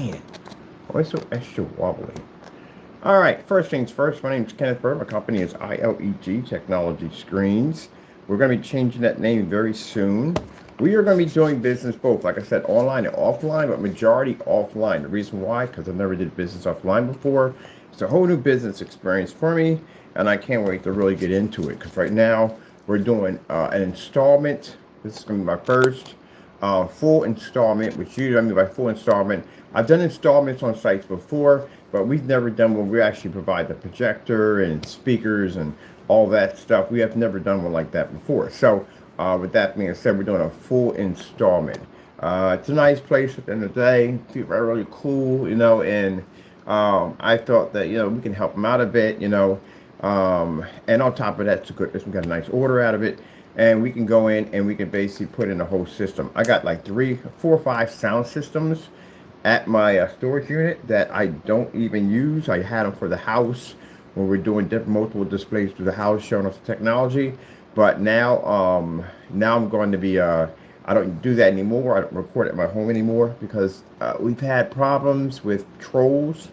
Man, why so extra wobbly? All right, first things first, my name is Kenneth Bird. My company is ILEG Technology Screens. We're going to be changing that name very soon. We are going to be doing business both, like I said, online and offline, but majority offline. The reason why, because I've never did business offline before. It's a whole new business experience for me, and I can't wait to really get into it, because right now we're doing an installment. This is going to be my first full installment, which usually I mean by full installment. I've done installments on sites before, but we've never done one. We actually provide the projector and speakers and all that stuff. We have never done one like that before. So with that being said, we're doing a full installment. It's a nice place at the end of the day. People are really cool, you know, and I thought that, you know, we can help them out a bit, you know. And on top of that, we got a nice order out of it. And we can go in and we can basically put in a whole system. I got like 3, 4, 5 sound systems at my storage unit that I don't even use. I had them for the house when we're doing multiple displays through the house showing us the technology. But now, now I'm going to be, I don't do that anymore. I don't record at my home anymore because we've had problems with trolls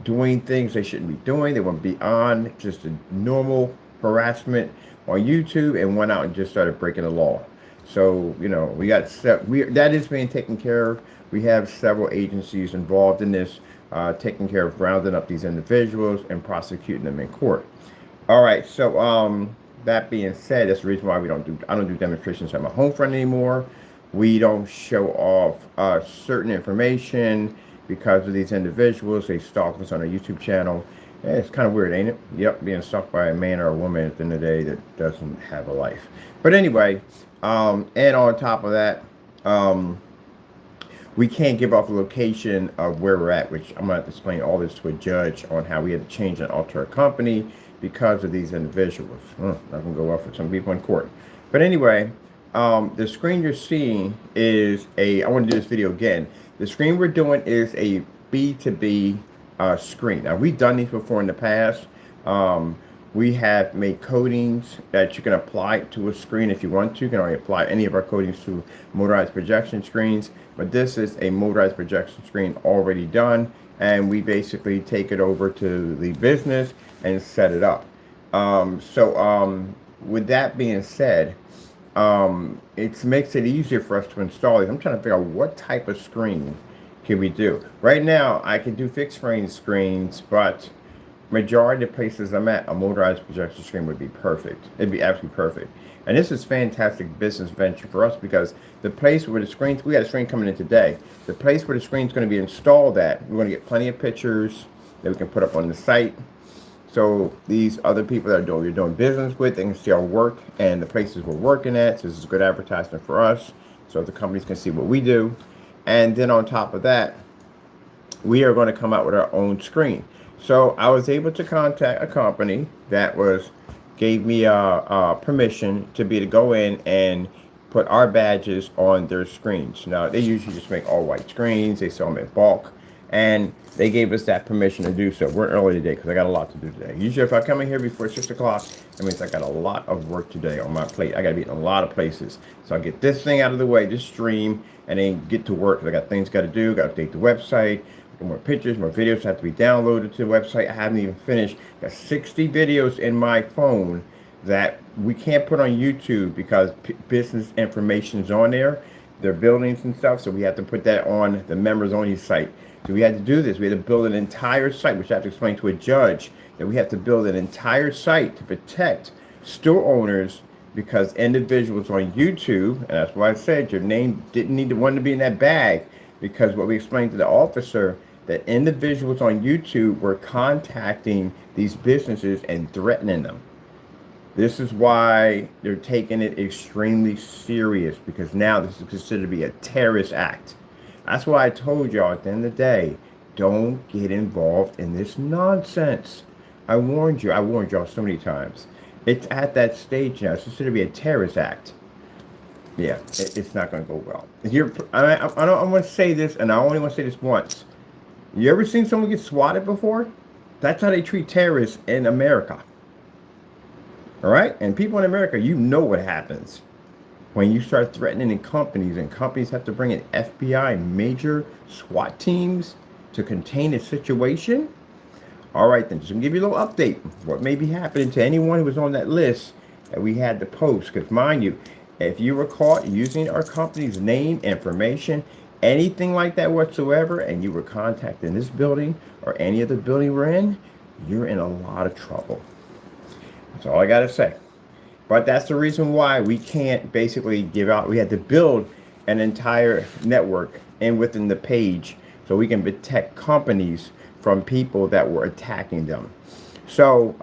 doing things they shouldn't be doing. They went beyond just a normal harassment on YouTube and went out and just started breaking the law. So, you know, that is being taken care of. We have several agencies involved in this, taking care of rounding up these individuals and prosecuting them in court. All right, so that being said, that's the reason why I don't do demonstrations at my home front anymore. We don't show off certain information because of these individuals. They stalk us on our YouTube channel. Yeah, it's kind of weird, ain't it? Yep, being stalked by a man or a woman at the end of the day that doesn't have a life. But anyway, and on top of that, we can't give off the location of where we're at, which I'm going to have to explain all this to a judge on how we had to change and alter a company because of these individuals. Not going to go off for some people in court. But anyway, the screen you're seeing is I want to do this video again. The screen we're doing is a B2B screen. Now, we've done these before in the past. We have made coatings that you can apply to a screen if you want to. You can already apply any of our coatings to motorized projection screens, but this is a motorized projection screen already done, and we basically take it over to the business and set it up. With that being said, it makes it easier for us to install these. I'm trying to figure out what type of screen can we do. Right now, I can do fixed frame screens, but majority of the places I'm at, a motorized projection screen would be perfect. It'd be absolutely perfect. And this is fantastic business venture for us because the place where the screens, we got a screen coming in today. The place where the screen's going to be installed at, we're going to get plenty of pictures that we can put up on the site. So these other people that you're doing business with, they can see our work and the places we're working at. So this is good advertisement for us, so the companies can see what we do. And then on top of that, we are going to come out with our own screen. So I was able to contact a company that gave me permission to go in and put our badges on their screens. Now, they usually just make all white screens. They sell them in bulk. And they gave us that permission to do so. We're early today because I got a lot to do today. Usually if I come in here before 6 o'clock, that means I got a lot of work today on my plate. I got to be in a lot of places. So I'll get this thing out of the way, this stream, and then get to work. I got things got to do. Got to update the website. More pictures, more videos have to be downloaded to the website. I haven't even finished. Got 60 videos in my phone that we can't put on YouTube because business information is on there, their buildings and stuff. So we have to put that on the members only site. So we had to do this. We had to build an entire site, which I have to explain to a judge that we have to build an entire site to protect store owners because individuals on YouTube, and that's why I said your name didn't need to be in that bag, because what we explained to the officer, that individuals on YouTube were contacting these businesses and threatening them. This is why they're taking it extremely serious, because now this is considered to be a terrorist act. That's why I told y'all at the end of the day, don't get involved in this nonsense. I warned y'all so many times. It's at that stage now. It's considered to be a terrorist act. Yeah, it's not going to go well. I want to say this, and I only want to say this once. You ever seen someone get swatted before? That's how they treat terrorists in America. All right? And people in America, you know what happens when you start threatening companies and companies have to bring in FBI, major SWAT teams to contain a situation, all right, then just gonna give you a little update of what may be happening to anyone who was on that list that we had to post. Because mind you, if you were caught using our company's name, information, anything like that whatsoever, and you were contacting this building or any other building we're in, you're in a lot of trouble. That's all I gotta say. But that's the reason why we can't basically give out. We had to build an entire network and within the page so we can protect companies from people that were attacking them. So,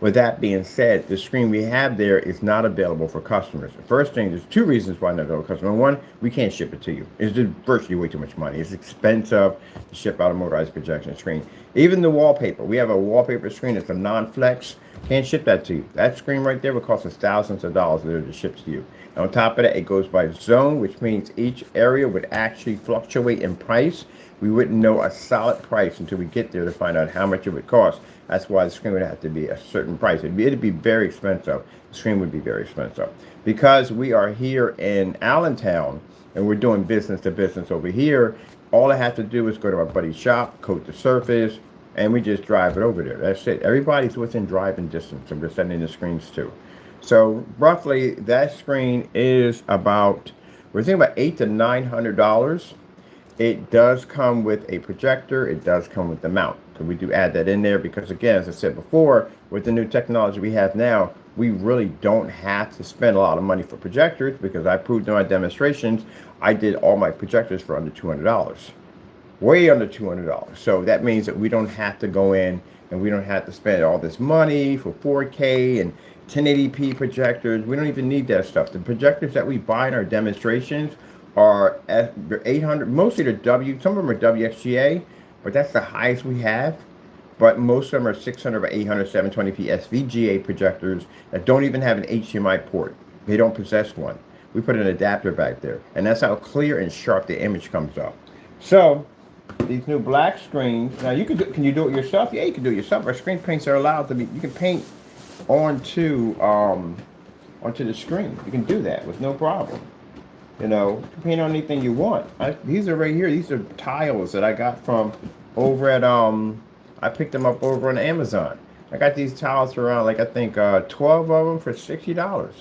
with that being said, the screen we have there is not available for customers. The first thing, there's two reasons why not available for customers. One, we can't ship it to you. It's just virtually way too much money. It's expensive to ship out a motorized projection screen. Even the wallpaper, we have a wallpaper screen that's a non-flex. Can't ship that to you. That screen right there would cost us thousands of dollars to ship to you. And on top of that, it goes by zone, which means each area would actually fluctuate in price. We wouldn't know a solid price until we get there to find out how much it would cost. That's why the screen would have to be a certain price. It'd be very expensive. The screen would be very expensive. Because we are here in Allentown and we're doing business to business over here, all I have to do is go to my buddy's shop, coat the surface, and we just drive it over there. That's it. Everybody's within driving distance, and we're sending the screens too. So roughly, that screen is about, we're thinking about $800 to $900. It does come with a projector. It does come with the mount. So we do add that in there because, again, as I said before, with the new technology we have now, we really don't have to spend a lot of money for projectors because I proved in my demonstrations, I did all my projectors for under $200. Way under $200. So that means that we don't have to go in and we don't have to spend all this money for 4K and 1080p projectors. We don't even need that stuff. The projectors that we buy in our demonstrations are at 800, mostly they're some of them are WXGA, but that's the highest we have. But most of them are 600 by 800 720p SVGA projectors that don't even have an HDMI port. They don't possess one. We put an adapter back there, and that's how clear and sharp the image comes up. So these new black screens, now you can you do it yourself? Yeah, you can do it yourself. Our screen paints are allowed to be, you can paint onto the screen. You can do that with no problem. You know, you can paint on anything you want. These are right here. These are tiles that I got from over at I picked them up over on Amazon. I got these tiles for around, like, I think 12 of them for $60.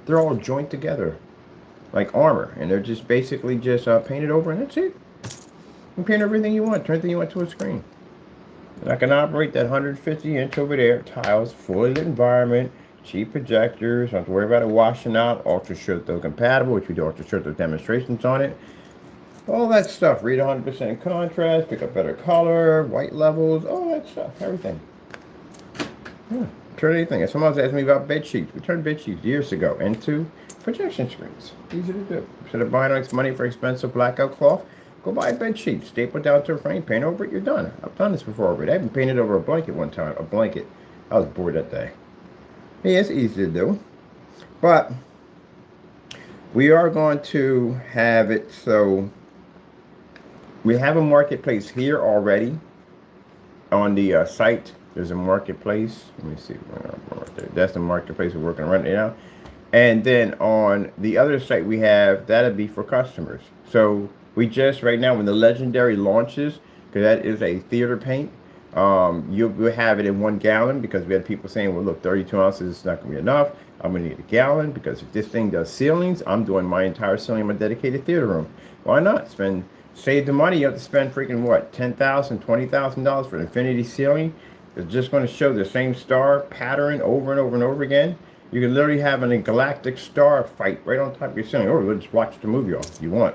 They're all joined together like armor, and they're just basically just painted over, and that's it. You can paint everything you want, turn anything you want to a screen. And I can operate that 150-inch over there, tiles, fully lit environment, cheap projectors, don't have to worry about it washing out, ultra short-throw compatible, which we do ultra short-throw demonstrations on it. All that stuff, read 100% contrast, pick up better color, white levels, all that stuff, everything. Yeah, turn anything. If someone asked me about bed sheets, we turned bed sheets years ago into projection screens. Easy to do. Instead of buying money for expensive blackout cloth, go buy a bed sheet, staple it down to a frame, paint over it, you're done. I've done this before already. I even painted over a blanket one time, a blanket. I was bored that day. Yeah, it's easy to do. But we are going to have it so we have a marketplace here already on the site. There's a marketplace. Let me see. That's the marketplace we're working on right now. And then on the other site we have, that'll be for customers. So we just, right now, when the Legendary launches, because that is a theater paint, you'll have it in 1 gallon, because we had people saying, well, look, 32 ounces is not going to be enough. I'm going to need a gallon, because if this thing does ceilings, I'm doing my entire ceiling in my dedicated theater room. Why not? Save the money. You have to spend freaking, what, $10,000, $20,000 for an infinity ceiling? It's just going to show the same star pattern over and over and over again. You can literally have a galactic star fight right on top of your ceiling, or we'll just watch the movie all if you want.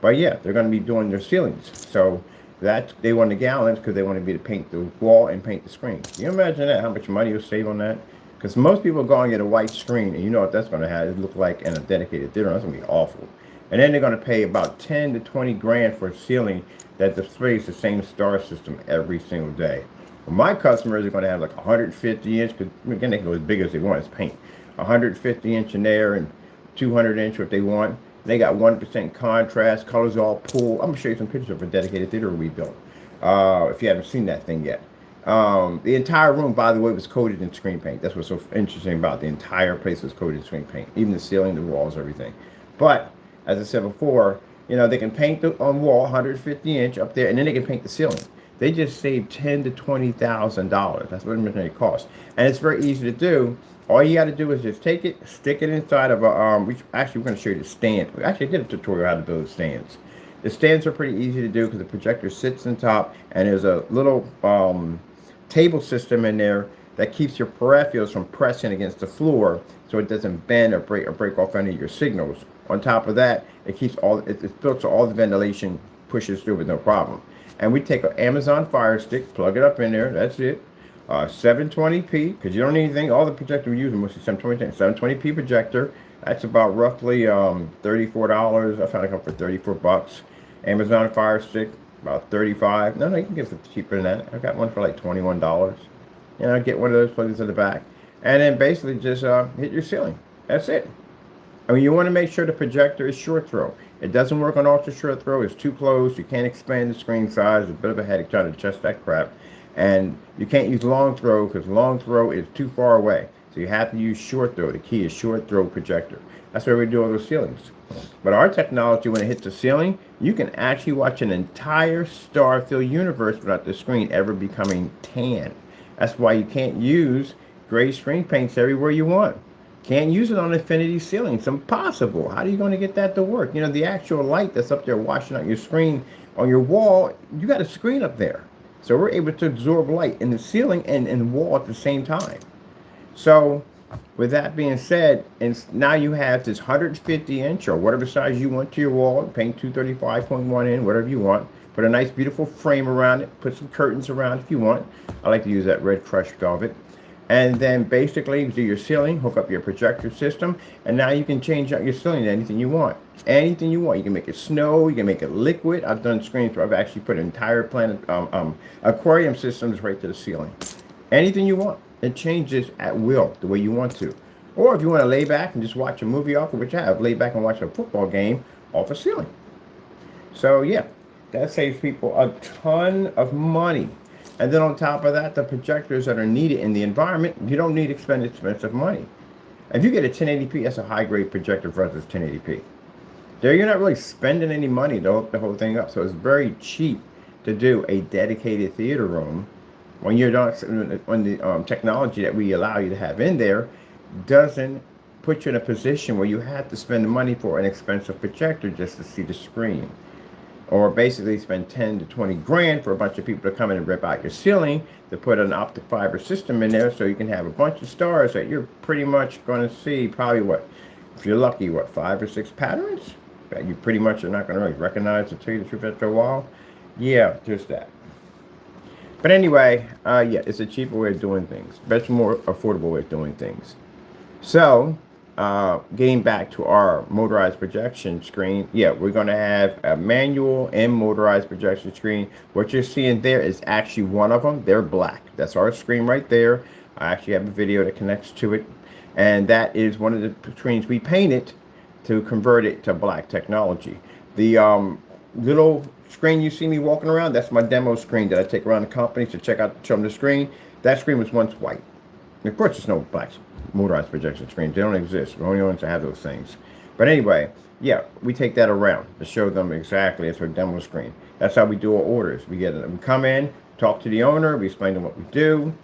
But yeah, they're going to be doing their ceilings. So that they want the gallons because they want to be to paint the wall and paint the screen. Can you imagine that? How much money you'll save on that? Because most people go and get a white screen, and you know what that's going to have. It look like in a dedicated theater. That's going to be awful. And then they're going to pay about 10 to 20 grand for a ceiling that displays the same star system every single day. Well, my customers are going to have like 150 inch, because again, they can go as big as they want. It's paint. 150 inch in there and 200 inch what they want. They got 1% contrast, colors all pool. I'm going to show you some pictures of a dedicated theater we built, if you haven't seen that thing yet. The entire room, by the way, was coated in screen paint. That's what's so interesting about the entire place was coated in screen paint, even the ceiling, the walls, everything. But as I said before, they can paint the on wall 150-inch up there, and then they can paint the ceiling. They just saved $10,000 to $20,000. That's what it costs, and it's very easy to do. All you got to do is just take it, stick it inside of a. We're going to show you the stand. We actually did a tutorial how to build stands. The stands are pretty easy to do because the projector sits on top, and there's a little table system in there that keeps your peripherals from pressing against the floor, so it doesn't bend or break off any of your signals. On top of that, it keeps it's built so all the ventilation pushes through with no problem. And we take an Amazon Fire Stick, plug it up in there. That's it. 720p, because you don't need anything. All the projector we use are mostly 720p projector. That's about roughly $34. I found it for 34 bucks. Amazon Fire Stick, about 35. No, you can get it cheaper than that. I got one for like $21. Get one of those, plug it in the back, and then basically just hit your ceiling. That's it. I mean, you want to make sure the projector is short throw. It doesn't work on ultra short throw. It's too close. You can't expand the screen size. It's a bit of a headache trying to adjust that crap. And you can't use long throw because long throw is too far away. So you have to use short throw. The key is short throw projector. That's why we do all those ceilings. But our technology, when it hits the ceiling, you can actually watch an entire star-filled universe without the screen ever becoming tan. That's why you can't use gray screen paints everywhere you want. Can't use it on infinity ceiling. It's impossible. How are you going to get that to work? The actual light that's up there washing out your screen on your wall, you got a screen up there. So we're able to absorb light in the ceiling and in the wall at the same time. So with that being said, and now you have this 150-inch or whatever size you want to your wall, paint 235.1 in, whatever you want. Put a nice beautiful frame around it. Put some curtains around if you want. I like to use that red crushed velvet. And then basically do your ceiling, hook up your projector system, and now you can change out your ceiling to anything you want. Anything you want. You can make it snow, you can make it liquid. I've done screens where I've actually put entire aquarium systems right to the ceiling. Anything you want. It changes at will, the way you want to. Or if you want to lay back and just watch a movie off of which I have, lay back and watch a football game off a ceiling. So yeah, that saves people a ton of money. And then on top of that, the projectors that are needed in the environment, you don't need expensive money. If you get a 1080p, that's a high-grade projector versus 1080p. There, you're not really spending any money to hook the whole thing up. So it's very cheap to do a dedicated theater room when you're not, when the technology that we allow you to have in there doesn't put you in a position where you have to spend the money for an expensive projector just to see the screen. Or basically spend 10 to 20 grand for a bunch of people to come in and rip out your ceiling to put an optic fiber system in there so you can have a bunch of stars that you're pretty much going to see probably if you're lucky, 5 or 6 patterns that you pretty much are not going to really recognize, to tell you the truth, after a while. Yeah, just that. But anyway, yeah, it's a cheaper way of doing things. But it's a more affordable way of doing things. So, getting back to our motorized projection screen, yeah, we're going to have a manual and motorized projection screen. What you're seeing there is actually one of them. They're black. That's our screen right there. I actually have a video that connects to it. And that is one of the screens we painted to convert it to black technology. The little screen you see me walking around, that's my demo screen that I take around the company to show them the screen. That screen was once white. Of course, there's no black motorized projection screens. They don't exist. We're only ones that have those things. But anyway, yeah, we take that around to show them exactly. It's our demo screen. That's how we do our orders. We come in, talk to the owner, we explain to them what we do.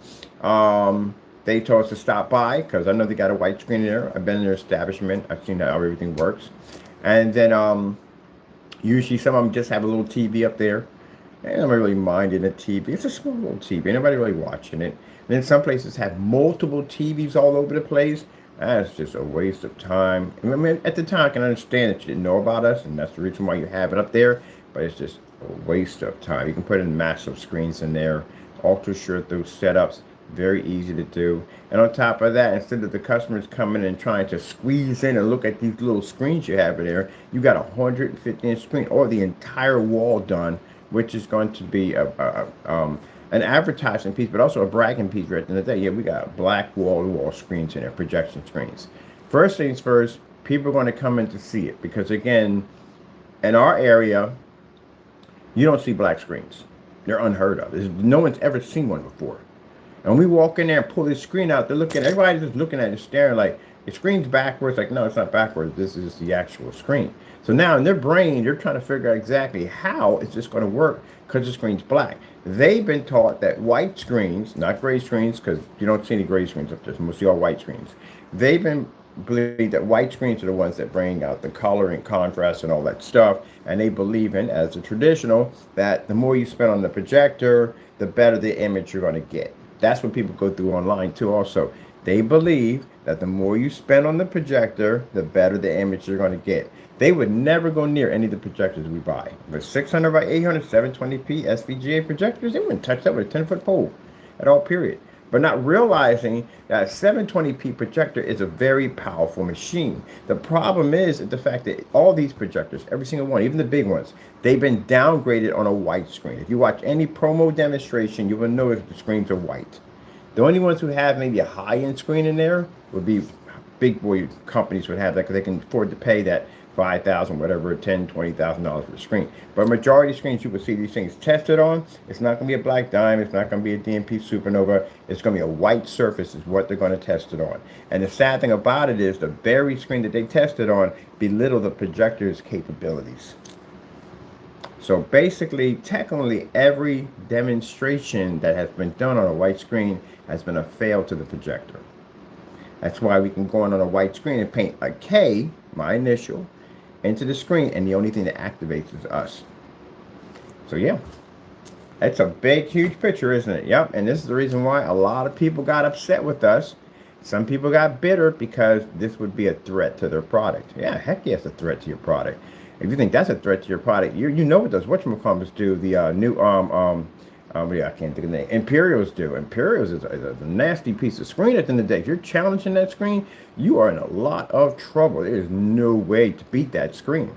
They told us to stop by because I know they got a white screen there. I've been in their establishment. I've seen how everything works. And then usually some of them just have a little TV up there. And I'm really minding the TV. It's a small little TV. Nobody really watching it. And then some places have multiple TVs all over the place. That's just a waste of time. I mean, at the time, I can understand that you didn't know about us, and that's the reason why you have it up there. But it's just a waste of time. You can put in massive screens in there, ultra short through setups, very easy to do. And on top of that, instead of the customers coming and trying to squeeze in and look at these little screens you have in there, you got a 150-inch screen or the entire wall done, which is going to be an advertising piece, but also a bragging piece right at the end of the day. Yeah, we got black wall-to-wall screens in there, projection screens. First things first, people are going to come in to see it because, again, in our area, you don't see black screens. They're unheard of. No one's ever seen one before. And we walk in there and pull this screen out. They're looking, everybody's just looking at it, staring like, the screen's backwards. Like, no, it's not backwards. This is the actual screen. So now in their brain, they're trying to figure out exactly how is this going to work because the screen's black. They've been taught that white screens, not gray screens, because you don't see any gray screens up there. It's mostly all white screens. They've been believe that white screens are the ones that bring out the color and contrast and all that stuff. And they believe in, as a traditional, that the more you spend on the projector, the better the image you're going to get. That's what people go through online too also. They believe that the more you spend on the projector, the better the image you're going to get. They would never go near any of the projectors we buy. The 600 by 800, 720p SVGA projectors, they wouldn't touch that with a 10-foot pole at all, period. But not realizing that a 720p projector is a very powerful machine. The problem is the fact that all these projectors, every single one, even the big ones, they've been downgraded on a white screen. If you watch any promo demonstration, you will notice the screens are white. The only ones who have maybe a high-end screen in there would be big boy companies would have that because they can afford to pay that $5,000, whatever, $10,000, $20,000 for the screen. But majority of screens you will see these things tested on, it's not going to be a black dime, it's not going to be a DMP supernova, it's going to be a white surface is what they're going to test it on. And the sad thing about it is the very screen that they tested on belittle the projector's capabilities. So basically, technically, every demonstration that has been done on a white screen has been a fail to the projector. That's why we can go on a white screen and paint a K, my initial, into the screen, and the only thing that activates is us. So yeah, that's a big, huge picture, isn't it? Yep, and this is the reason why a lot of people got upset with us. Some people got bitter because this would be a threat to their product. Yeah, heck yeah, it's a threat to your product. If you think that's a threat to your product, you know what those whatchamacallits do. The new yeah, I can't think of the name. Imperials do. Imperials is a nasty piece of screen at the end of the day. If you're challenging that screen, you are in a lot of trouble. There's no way to beat that screen.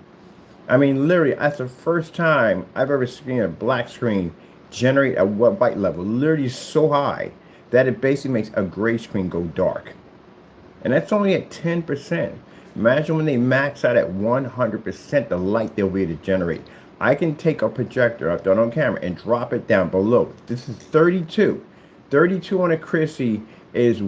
I mean, literally, that's the first time I've ever seen a black screen generate a white level. Literally so high that it basically makes a gray screen go dark. And that's only at 10%. Imagine when they max out at 100% the light they'll be able to generate. I can take a projector, I've done on camera, and drop it down below. This is 32. 32 on a Chrissy is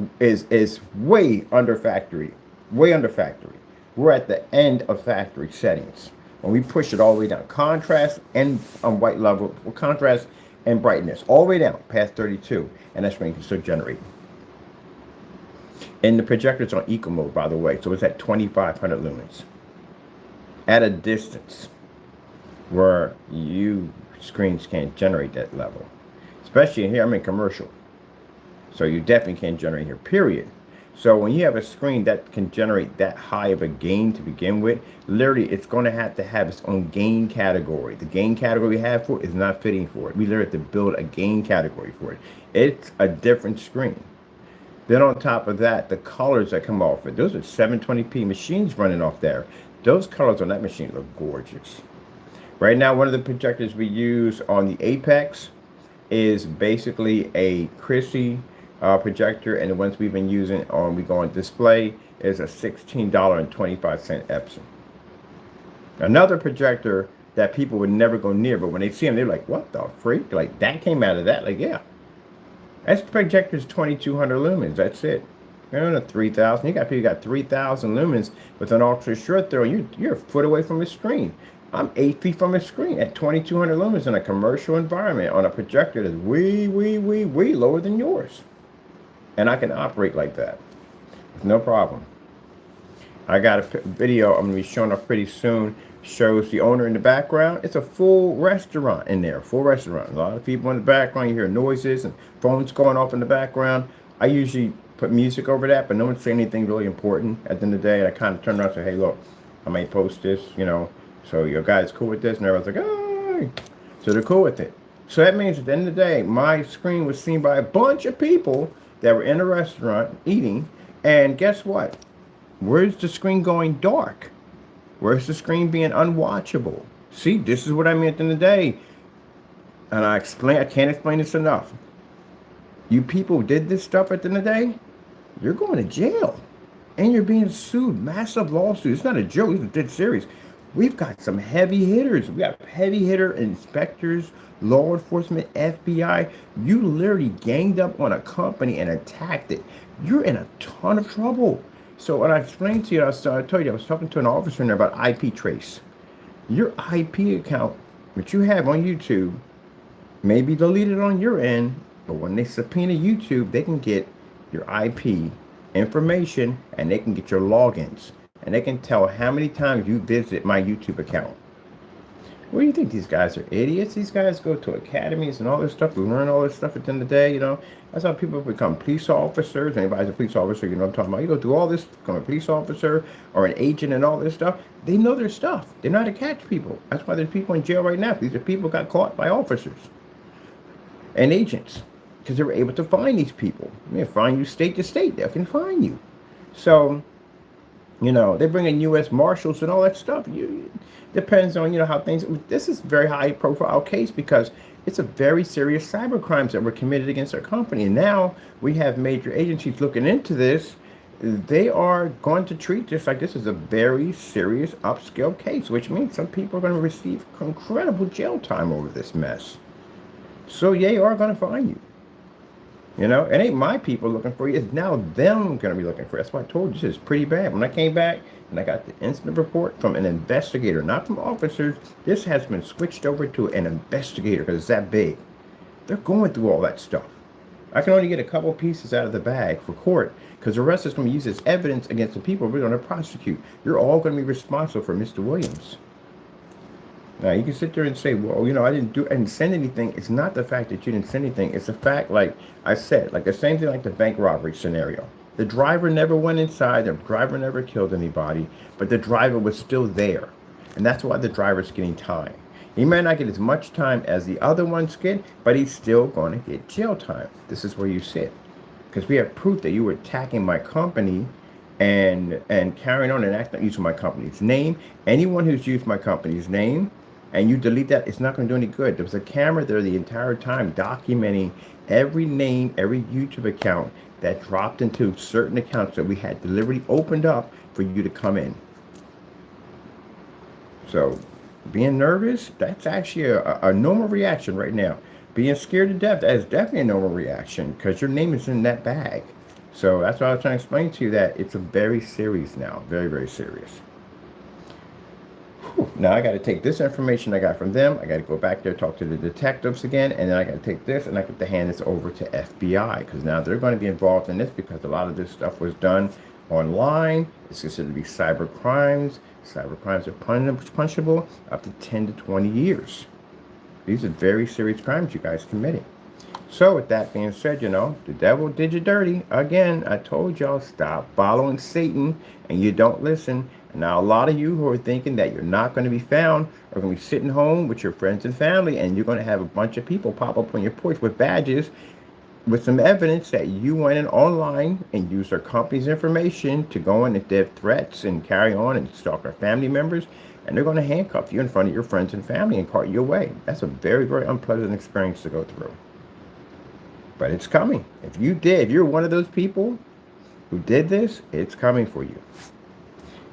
way under factory. Way under factory. We're at the end of factory settings. When we push it all the way down, contrast and white level, contrast and brightness, all the way down past 32, and that screen can still generate. And the projector's on eco mode, by the way, so it's at 2,500 lumens. At a distance where screens can't generate that level. Especially in here, I'm in commercial. So you definitely can't generate here, period. So when you have a screen that can generate that high of a gain to begin with, literally it's going to have its own gain category. The gain category we have for it is not fitting for it. We literally have to build a gain category for it. It's a different screen. Then on top of that, the colors that come off it, those are 720p machines running off there. Those colors on that machine look gorgeous. Right now, one of the projectors we use on the Apex is basically a Chrissy projector, and the ones we've been using on we go on display is a $16.25 Epson. Another projector that people would never go near, but when they see them, they're like, "What the freak? Like that came out of that?" Like, yeah, that projector's 2,200 lumens. That's it. You're on a 3,000. You got people got 3,000 lumens with an ultra short throw, and you're a foot away from the screen. I'm 8 feet from a screen at 2,200 lumens in a commercial environment on a projector that's way lower than yours. And I can operate like that with no problem. I got a video I'm going to be showing up pretty soon. Shows the owner in the background. It's a full restaurant in there, full restaurant. A lot of people in the background. You hear noises and phones going off in the background. I usually put music over that, but no one's saying anything really important. At the end of the day, I kind of turn around and say, "Hey, look, I may post this, you know. So your guy's cool with this," and everyone's like, "Oh," so they're cool with it. So that means at the end of the day, my screen was seen by a bunch of people that were in a restaurant eating, and guess what? Where's the screen going dark? Where's the screen being unwatchable? See, this is what I mean at the end of the day, and I can't explain this enough. You people who did this stuff at the end of the day, you're going to jail, and you're being sued, massive lawsuit. It's not a joke. It's dead serious. We've got some heavy hitters. We got heavy hitter inspectors, law enforcement, FBI. You literally ganged up on a company and attacked it. You're in a ton of trouble. So when I explained to you, I told you I was talking to an officer in there about IP trace. Your IP account, which you have on YouTube, may be deleted on your end, but when they subpoena YouTube, they can get your IP information and they can get your logins and they can tell how many times you visit my YouTube account. What do you think? These guys are idiots? These guys go to academies and all this stuff. We learn all this stuff at the end of the day, you know. That's how people become police officers. Anybody's a police officer, you know what I'm talking about. You go through all this, become a police officer or an agent and all this stuff. They know their stuff. They know how to catch people. That's why there's people in jail right now. These are people who got caught by officers and agents because they were able to find these people. They find you state to state. They can find you. So, you know, they bring in U.S. Marshals and all that stuff. Depends on, you know, how things. This is a very high profile case because it's a very serious cyber crimes that were committed against our company. And now we have major agencies looking into this. They are going to treat this like this is a very serious upscale case, which means some people are going to receive incredible jail time over this mess. So they are going to find you. You know, it ain't my people looking for you. It's now them going to be looking for you. That's why I told you this is pretty bad. When I came back and I got the incident report from an investigator, not from officers, this has been switched over to an investigator because it's that big. They're going through all that stuff. I can only get a couple pieces out of the bag for court because the rest is going to be used as evidence against the people we're going to prosecute. You're all going to be responsible for Mr. Williams. Now, you can sit there and say, well, you know, I didn't send anything. It's not the fact that you didn't send anything. It's the fact, like I said, like the same thing like the bank robbery scenario. The driver never went inside. The driver never killed anybody, but the driver was still there. And that's why the driver's getting time. He might not get as much time as the other ones get, but he's still going to get jail time. This is where you sit. Because we have proof that you were attacking my company and carrying on and acting using my company's name. Anyone who's used my company's name, and you delete that, it's not going to do any good. There was a camera there the entire time documenting every name, every YouTube account that dropped into certain accounts that we had deliberately opened up for you to come in. So being nervous, that's actually a normal reaction right now. Being scared to death, that is definitely a normal reaction because your name is in that bag. So that's why I was trying to explain to you that it's a very serious now, very, very serious. Now I got to take this information I got from them. I got to go back there, talk to the detectives again, and then I got to take this and I got to hand this over to FBI because now they're going to be involved in this because a lot of this stuff was done online. It's considered to be cyber crimes. Cyber crimes are punishable up to 10 to 20 years. These are very serious crimes you guys committed. So with that being said, you know, the devil did you dirty. Again, I told y'all, stop following Satan and you don't listen. And now a lot of you who are thinking that you're not going to be found are going to be sitting home with your friends and family and you're going to have a bunch of people pop up on your porch with badges with some evidence that you went in online and used our company's information to go in and give threats and carry on and stalk our family members. And they're going to handcuff you in front of your friends and family and cart you away. That's a very, very unpleasant experience to go through. But it's coming. If you're one of those people who did this, it's coming for you.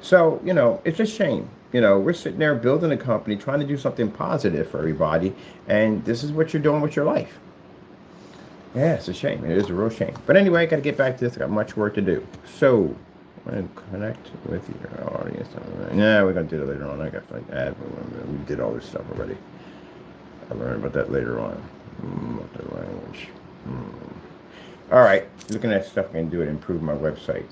So, you know, it's a shame. You know, we're sitting there building a company, trying to do something positive for everybody, and this is what you're doing with your life. Yeah, it's a shame. It is a real shame. But anyway, I got to get back to this. I got much work to do. So, I'm going to connect with your audience. Yeah, we're going to do that later on. I got to add. We did all this stuff already. I'll learn about that later on. Multi-language. All right, looking at stuff I can do to improve my website.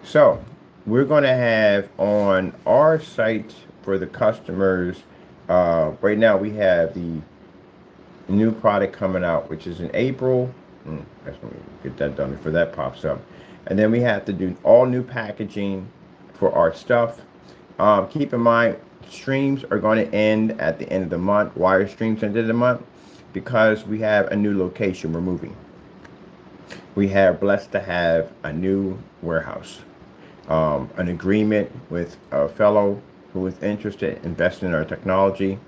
So we're going to have on our site for the customers. Right now we have the new product coming out, which is in April. That's when we get that done before that pops up. And then we have to do all new packaging for our stuff. Keep in mind, streams are going to end at the end of the month. Why are streams at the end of the month? Because we have a new location we're moving. We are blessed to have a new warehouse, an agreement with a fellow who is interested in investing in our technology.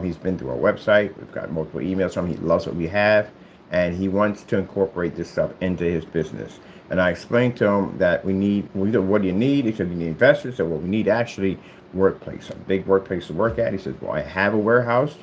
He's been through our website. We've got multiple emails from him. He loves what we have, and he wants to incorporate this stuff into his business. And I explained to him that what do you need? He said, we need investors. So what we need actually workplace, a big workplace to work at. He says, well, I have a warehouse,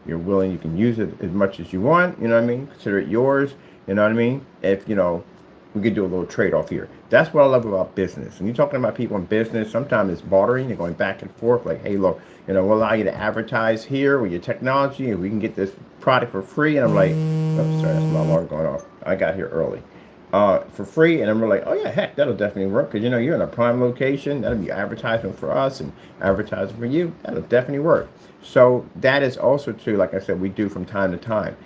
you're willing, you can use it as much as you want, you know what I mean? Consider it yours, you know what I mean? If, we could do a little trade-off here. That's what I love about business. And you're talking about people in business, sometimes it's bartering, you're going back and forth, like, hey, look, we'll allow you to advertise here with your technology, and we can get this product for free. And I'm like, oh, sorry, that's my alarm going off. I got here early. For free, and I'm like, oh yeah, heck, that'll definitely work, because you're in a prime location. That'll be advertisement for us and advertising for you. That'll definitely work. So that is also too, like I said, we do from time to time.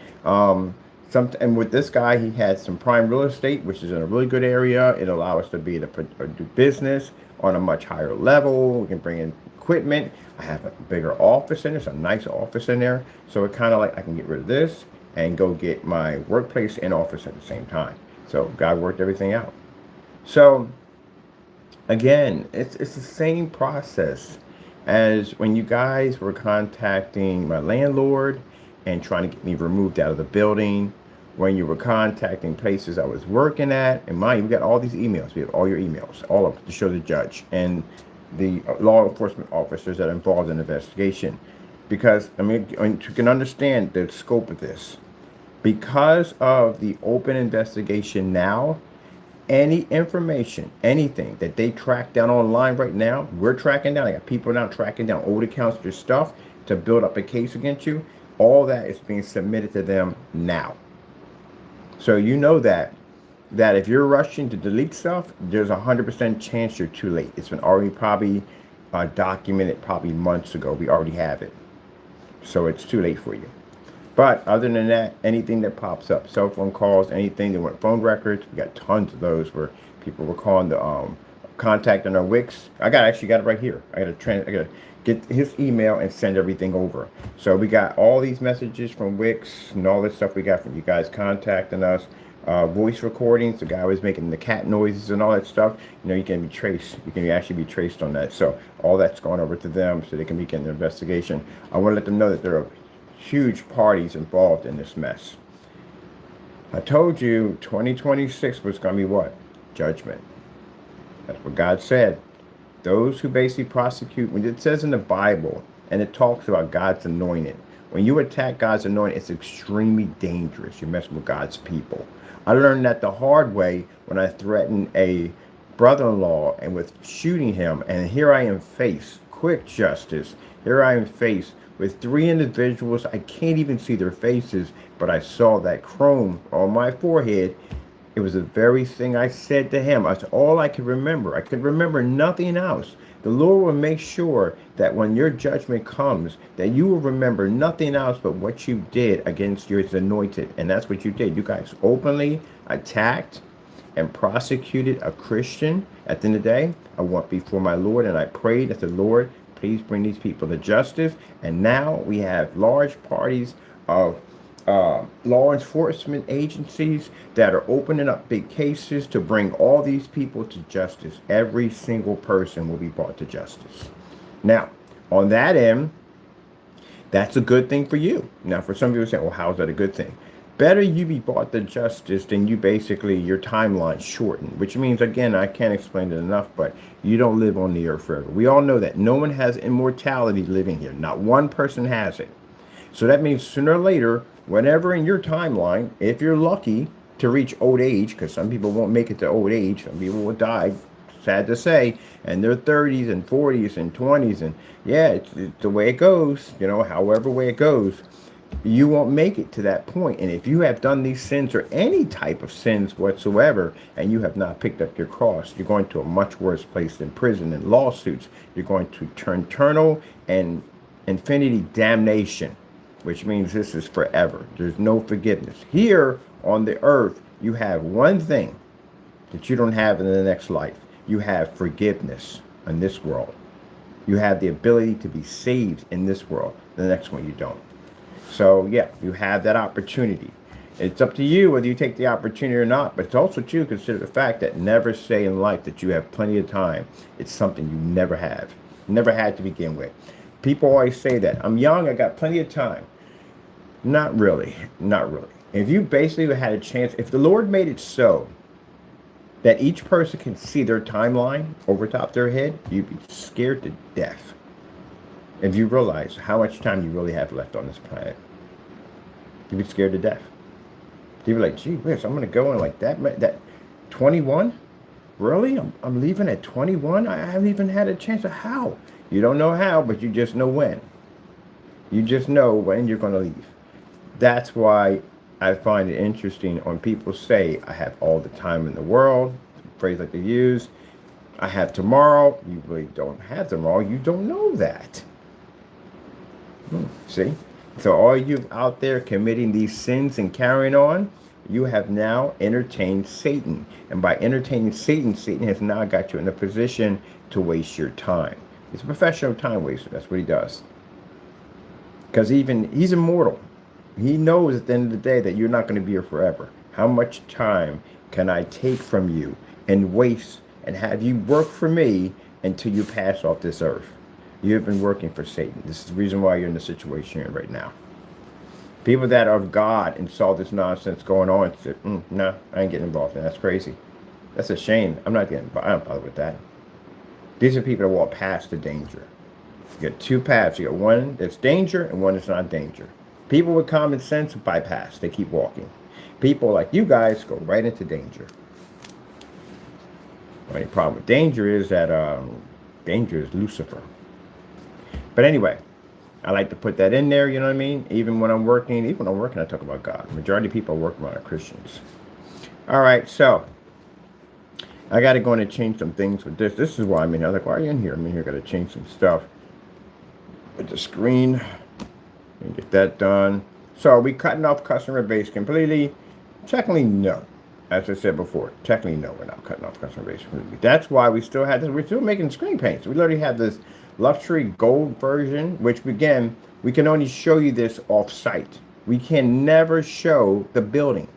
And with this guy, he had some prime real estate, which is in a really good area. It allows us to be able to do business on a much higher level. We can bring in equipment. I have a bigger office in there, it's a nice office in there. So it kind of like I can get rid of this and go get my workplace and office at the same time. So God worked everything out. So again, it's the same process as when you guys were contacting my landlord and trying to get me removed out of the building, when you were contacting places I was working at. And mind you, we got all these emails. We have all your emails, all of them, to show the judge and the law enforcement officers that are involved in the investigation. Because, you can understand the scope of this. Because of the open investigation now, any information, anything that they track down online right now, we're tracking down. I got people now tracking down old accounts, your stuff, to build up a case against you. All that is being submitted to them now. So you know that if you're rushing to delete stuff, there's 100% chance you're too late. It's been already probably documented probably months ago. We already have it. So it's too late for you. But other than that, anything that pops up, cell phone calls, anything, they want phone records. We got tons of those where people were calling the contact on our Wix. Actually got it right here. I gotta get his email and send everything over. So we got all these messages from Wix and all this stuff we got from you guys contacting us. Voice recordings, the guy was making the cat noises and all that stuff. You can be traced. You can actually be traced on that. So all that's going over to them so they can begin their investigation. I want to let them know that there are huge parties involved in this mess. I told you 2026 was going to be what? Judgment. That's what God said. Those who basically prosecute, when it says in the Bible, and it talks about God's anointed, when you attack God's anointed, it's extremely dangerous. You're messing with God's people. I learned that the hard way when I threatened a brother-in-law and with shooting him, and here I am faced, quick justice, here I am faced with 3 individuals. I can't even see their faces, but I saw that chrome on my forehead. It was the very thing I said to him. That's all I could remember. I could remember nothing else. The Lord will make sure that when your judgment comes, that you will remember nothing else but what you did against your anointed. And that's what you did. You guys openly attacked and prosecuted a Christian. At the end of the day, I went before my Lord and I prayed that the Lord, please bring these people to justice. And now we have large parties of law enforcement agencies that are opening up big cases to bring all these people to justice. Every single person will be brought to justice. Now, on that end, that's a good thing for you. Now, for some people say, well, how is that a good thing? Better you be brought to justice than you basically, your timeline shortened, which means, again, I can't explain it enough, but you don't live on the earth forever. We all know that no one has immortality living here. Not one person has it. So that means sooner or later, whenever in your timeline, if you're lucky to reach old age, because some people won't make it to old age, some people will die, sad to say, and their 30s and 40s and 20s, and yeah, it's the way it goes, however way it goes, you won't make it to that point. And if you have done these sins or any type of sins whatsoever, and you have not picked up your cross, you're going to a much worse place than prison and lawsuits. You're going to turn eternal and infinity damnation, which means this is forever. There's no forgiveness. Here on the earth, you have one thing that you don't have in the next life. You have forgiveness in this world. You have the ability to be saved in this world. The next one you don't. So yeah, you have that opportunity. It's up to you whether you take the opportunity or not, but it's also true to consider the fact that never say in life that you have plenty of time. It's something you never have. Never had to begin with. People always say that. I'm young, I got plenty of time. Not really. Not really. If you basically had a chance, if the Lord made it so that each person can see their timeline over top their head, you'd be scared to death if you realize how much time you really have left on this planet. You'd be scared to death. You'd be like, gee whiz, I'm going to go in like that 21? Really? I'm leaving at 21? I haven't even had a chance of how. You don't know how, but you just know when. You just know when you're going to leave. That's why I find it interesting when people say, I have all the time in the world, a phrase like they use, I have tomorrow. You really don't have tomorrow. You don't know that. See? So all you out there committing these sins and carrying on, you have now entertained Satan. And by entertaining Satan, Satan has now got you in a position to waste your time. He's a professional time waster. That's what he does. Because he's immortal. He knows at the end of the day that you're not going to be here forever. How much time can I take from you and waste and have you work for me until you pass off this earth? You have been working for Satan. This is the reason why you're in the situation you're in right now. People that are of God and saw this nonsense going on said, no, I ain't getting involved in that. That's crazy. That's a shame. I'm not getting involved. I don't bother with that. These are people that walk past the danger. You got two paths. You got one that's danger and one that's not danger. People with common sense bypass. They keep walking. People like you guys go right into danger. The only problem with danger is that danger is Lucifer. But anyway, I like to put that in there, you know what I mean? Even when I'm working, I talk about God. Majority of people I work around are Christians. All right, so I got to go in and change some things with this. This is why I'm in here. I was like, why are you in here? I'm in here, got to change some stuff with the screen and get that done. So are we cutting off customer base completely? Technically, no. As I said before, technically, no, we're not cutting off customer base completely. That's why we still have this. We're still making screen paints. We literally have this luxury gold version, which again, we can only show you this off site. We can never show the building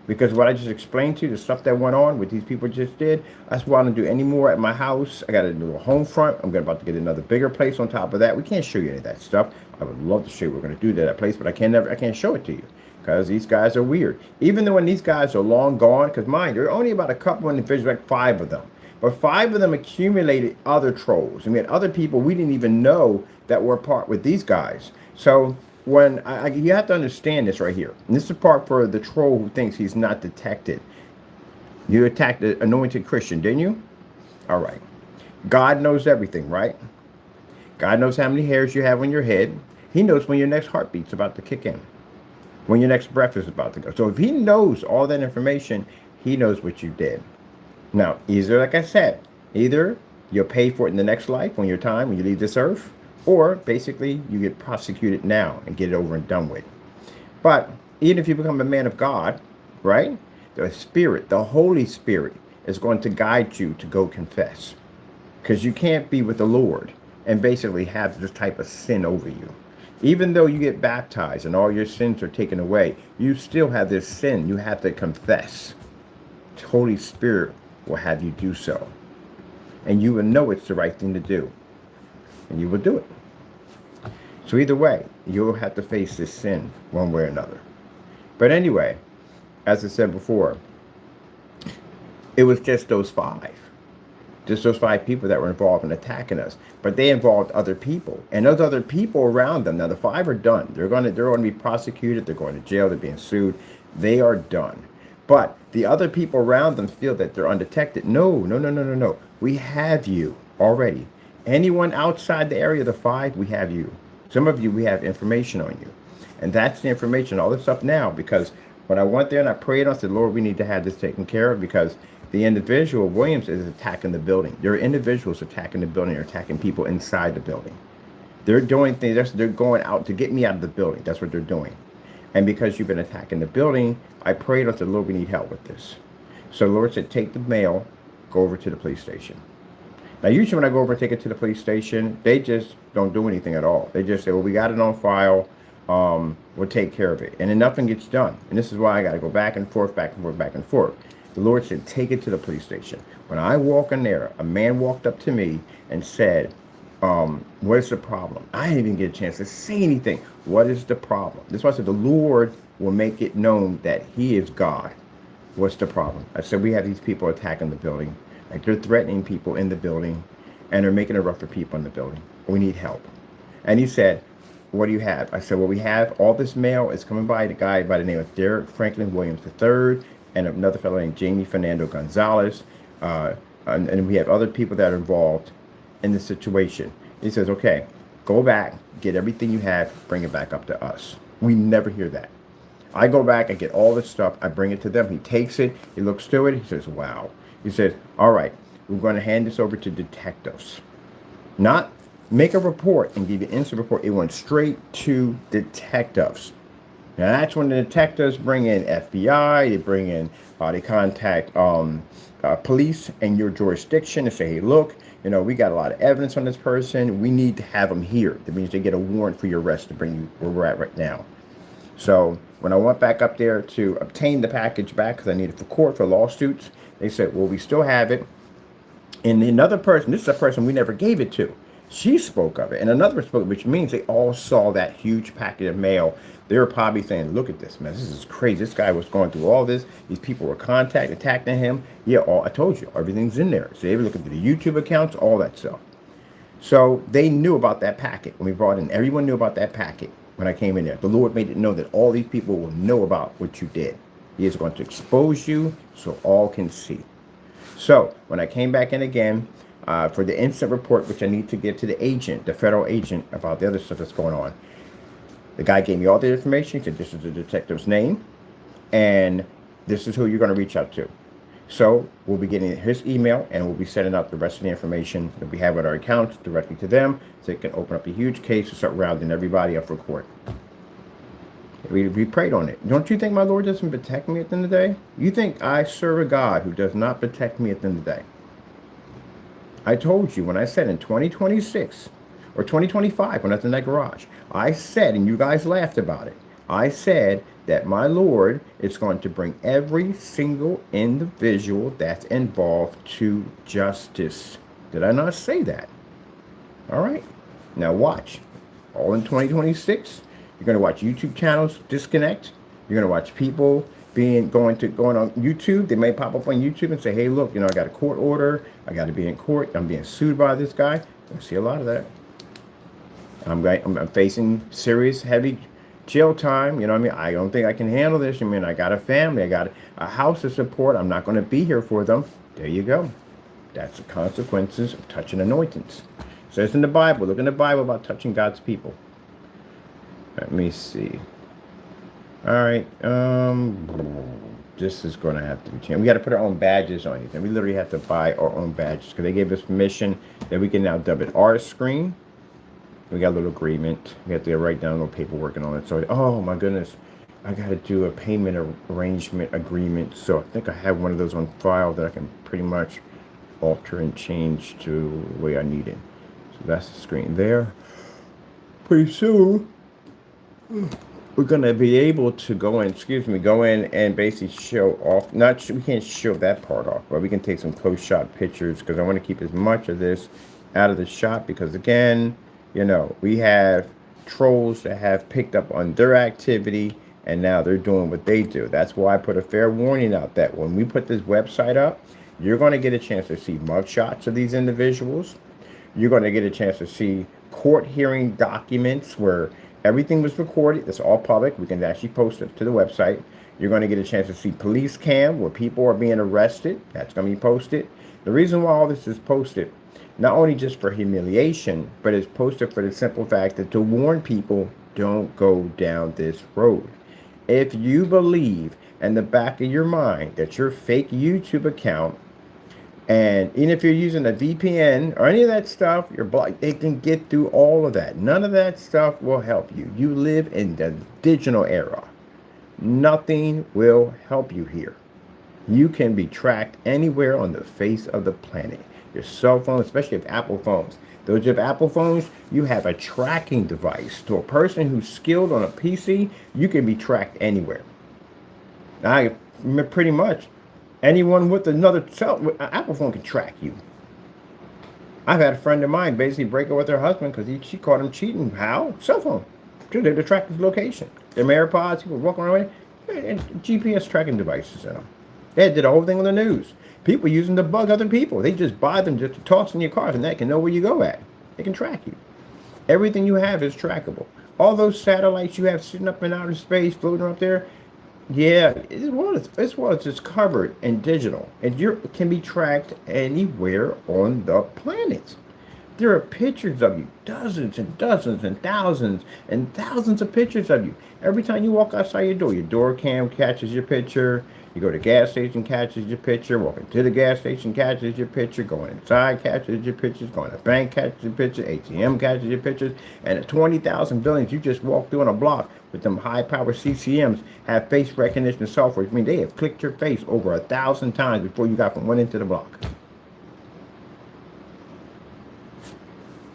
because what I just explained to you, the stuff that went on, what these people just did, that's why I don't do any more at my house. I got to do a home front. I'm about to get another bigger place on top of that. We can't show you any of that stuff. I would love to show you what we're going to do to that place, but I can't show it to you because these guys are weird. Even though when these guys are long gone, because mind, there are only about a couple of individuals, like 5 of them. But 5 of them accumulated other trolls. And we had other people we didn't even know that were part with these guys. So when you have to understand this right here. And this is the part for the troll who thinks he's not detected. You attacked the anointed Christian, didn't you? All right. God knows everything, right? God knows how many hairs you have on your head. He knows when your next heartbeat's about to kick in. When your next breath is about to go. So if he knows all that information, he knows what you did. Now, either, like I said, either you'll pay for it in the next life when you leave this earth, or basically you get prosecuted now and get it over and done with. But even if you become a man of God, right, the Spirit, the Holy Spirit is going to guide you to go confess. Because you can't be with the Lord and basically have this type of sin over you. Even though you get baptized and all your sins are taken away, you still have this sin. You have to confess. The Holy Spirit will have you do so. And you will know it's the right thing to do. And you will do it. So either way, you'll have to face this sin one way or another. But anyway, as I said before, it was just those 5. Just those 5 people that were involved in attacking us. But they involved other people. And those other people around them, now the 5 are done. They're going to be prosecuted. They're going to jail. They're being sued. They are done. But the other people around them feel that they're undetected. No. We have you already. Anyone outside the area of the 5, we have you. Some of you, we have information on you. And that's the information, all this stuff now, because when I went there and I prayed, I said, Lord, we need to have this taken care of because the individual, Williams, is attacking the building. There are individuals attacking the building or attacking people inside the building. They're doing things, they're going out to get me out of the building. That's what they're doing. And because you've been attacking the building, I prayed, I said, Lord, we need help with this. So the Lord said, take the mail, go over to the police station. Now, usually when I go over and take it to the police station, they just don't do anything at all. They just say, well, we got it on file. We'll take care of it. And then nothing gets done. And this is why I got to go back and forth, back and forth, back and forth. The Lord said, take it to the police station. When I walk in there, a man walked up to me and said, what is the problem? I didn't even get a chance to say anything. What is the problem? This is why I said the Lord will make it known that he is God. What's the problem? I said, we have these people attacking the building. Like, they're threatening people in the building, and they're making it rough for people in the building. We need help. And he said, what do you have? I said, well, we have all this mail. It's coming by the guy by the name of Derek Franklin Williams III and another fellow named Jamie Fernando Gonzalez. And we have other people that are involved in the situation. He says, okay, go back, get everything you have, bring it back up to us. We never hear that. I go back, I get all this stuff, I bring it to them. He takes it, he looks through it, he says, wow. He says, all right, we're going to hand this over to detectives. Not make a report and give you an instant report. It went straight to detectives. Now that's when the detectives bring in FBI, they bring in, they contact police in your jurisdiction and say, hey, look, you know, we got a lot of evidence on this person. We need to have them here. That means they get a warrant for your arrest to bring you where we're at right now. So when I went back up there to obtain the package back, because I need it for court for lawsuits, they said, well, we still have it. And another person, this is a person we never gave it to, she spoke of it. And another spoke, which means they all saw that huge packet of mail. They were probably saying, look at this, man. This is crazy. This guy was going through all this. These people were attacking him. Yeah, I told you, everything's in there. So they were looking at the YouTube accounts, all that stuff. So they knew about that packet when we brought in. Everyone knew about that packet when I came in there. The Lord made it know that all these people will know about what you did. He is going to expose you so all can see. So when I came back in again for the instant report, which I need to give to the agent, the federal agent, about the other stuff that's going on, the guy gave me all the information. He said, this is the detective's name, and this is who you're going to reach out to. So we'll be getting his email, and we'll be sending out the rest of the information that we have with our accounts directly to them, so they can open up a huge case and start rounding everybody up for court. We prayed on it. Don't you think my Lord doesn't protect me at the end of the day? You think I serve a God who does not protect me at the end of the day? I told you when I said in 2026 or 2025 when I was in that garage, I said, and you guys laughed about it, I said that my Lord is going to bring every single individual that's involved to justice. Did I not say that? All right. Now watch. All in 2026. You're going to watch YouTube channels disconnect. You're going to watch people going on YouTube. They may pop up on YouTube and say, hey, look, you know, I got a court order. I got to be in court. I'm being sued by this guy. I see a lot of that. I'm facing serious, heavy jail time. You know what I mean? I don't think I can handle this. I mean, I got a family. I got a house to support. I'm not going to be here for them. There you go. That's the consequences of touching anointings. It says in the Bible. Look in the Bible about touching God's people. Let me see. All right. This is going to have to be changed. We got to put our own badges on it. And we literally have to buy our own badges because they gave us permission that we can now dub it our screen. We got a little agreement. We have to write down a little paperwork and all that. So, oh my goodness, I got to do a payment arrangement agreement. So I think I have one of those on file that I can pretty much alter and change to the way I need it. So that's the screen there. Pretty soon, we're going to be able to go in and basically show off. We can't show that part off, but we can take some close shot pictures because I want to keep as much of this out of the shot because, again, you know, we have trolls that have picked up on their activity and now they're doing what they do. That's why I put a fair warning out that when we put this website up, you're going to get a chance to see mug shots of these individuals. You're going to get a chance to see court hearing documents where everything was recorded. It's all public. We can actually post it to the website. You're going to get a chance to see police cam where people are being arrested. That's going to be posted. The reason why all this is posted, not only just for humiliation, but it's posted for the simple fact that to warn people, don't go down this road. If you believe in the back of your mind that your fake YouTube account, and even if you're using a VPN or any of that stuff, you're blocked, they can get through all of that. None of that stuff will help you. You live in the digital era. Nothing will help you here. You can be tracked anywhere on the face of the planet. Your cell phone, especially if Apple phones. Those of Apple phones, you have a tracking device. To a person who's skilled on a PC, you can be tracked anywhere. Now, pretty much anyone with another Apple phone can track you. I've had a friend of mine basically break up with her husband because she caught him cheating. How? Cell phone. To track his location. Their AirPods, people walking around with and GPS tracking devices in them. They did a whole thing on the news. People using to bug other people. They just buy them just to toss in your cars, and they can know where you go at. They can track you. Everything you have is trackable. All those satellites you have sitting up in outer space, floating up there, yeah, this world is just covered in digital, and you can be tracked anywhere on the planet. There are pictures of you, dozens and dozens and thousands of pictures of you. Every time you walk outside your door cam catches your picture. You go to the gas station, catches your picture. Walking to the gas station, catches your picture. Going inside, catches your pictures. Going to the bank, catches your picture. ATM catches your pictures. And the 20,000 buildings you just walked through on a block with them high-power CCMs have face recognition software. I mean, they have clicked your face over 1,000 times before you got from one end to the block.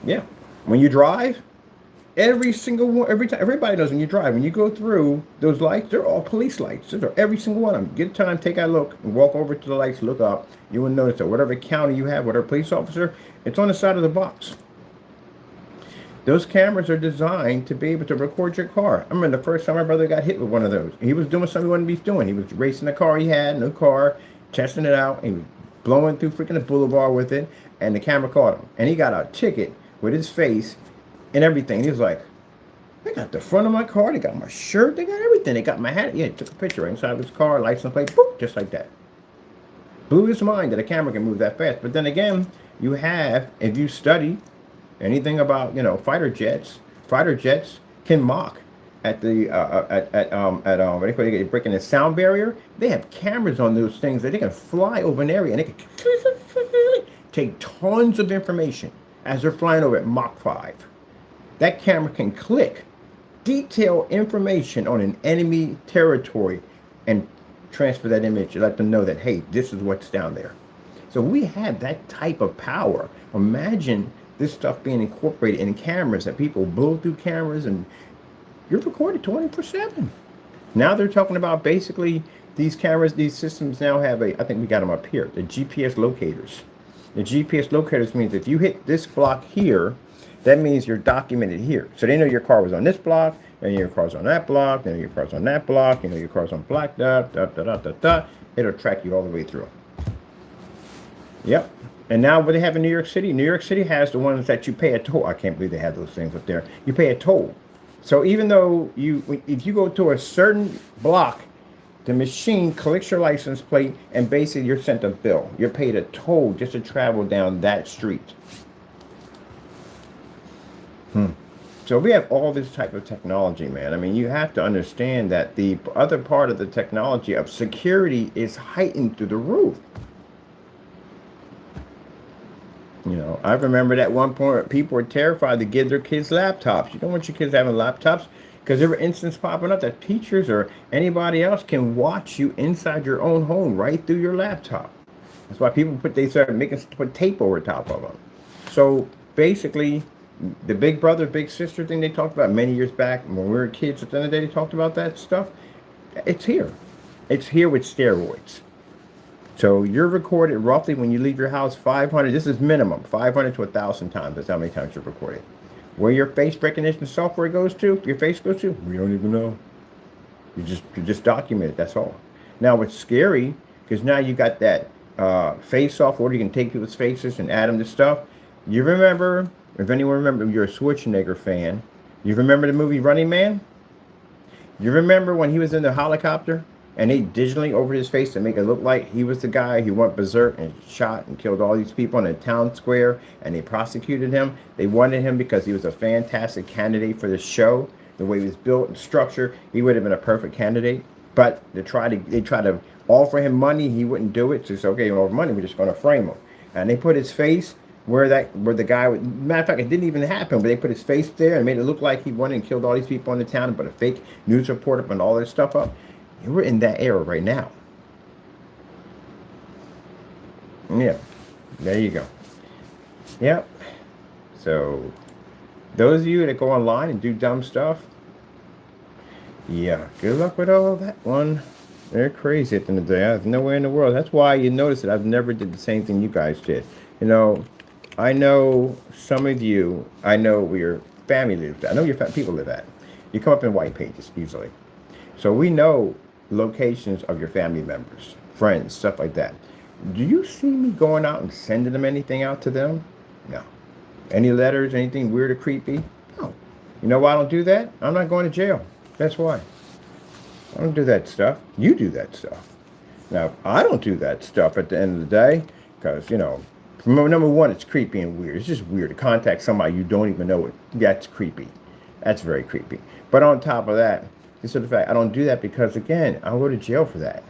Yeah. When you drive, every single one, every time, everybody knows when you drive, when you go through those lights, they're all police lights. Those are every single one of them. Get time, take a look, and walk over to the lights, look up. You will notice that whatever county you have, whatever police officer, it's on the side of the box. Those cameras are designed to be able to record your car. I remember the first time my brother got hit with one of those. He was doing something he wouldn't be doing. He was racing a car he had, no car, testing it out, and he was blowing through freaking the boulevard with it, and the camera caught him. And he got a ticket with his face and everything. He was like, they got the front of my car, they got my shirt, they got everything. They got my hat. Yeah, he took a picture right inside of his car, license plate, boop, just like that. Blew his mind that a camera can move that fast. But then again, you have, if you study anything about, fighter jets can mock at the what do you call it, breaking the sound barrier. They have cameras on those things that they can fly over an area and they can take tons of information as they're flying over at Mach 5. That camera can click detailed information on an enemy territory and transfer that image and let them know that, hey, this is what's down there. So we have that type of power. Imagine this stuff being incorporated in cameras, that people blow through cameras and you're recorded 24/7. Now they're talking about basically these cameras, these systems now have I think we got them up here, the GPS locators. The GPS locators means if you hit this block here, that means you're documented here. So they know your car was on this block, and your car's on that block, and your car's on that block, your car's on black, It'll track you all the way through. Yep. And now what they have in New York City has the ones that you pay a toll. I can't believe they have those things up there. You pay a toll. So even though if you go to a certain block, the machine collects your license plate and basically you're sent a bill. You're paid a toll just to travel down that street. So we have all this type of technology, man. I mean, you have to understand that the other part of the technology of security is heightened through the roof. I remember at one point people were terrified to give their kids laptops. You don't want your kids having laptops because there were instances popping up that teachers or anybody else can watch you inside your own home right through your laptop. That's why they started put tape over top of them. So basically, the big brother, big sister thing they talked about many years back when we were kids at the end of the day, they talked about that stuff. It's here. It's here with steroids. So you're recorded roughly when you leave your house 500, this is minimum, 500 to 1,000 times. That's how many times you're recorded. Where your face recognition software goes to, we don't even know. You just document it, that's all. Now what's scary, because now you got that face software, you can take people's faces and add them to stuff. You remember, if anyone remembers, you're a Schwarzenegger fan, you remember the movie Running Man? You remember when he was in the helicopter? And they digitally over his face to make it look like he was the guy who went berserk and shot and killed all these people in the town square, and they prosecuted him. They wanted him because he was a fantastic candidate for the show. The way he was built and structured, he would have been a perfect candidate. But they tried to offer him money, he wouldn't do it. So he said, okay, you offer money, we're just going to frame him. And they put his face where the guy would, matter of fact, it didn't even happen, but they put his face there and made it look like he went and killed all these people in the town and put a fake news report up and all this stuff up. We're in that era right now. Yeah, there you go. Yep. So, those of you that go online and do dumb stuff, yeah, good luck with all of that one. They're crazy at the end of the day. There's nowhere in the world. That's why you notice that I've never did the same thing you guys did. I know some of you, I know where your family lives at. I know your people live at. You come up in white pages easily. So we know locations of your family members, friends, stuff like that. Do you see me going out and sending them anything out to them? No. Any letters, anything weird or creepy? No. You know why I don't do that? I'm not going to jail. That's why. I don't do that stuff. You do that stuff. Now, I don't do that stuff at the end of the day because, number one, it's creepy and weird. It's just weird to contact somebody you don't even know. That's creepy. That's very creepy. But on top of that, consider the fact I don't do that because, again, I'll go to jail for that.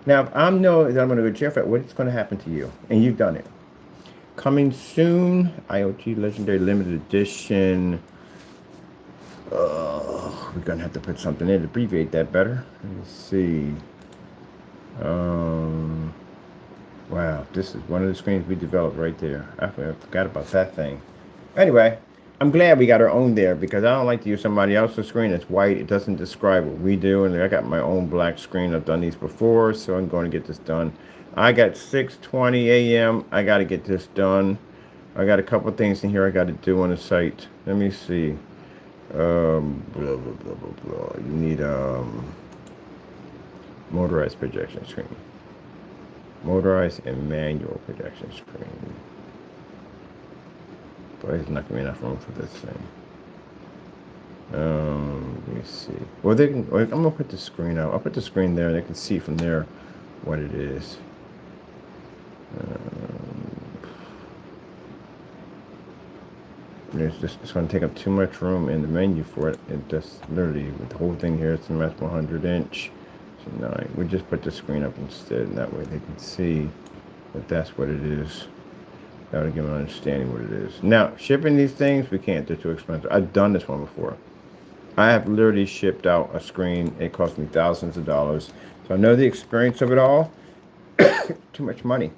Now, if I know that I'm going to go to jail for that, what's going to happen to you? And you've done it. Coming soon, ILEG Legendary Limited Edition. We're going to have to put something in to abbreviate that better. Let me see. Wow, this is one of the screens we developed right there. I forgot about that thing. Anyway, I'm glad we got our own there because I don't like to use somebody else's screen. It's white. It doesn't describe what we do. And I got my own black screen. I've done these before, so I'm going to get this done. I got 6:20 a.m. I got to get this done. I got a couple things in here I got to do on the site. Let me see. Blah, blah, blah, blah, blah. You need motorized projection screen. Motorized and manual projection screen. Boy, there's not gonna be enough room for this thing. Let me see. Well, I'm gonna put the screen out. I'll put the screen there, and they can see from there what it is. It's going to take up too much room in the menu for it. It just literally, with the whole thing here, it's a mass 100-inch. So 9. We just put the screen up instead, and that way they can see that that's what it is. That would give them an understanding what it is. Now, shipping these things, we can't. They're too expensive. I've done this one before. I have literally shipped out a screen. It cost me thousands of dollars. So I know the experience of it all. Too much money.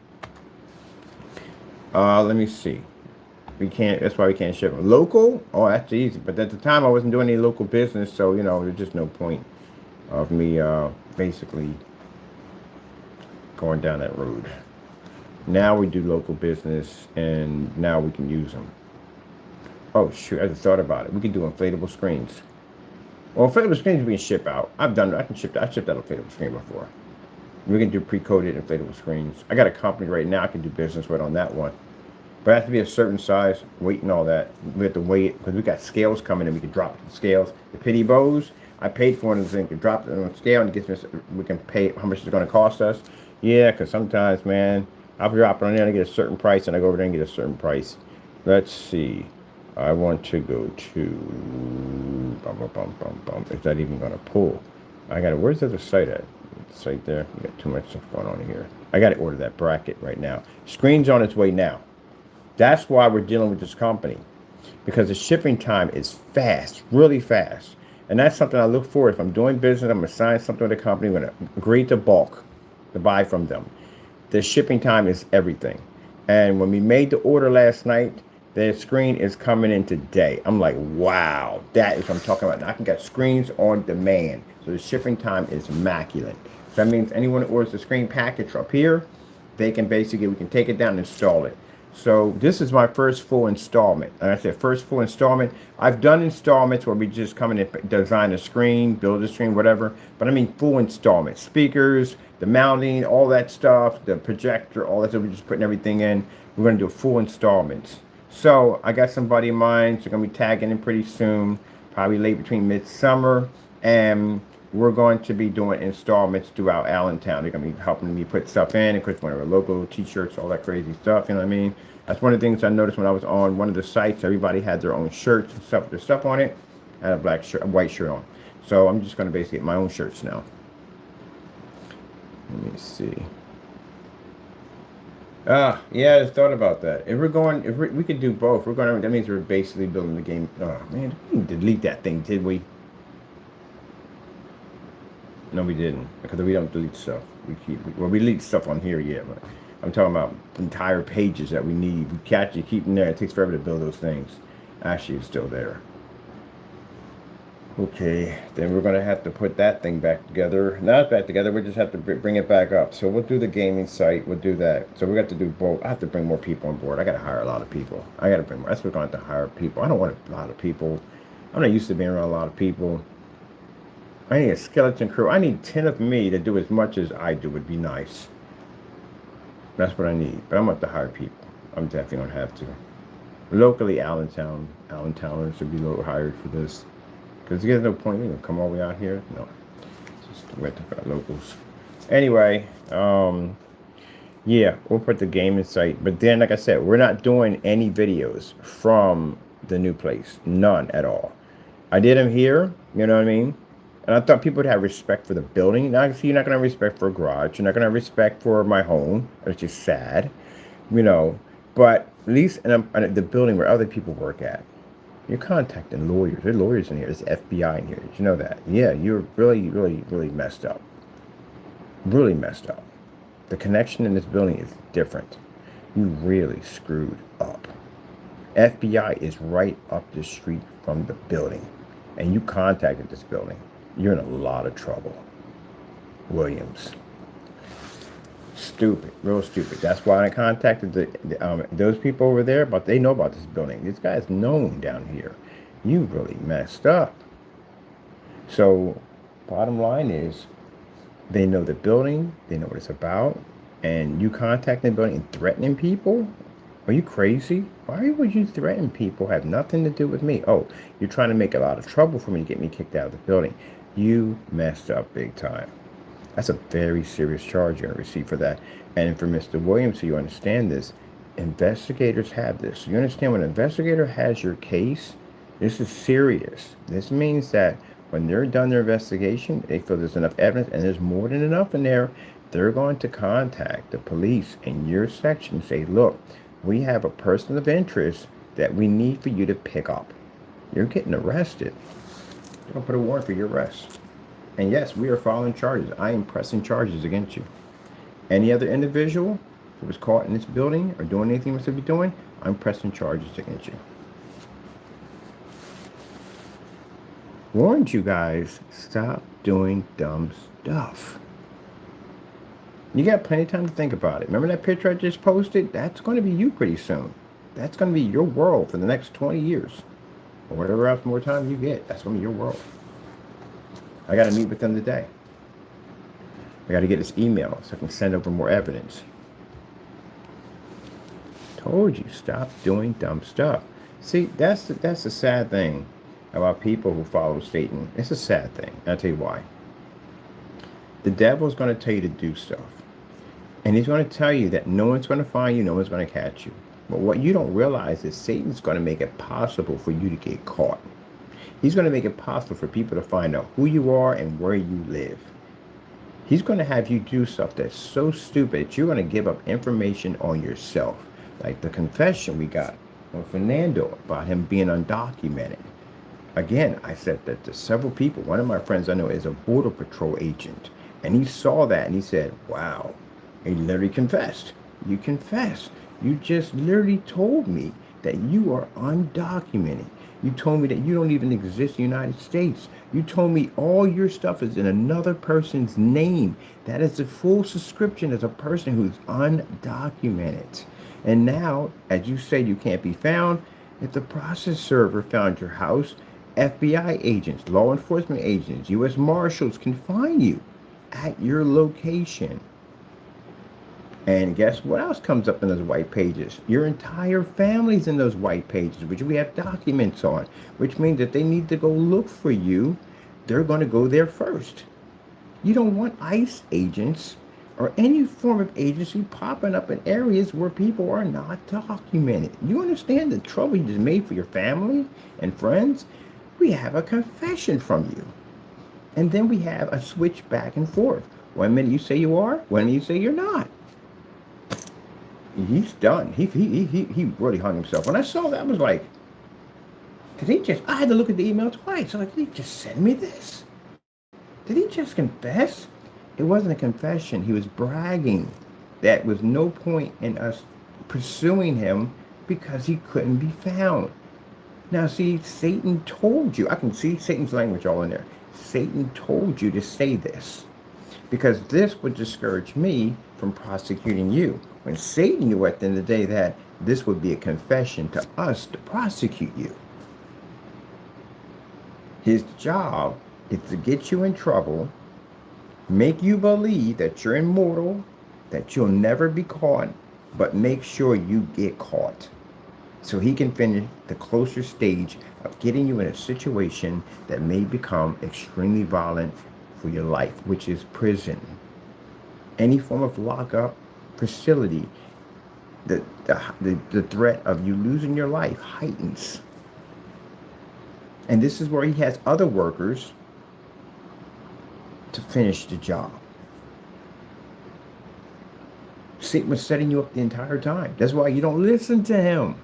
Let me see. We can't. That's why we can't ship them. Local? Oh, that's easy. But at the time, I wasn't doing any local business, so there's just no point of me basically going down that road. Now we do local business, and now we can use them. Oh shoot! I just thought about it. We can do inflatable screens. Well, inflatable screens we can ship out. I shipped out an inflatable screen before. We can do pre-coated inflatable screens. I got a company right now I can do business with on that one. But it has to be a certain size, weight and all that. We have to weigh it because we got scales coming and we can drop the scales. The pity bows, I paid for one of the things. We can drop it on a scale and we can pay how much it's going to cost us. Yeah, because sometimes, man, I'll drop it on there and I get a certain price and I go over there and get a certain price. Let's see. I want to go to... Is that even going to pull? Where's the other site at? It's right there. You got too much stuff going on here. I got to order that bracket right now. Screen's on its way now. That's why we're dealing with this company, because the shipping time is fast, really fast. And that's something I look for. If I'm doing business, I'm going to sign something with a company, I'm going to agree to bulk, to buy from them. The shipping time is everything. And when we made the order last night, the screen is coming in today. I'm like, wow, that is what I'm talking about. Now I can get screens on demand. So the shipping time is immaculate. So that means anyone who orders the screen package up here, we can take it down and install it. So this is my first full installment. And I said first full installment. I've done installments where we just come in and design a screen, build a screen, whatever. But I mean full installments. Speakers, the mounting, all that stuff, the projector, all that stuff. We're just putting everything in. We're going to do full installments. So I got somebody in mind. So we're going to be tagging in pretty soon. Probably late between midsummer. And we're going to be doing installments throughout Allentown. They're going to be helping me put stuff in, and put one of our logo t-shirts, all that crazy stuff, you know what I mean? That's one of the things I noticed when I was on one of the sites. Everybody had their own shirts and stuff with their stuff on it. I had a white shirt on. So I'm just going to basically get my own shirts now. Let me see. Yeah, I just thought about that. We could do both. That means we're basically building the game. Oh, man, we didn't delete that thing, did we? No, we didn't, because we don't delete stuff. We delete stuff on here, yeah, but I'm talking about entire pages that we need. We you keep them there. It takes forever to build those things. Actually, it's still there. Okay, then we're going to have to put that thing back together. Not back together, we just have to bring it back up. So we'll do the gaming site, we'll do that. So we got to do both. I have to bring more people on board. I got to hire a lot of people. That's what we're going to have to hire people. I don't want a lot of people. I'm not used to being around a lot of people. I need a skeleton crew. I need 10 of me to do as much as I do would be nice. That's what I need. But I'm going to have to hire people. I'm definitely going to have to. Locally, Allentowners should be hired for this. Because there's no point, come all the way out here. No. Just wait for locals. Anyway, yeah, we'll put the gaming site. But then, like I said, we're not doing any videos from the new place. None at all. I did them here, you know what I mean? And I thought people would have respect for the building. Now, see, you're not going to have respect for a garage. You're not going to have respect for my home, which is sad, you know. But at least in the building where other people work at, you're contacting lawyers. There are lawyers in here. There's FBI in here. Did you know that? Yeah, you're really, really, really messed up. Really messed up. The connection in this building is different. You really screwed up. FBI is right up the street from the building. And you contacted this building. You're in a lot of trouble. Williams. Stupid. Real stupid. That's why I contacted those people over there, but they know about this building. This guy's known down here. You really messed up. So, bottom line is, they know the building, they know what it's about, and you contacting the building and threatening people? Are you crazy? Why would you threaten people? Have nothing to do with me. Oh, you're trying to make a lot of trouble for me to get me kicked out of the building. You messed up big time. That's a very serious charge you're going to receive for that. And for Mr. Williams, so you understand this, investigators have this. You understand when an investigator has your case, this is serious. This means that when they're done their investigation, they feel there's enough evidence, and there's more than enough in there, they're going to contact the police in your section and say, look, we have a person of interest that we need for you to pick up. You're getting arrested. They're going to put a warrant for your arrest. And yes, we are filing charges. I am pressing charges against you. Any other individual who was caught in this building or doing anything we're supposed to be doing, I'm pressing charges against you. Warned you guys, stop doing dumb stuff. You got plenty of time to think about it. Remember that picture I just posted? That's going to be you pretty soon. That's going to be your world for the next 20 years. Or whatever else more time you get. That's going to be your world. I got to meet with them today. I got to get this email so I can send over more evidence. Told you, stop doing dumb stuff. See, that's the sad thing about people who follow Satan. It's a sad thing. I'll tell you why. The devil's going to tell you to do stuff. And he's going to tell you that no one's going to find you, no one's going to catch you. But what you don't realize is Satan's going to make it possible for you to get caught. He's going to make it possible for people to find out who you are and where you live. He's going to have you do stuff that's so stupid that you're going to give up information on yourself. Like the confession we got from Fernando about him being undocumented. Again, I said that to several people. One of my friends I know is a Border Patrol agent. And he saw that and he said, wow, he literally confessed. You confessed. You just literally told me that you are undocumented. You told me that you don't even exist in the United States. You told me all your stuff is in another person's name. That is a full subscription as a person who's undocumented. And now, as you say, you can't be found. If the process server found your house, FBI agents, law enforcement agents, U.S. Marshals can find you at your location. And guess what else comes up in those white pages? Your entire family's in those white pages, which we have documents on, which means that they need to go look for you. They're going to go there first. You don't want ICE agents or any form of agency popping up in areas where people are not documented. You understand the trouble you just made for your family and friends? We have a confession from you. And then we have a switch back and forth. 1 minute you say you are, 1 minute you say you're not. He's done. He really hung himself. When I saw that, I was like, I had to look at the email twice. I'm like, did he just send me this? Did he just confess? It wasn't a confession. He was bragging. That was no point in us pursuing him because he couldn't be found. Now, see, Satan told you. I can see Satan's language all in there. Satan told you to say this because this would discourage me from prosecuting you. When Satan knew at the end of the day that this would be a confession to us to prosecute you. His job It's to get you in trouble, make you believe that you're immortal, that you'll never be caught, but make sure you get caught. So he can finish the closer stage of getting you in a situation that may become extremely violent for your life, which is prison. Any form of lockup facility, the threat of you losing your life heightens. And this is where he has other workers to finish the job. Satan was setting you up the entire time. That's why you don't listen to him.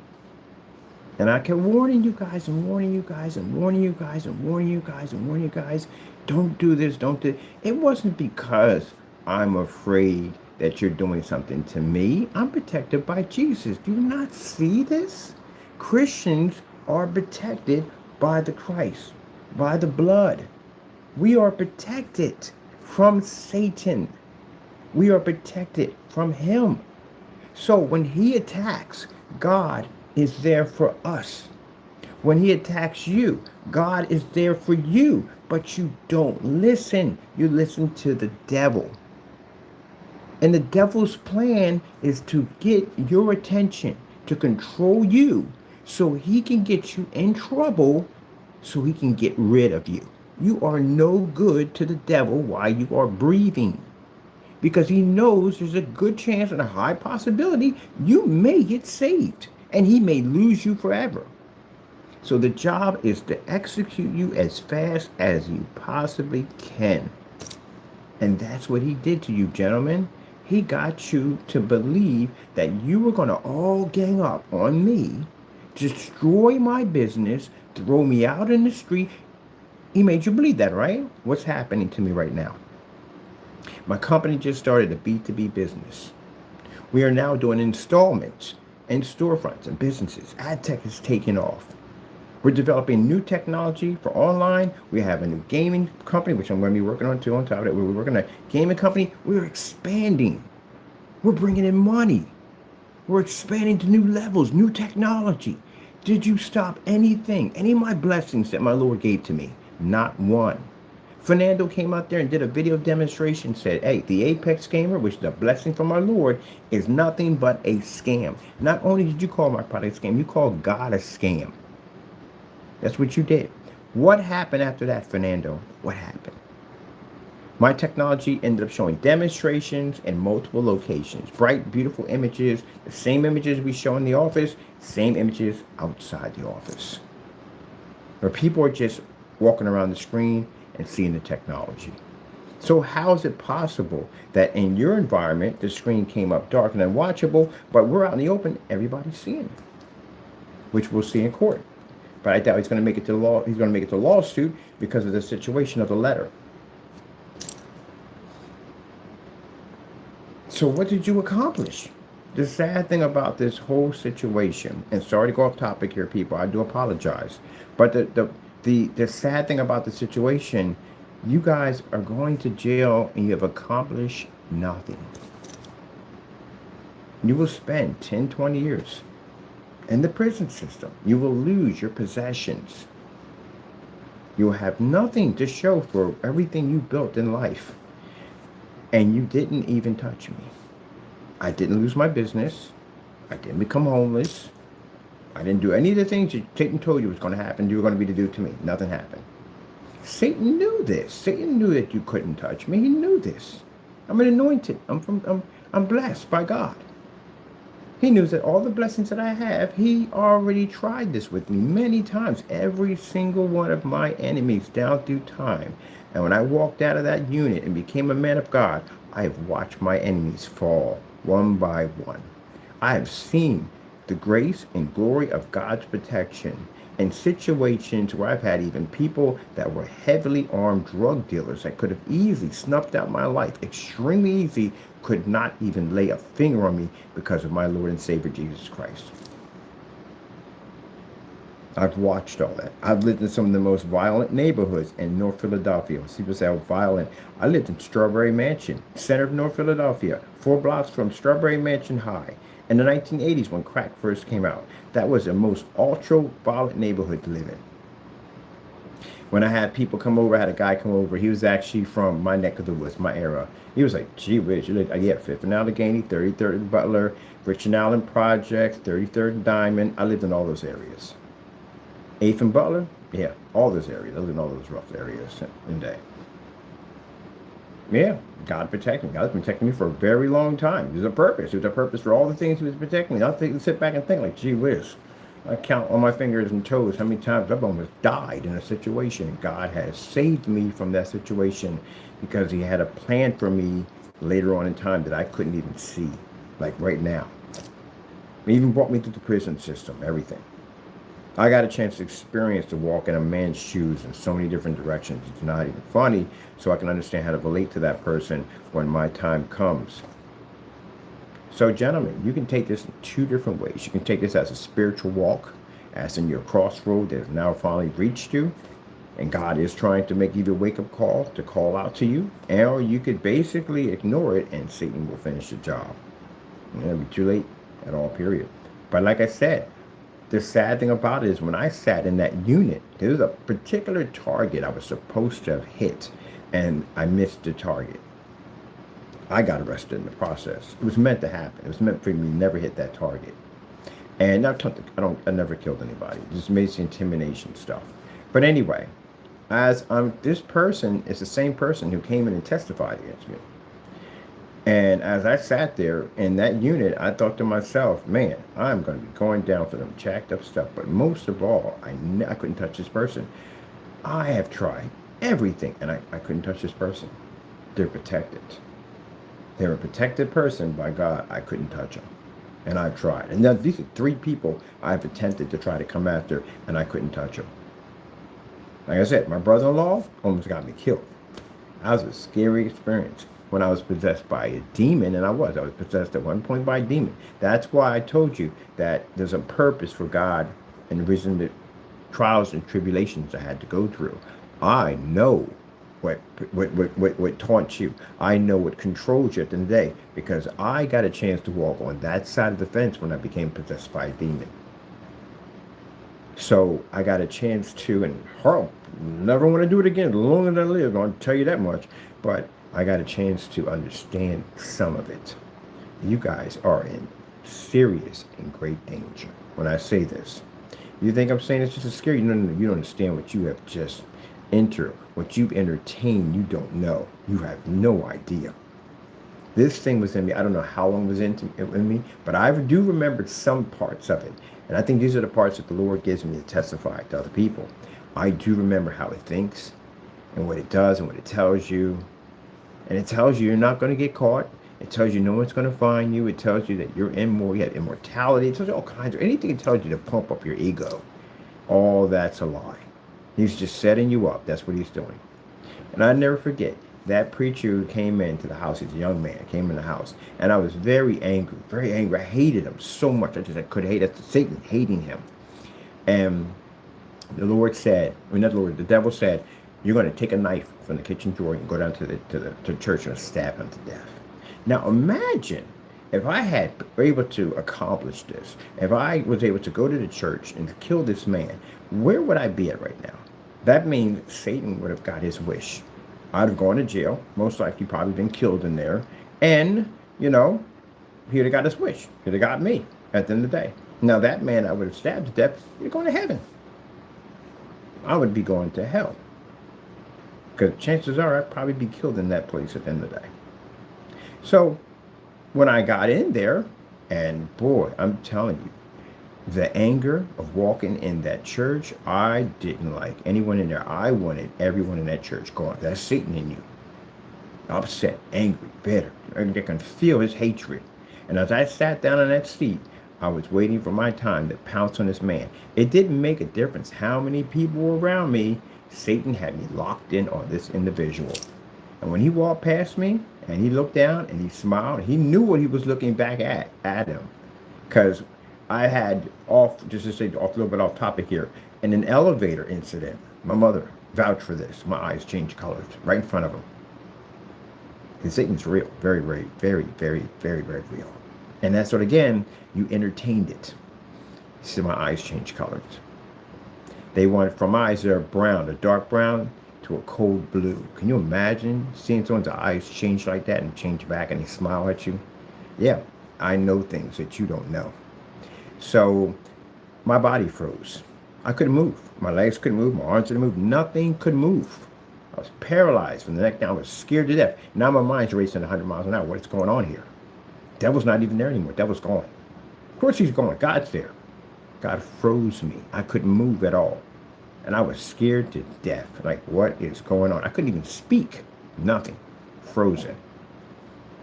And I kept warning you guys and warning you guys and warning you guys and warning you guys and warning you guys, don't do this, don't do it. It wasn't because I'm afraid that you're doing something to me. I'm protected by Jesus. Do you not see this? Christians are protected by the Christ, by the blood. We are protected from Satan. We are protected from him. So when he attacks, God is there for us. When he attacks you, God is there for you, but you don't listen. You listen to the devil. And the devil's plan is to get your attention, to control you, so he can get you in trouble, so he can get rid of you. You are no good to the devil while you are breathing, because he knows there's a good chance and a high possibility you may get saved, and he may lose you forever. So the job is to execute you as fast as you possibly can. And that's what he did to you, gentlemen. He got you to believe that you were going to all gang up on me, destroy my business, throw me out in the street. He made you believe that, right? What's happening to me right now? My company just started a B2B business. We are now doing installments in storefronts and businesses. Ad tech is taking off. We're developing new technology for online. We have a new gaming company, which I'm going to be working on too on top of it. We're working on a gaming company. We're expanding. We're bringing in money. We're expanding to new levels, new technology. Did you stop anything, any of my blessings that my Lord gave to me? Not one. Fernando came out there and did a video demonstration, said, hey, the Apex Gamer, which is a blessing from our Lord, is nothing but a scam. Not only did you call my product a scam, you called God a scam. That's what you did. What happened after that, Fernando? What happened? My technology ended up showing demonstrations in multiple locations. Bright, beautiful images, the same images we show in the office, same images outside the office. Where people are just walking around the screen and seeing the technology. So how is it possible that in your environment, the screen came up dark and unwatchable, but we're out in the open, everybody's seeing it, which we'll see in court. But I doubt he's going to make it to law. He's going to make it to lawsuit because of the situation of the letter. So what did you accomplish? The sad thing about this whole situation, and sorry to go off topic here, people, I do apologize, but the sad thing about the situation, you guys are going to jail and you have accomplished nothing. You will spend 10, 20 years in the prison system. You will lose your possessions. You will have nothing to show for everything you built in life. And you didn't even touch me. I didn't lose my business. I didn't become homeless. I didn't do any of the things that Satan told you was going to happen. You were going to be to do to me. Nothing happened. Satan knew this. Satan knew that you couldn't touch me. He knew this. I'm an anointed. I'm blessed by God. He knew that all the blessings that I have, he already tried this with me many times. Every single one of my enemies down through time. And when I walked out of that unit and became a man of God, I have watched my enemies fall one by one. I have seen the grace and glory of God's protection in situations where I've had even people that were heavily armed drug dealers that could have easily snuffed out my life, extremely easy, could not even lay a finger on me because of my Lord and Savior Jesus Christ. I've watched all that. I've lived in some of the most violent neighborhoods in North Philadelphia. People say how violent. I lived in Strawberry Mansion, center of North Philadelphia, 4 blocks from Strawberry Mansion High. In the 1980s, when crack first came out, that was the most ultra-violent neighborhood to live in. When I had people come over, I had a guy come over. He was actually from my neck of the woods, my era. He was like, gee whiz, you live, yeah, 5th and Allegheny, 33rd and Butler, Richard Allen Projects, 33rd and Diamond. I lived in all those areas. 8th and Butler, yeah, all those areas. I lived in all those rough areas in day. Yeah, God protected me. God's been protecting me for a very long time. There's a purpose. There's a purpose for all the things He was protecting me. I'll sit back and think like, gee whiz. I count on my fingers and toes how many times I've almost died in a situation. God has saved me from that situation because He had a plan for me later on in time that I couldn't even see, like right now. He even brought me through the prison system, everything. I got a chance to experience to walk in a man's shoes in so many different directions. It's not even funny, so I can understand how to relate to that person when my time comes. So, gentlemen, you can take this in 2 different ways. You can take this as a spiritual walk, as in your crossroad that has now finally reached you, and God is trying to make you the wake-up call to call out to you, or you could basically ignore it and Satan will finish the job. It'll be too late at all, period. But like I said, the sad thing about it is when I sat in that unit, there was a particular target I was supposed to have hit, and I missed the target. I got arrested in the process. It was meant to happen. It was meant for me to never hit that target. And I never killed anybody. Just basic intimidation stuff. But anyway, this person is the same person who came in and testified against me. And as I sat there in that unit, I thought to myself, man, I'm going to be going down for them jacked up stuff. But most of all, I couldn't touch this person. I have tried everything, and I couldn't touch this person. They're protected. They're a protected person by God. I couldn't touch them. And I've tried. And now these are 3 people I've attempted to try to come after, and I couldn't touch them. Like I said, my brother-in-law almost got me killed. That was a scary experience when I was possessed by a demon, and I was possessed at one point by a demon. That's why I told you that there's a purpose for God and the reason that trials and tribulations I had to go through. I know what taunts you. I know what controls you at the end of the day because I got a chance to walk on that side of the fence when I became possessed by a demon. So I got a chance to, and never want to do it again as long as I live, I'll tell you that much. But I got a chance to understand some of it. You guys are in serious and great danger when I say this. You think I'm saying it's just a scary? No, you don't understand what you have just entered, what you've entertained. You don't know. You have no idea. This thing was in me. I don't know how long it was in me, but I do remember some parts of it. And I think these are the parts that the Lord gives me to testify to other people. I do remember how it thinks and what it does and what it tells you. And it tells you you're not going to get caught. It tells you no one's going to find you. It tells you that you're you have immortality. It tells you all kinds of anything. It tells you to pump up your ego. All that's a lie. He's just setting you up. That's what he's doing. And I never forget that preacher who came into the house. He's a young man. Came in the house, and I was very angry. Very angry. I hated him so much. I could hate it. Satan hating him. And the Lord said, the devil said, you're going to take a knife from the kitchen drawer and go down to the church and stab him to death. Now imagine if I had been able to accomplish this, if I was able to go to the church and kill this man, where would I be at right now? That means Satan would have got his wish. I'd have gone to jail, most likely probably been killed in there, and, he'd have got his wish. He'd have got me at the end of the day. Now that man I would have stabbed to death, he'd going to heaven. I would be going to hell. Because chances are I'd probably be killed in that place at the end of the day. So when I got in there, and boy, I'm telling you, the anger of walking in that church, I didn't like anyone in there. I wanted everyone in that church gone. That's Satan in you. Upset, angry, bitter. They can feel his hatred. And as I sat down in that seat, I was waiting for my time to pounce on this man. It didn't make a difference how many people were around me. Satan had me locked in on this individual. And when he walked past me and he looked down and he smiled, he knew what he was looking back at him. Because I had just to say a little bit off topic here, in an elevator incident, my mother vouched for this. My eyes changed colors right in front of him. And Satan's real. Very, very, very, very, very, very real. And that's what, again, you entertained it. So my eyes changed colors. They went from eyes that are brown, a dark brown, to a cold blue. Can you imagine seeing someone's eyes change like that and change back and they smile at you? Yeah, I know things that you don't know. So my body froze. I couldn't move. My legs couldn't move. My arms couldn't move. Nothing could move. I was paralyzed from the neck down. I was scared to death. Now my mind's racing 100 miles an hour. What's going on here? Devil's not even there anymore. Devil's gone. Of course he's gone. God's there. God froze me. I couldn't move at all. And I was scared to death. Like, what is going on? I couldn't even speak. Nothing. Frozen.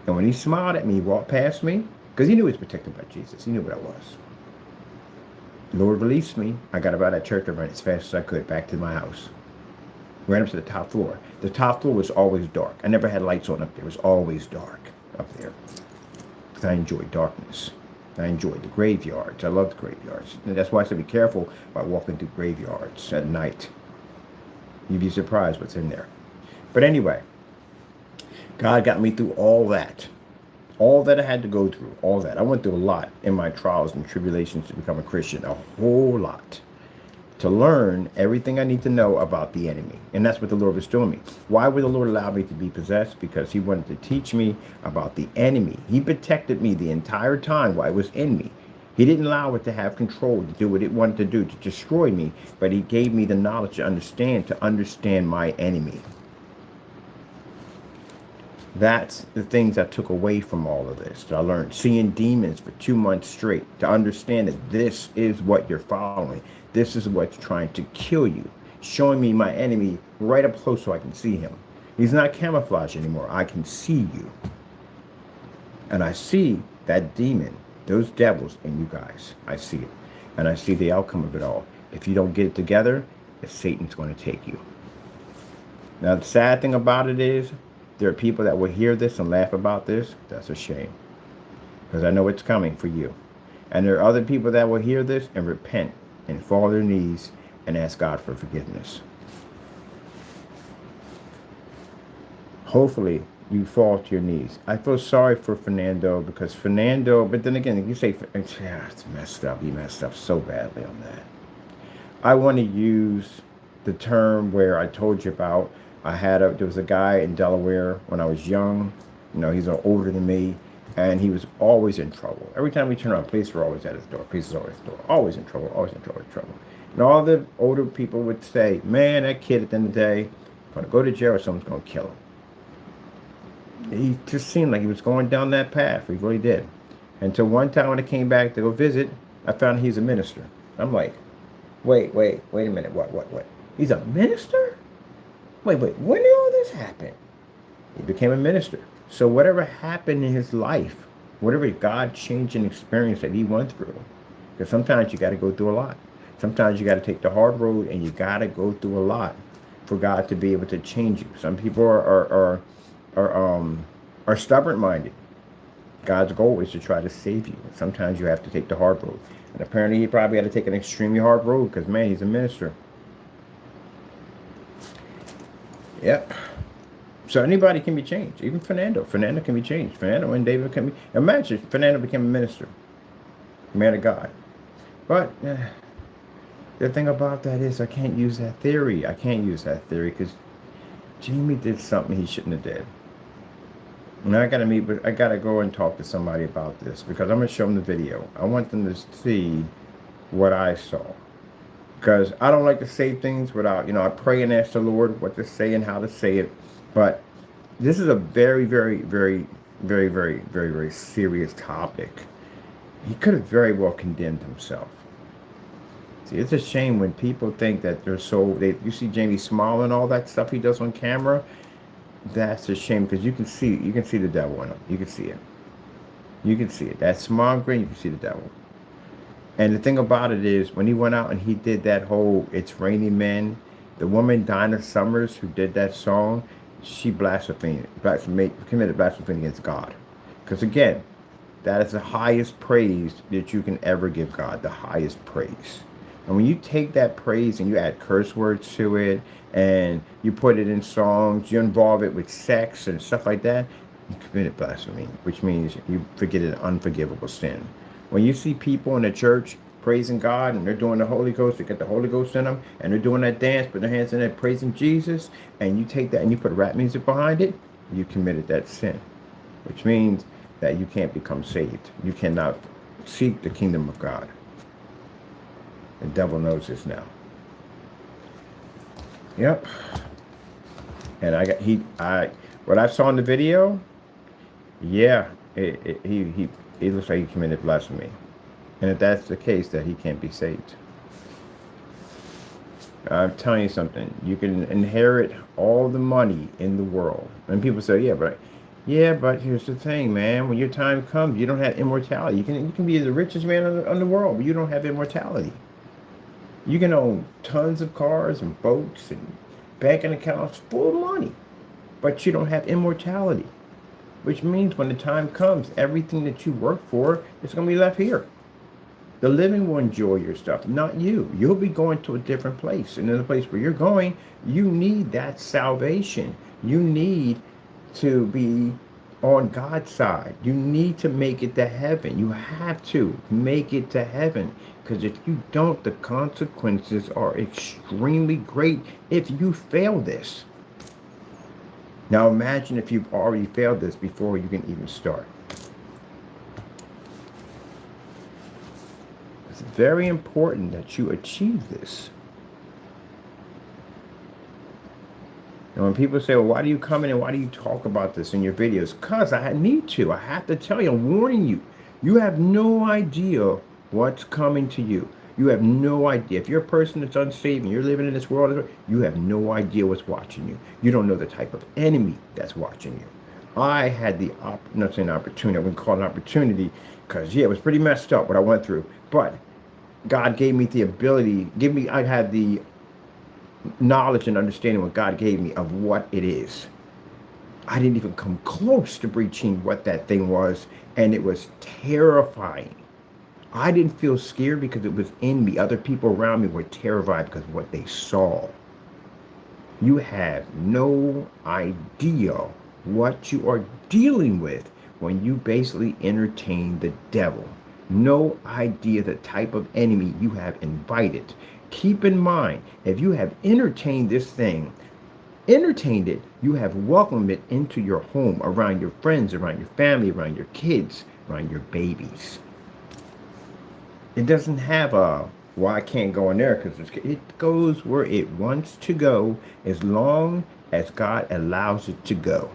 And when he smiled at me, he walked past me, because he knew he was protected by Jesus. He knew what I was. The Lord released me. I got out of that church and ran as fast as I could back to my house. Ran up to the top floor. The top floor was always dark. I never had lights on up there. It was always dark up there. Because I enjoy darkness. I enjoy the graveyards. I love the graveyards. And that's why I said be careful about walking through graveyards at night. You'd be surprised what's in there. But anyway, God got me through all that. All that I had to go through. All that. I went through a lot in my trials and tribulations to become a Christian. A whole lot. To learn everything I need to know about the enemy. And that's what the Lord was doing me. Why would the Lord allow me to be possessed? Because he wanted to teach me about the enemy. He protected me the entire time while it was in me. He didn't allow it to have control to do what it wanted to do, to destroy me. But he gave me the knowledge to understand my enemy. That's the things I took away from all of this. I learned seeing demons for 2 months straight, to understand that this is what you're following. This is what's trying to kill you. Showing me my enemy right up close so I can see him. He's not camouflage anymore. I can see you. And I see that demon, those devils in you guys. I see it. And I see the outcome of it all. If you don't get it together, Satan's going to take you. Now, the sad thing about it is, there are people that will hear this and laugh about this. That's a shame. Because I know it's coming for you. And there are other people that will hear this and repent and fall on their knees and ask God for forgiveness. Hopefully, you fall to your knees. I feel sorry for Fernando, because Fernando, but then again, you say, yeah, it's messed up. He messed up so badly on that. I want to use the term where I told you about. There was a guy in Delaware when I was young. You know, he's older than me, and he was always in trouble. Every time we turned around, police were always at his door. Police was always at his door. Always in trouble, always in trouble, And all the older people would say, man, that kid at the end of the day, going to go to jail or someone's going to kill him. He just seemed like he was going down that path. He really did. Until one time when I came back to go visit, I found he's a minister. I'm like, wait a minute. What? He's a minister? Wait, when did all this happen? He became a minister. So whatever happened in his life, whatever God-changing experience that he went through, because sometimes you got to go through a lot. Sometimes you got to take the hard road, and you got to go through a lot for God to be able to change you. Some people are stubborn-minded. God's goal is to try to save you. Sometimes you have to take the hard road. And apparently he probably had to take an extremely hard road because, man, he's a minister. Yep. So anybody can be changed. Even Fernando. Fernando can be changed. Fernando and David can be. Imagine Fernando became a minister. Man of God. But the thing about that is I can't use that theory. I can't use that theory because Jamie did something he shouldn't have did. And I gotta go and talk to somebody about this because I'm gonna show them the video. I want them to see what I saw. Because I don't like to say things without, I pray and ask the Lord what to say and how to say it. But this is a very, very, very, very, very, very, very serious topic. He could have very well condemned himself. See, it's a shame when people think that you see Jamie smiling and all that stuff he does on camera. That's a shame because you can see the devil in him. You can see it. You can see it. That smile grin, you can see the devil. And the thing about it is, when he went out and he did that whole It's Raining Men, the woman Dinah Summers who did that song, she committed blasphemy against God. Because again, that is the highest praise that you can ever give God, the highest praise. And when you take that praise and you add curse words to it, and you put it in songs, you involve it with sex and stuff like that, you committed blasphemy, which means you forget an unforgivable sin. When you see people in the church praising God and they're doing the Holy Ghost, they get the Holy Ghost in them, and they're doing that dance, putting their hands in there, praising Jesus, and you take that and you put rap music behind it, you committed that sin, which means that you can't become saved. You cannot seek the kingdom of God. The devil knows this now. Yep. And what I saw in the video, yeah, he looks like he committed blasphemy. And if that's the case, that he can't be saved. I'm telling you something. You can inherit all the money in the world. And people say, yeah, but here's the thing, man. When your time comes, you don't have immortality. You can be the richest man in the world, but you don't have immortality. You can own tons of cars and boats and banking accounts full of money, but you don't have immortality. Which means when the time comes, everything that you work for is going to be left here. The living will enjoy your stuff, not you. You'll be going to a different place. And in the place where you're going, you need that salvation. You need to be on God's side. You need to make it to heaven. You have to make it to heaven. Because if you don't, the consequences are extremely great if you fail this. Now imagine if you've already failed this before you can even start. It's very important that you achieve this. And when people say, well, why do you come in and why do you talk about this in your videos? Because I need to. I have to tell you, I'm warning you. You have no idea what's coming to you. You have no idea. If you're a person that's unsaved and you're living in this world, you have no idea what's watching you. You don't know the type of enemy that's watching you. I had the, not saying opportunity, I wouldn't call it an opportunity, because, yeah, it was pretty messed up what I went through. But God gave me the ability, I had the knowledge and understanding what God gave me of what it is. I didn't even come close to breaching what that thing was, and it was terrifying. I didn't feel scared because it was in me. Other people around me were terrified because of what they saw. You have no idea what you are dealing with when you basically entertain the devil. No idea the type of enemy you have invited. Keep in mind, if you have entertained this thing, entertained it, you have welcomed it into your home, around your friends, around your family, around your kids, around your babies. It doesn't have a, well, I can't go in there, because it goes where it wants to go as long as God allows it to go.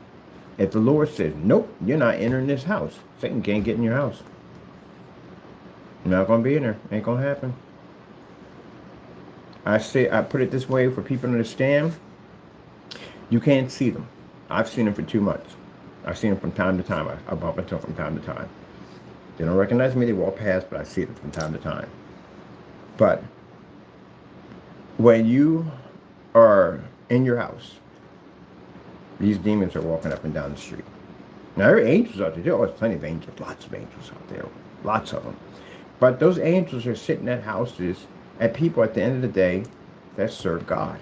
If the Lord says, nope, you're not entering this house, Satan can't get in your house. You're not going to be in there. Ain't going to happen. I put it this way for people to understand. You can't see them. I've seen them for 2 months. I've seen them from time to time. I bump into them from time to time. They don't recognize me. They walk past, but I see them from time to time. But when you are in your house, these demons are walking up and down the street. Now, there are angels out there. There are plenty of angels, lots of angels out there, lots of them. But those angels are sitting at houses, at people at the end of the day that serve God.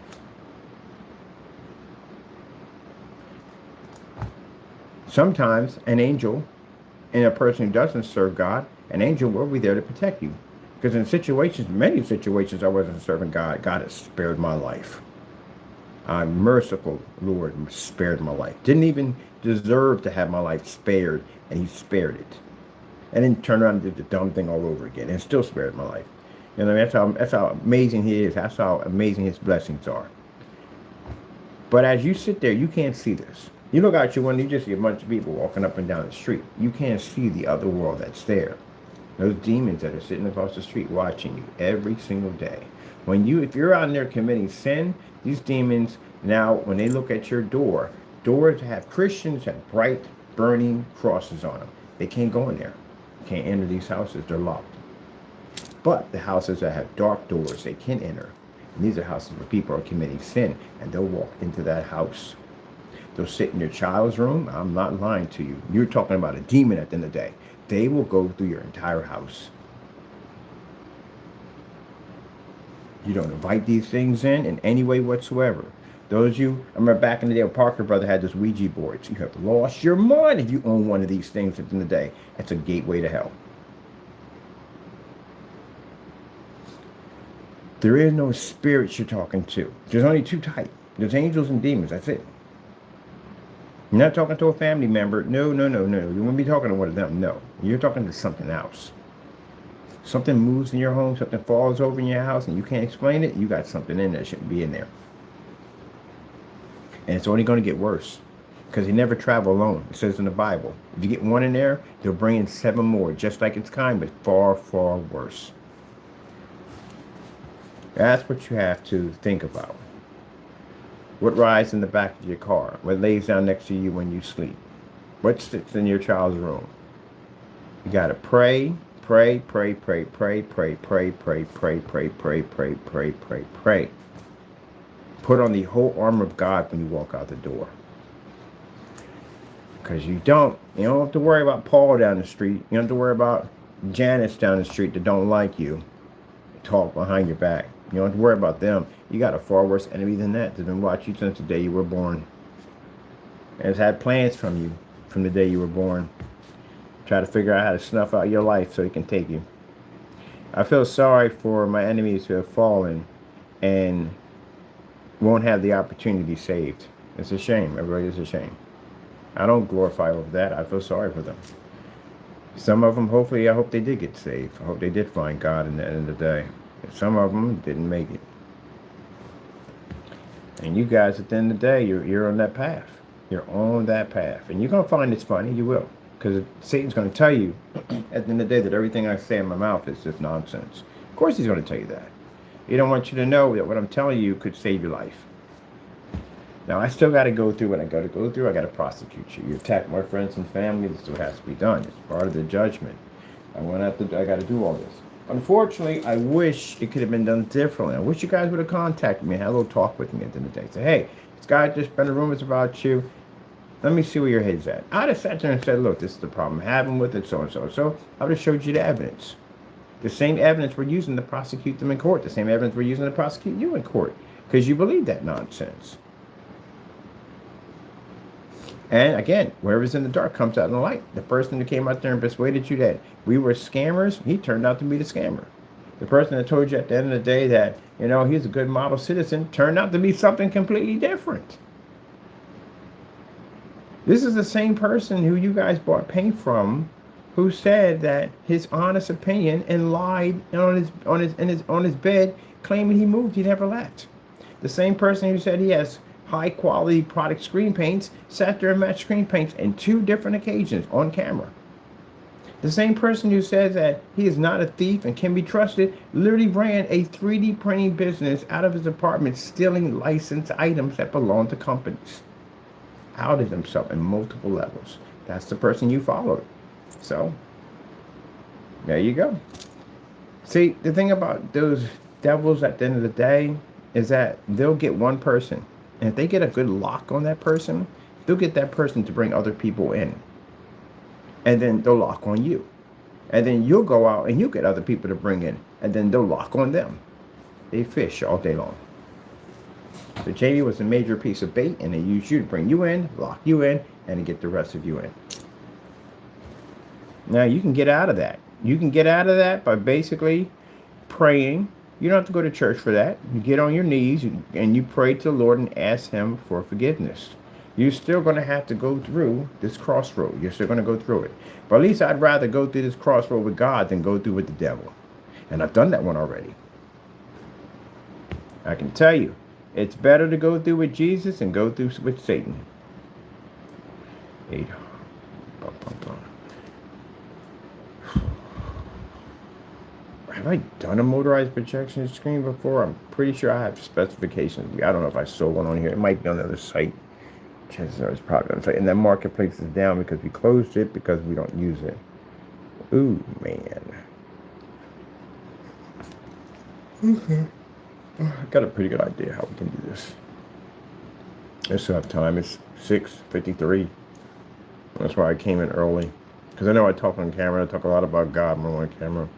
Sometimes an angel and a person who doesn't serve God, an angel will be there to protect you. Because in situations, many situations I wasn't serving God, God has spared my life. I'm merciful, Lord, spared my life. Didn't even deserve to have my life spared, and he spared it. And then turned around and did the dumb thing all over again, and still spared my life. You know, that's how amazing he is. That's how amazing his blessings are. But as you sit there, you can't see this. You look out your window, you just see a bunch of people walking up and down the street. You can't see the other world that's there. Those demons that are sitting across the street watching you every single day. If you're out there committing sin, these demons, now when they look at your doors that have Christians have bright, burning crosses on them. They can't go in there. Can't enter these houses. They're locked. But the houses that have dark doors, they can enter. And these are houses where people are committing sin, and they'll walk into that house. They'll sit in your child's room. I'm not lying to you. You're talking about a demon at the end of the day. They will go through your entire house. You don't invite these things in any way whatsoever. Those of you, I remember back in the day when Parker brother had those Ouija boards. You have lost your mind if you own one of these things at the end of the day. It's a gateway to hell. There is no spirits you're talking to. There's only two types. There's angels and demons. That's it. You're not talking to a family member. No, no, no, no. You won't be talking to one of them. No. You're talking to something else. Something moves in your home, something falls over in your house, and you can't explain it. You got something in there that shouldn't be in there. And it's only going to get worse. Because he never travel alone. It says in the Bible. If you get one in there, they'll bring in 7 more. Just like it's kind, but far, far worse. That's what you have to think about. What rides in the back of your car? What lays down next to you when you sleep? What sits in your child's room? You got to pray, pray, pray, pray, pray, pray, pray, pray, pray, pray, pray, pray, pray, pray, pray. Put on the whole armor of God when you walk out the door. Because you don't have to worry about Paul down the street. You don't have to worry about Janice down the street that don't like you. Talk behind your back. You don't have to worry about them. You got a far worse enemy than that that's been watching you since the day you were born. And has had plans from you from the day you were born. Try to figure out how to snuff out your life so he can take you. I feel sorry for my enemies who have fallen and won't have the opportunity to be saved. It's a shame. It really is a shame. I don't glorify over that. I feel sorry for them. Some of them, hopefully, I hope they did get saved. I hope they did find God in the end of the day. Some of them didn't make it. And you guys, at the end of the day, you're on that path. You're on that path. And you're going to find it's funny. You will. Because Satan's going to tell you, at the end of the day, that everything I say in my mouth is just nonsense. Of course he's going to tell you that. He don't want you to know that what I'm telling you could save your life. Now, I still got to go through what I got to go through. I got to prosecute you. You attack my friends and family. This still has to be done. It's part of the judgment. I got to do all this. Unfortunately, I wish it could have been done differently. I wish you guys would have contacted me and had a little talk with me at the end of the day. Say, hey, this guy just spread rumors about you. Let me see where your head's at. I'd have sat there and said, look, this is the problem I'm having with it, so and so. So I would have showed you the evidence. The same evidence we're using to prosecute them in court. The same evidence we're using to prosecute you in court. Because you believe that nonsense. And again, whoever's in the dark comes out in the light. The person that came out there and persuaded you that we were scammers, he turned out to be the scammer. The person that told you at the end of the day that, he's a good model citizen, turned out to be something completely different. This is the same person who you guys bought paint from, who said that his honest opinion and lied on his bed, claiming he moved, he never left. The same person who said he has high quality product screen paints sat there and matched screen paints in 2 different occasions on camera. The same person who says that he is not a thief and can be trusted literally ran a 3D printing business out of his apartment, stealing licensed items that belong to companies. Outed himself in multiple levels. That's the person you followed. So, there you go. See, the thing about those devils at the end of the day is that they'll get one person. And if they get a good lock on that person, they'll get that person to bring other people in. And then they'll lock on you. And then you'll go out and you get other people to bring in. And then they'll lock on them. They fish all day long. So Jamie was a major piece of bait, and they used you to bring you in, lock you in, and to get the rest of you in. Now, you can get out of that. You can get out of that by basically praying. You don't have to go to church for that. You get on your knees and you pray to the Lord and ask him for forgiveness. You're still going to have to go through this crossroad. You're still going to go through it. But at least I'd rather go through this crossroad with God than go through with the devil. And I've done that one already. I can tell you, it's better to go through with Jesus than go through with Satan. 8. Have I done a motorized projection screen before? I'm pretty sure I have specifications. I don't know if I sold one on here. It might be on the other site. Chances are it's probably on the site. And that marketplace is down because we closed it because we don't use it. Ooh, man. Okay. I got a pretty good idea how we can do this. I still have time. It's 6:53. That's why I came in early. Because I know I talk on camera. I talk a lot about God more on camera.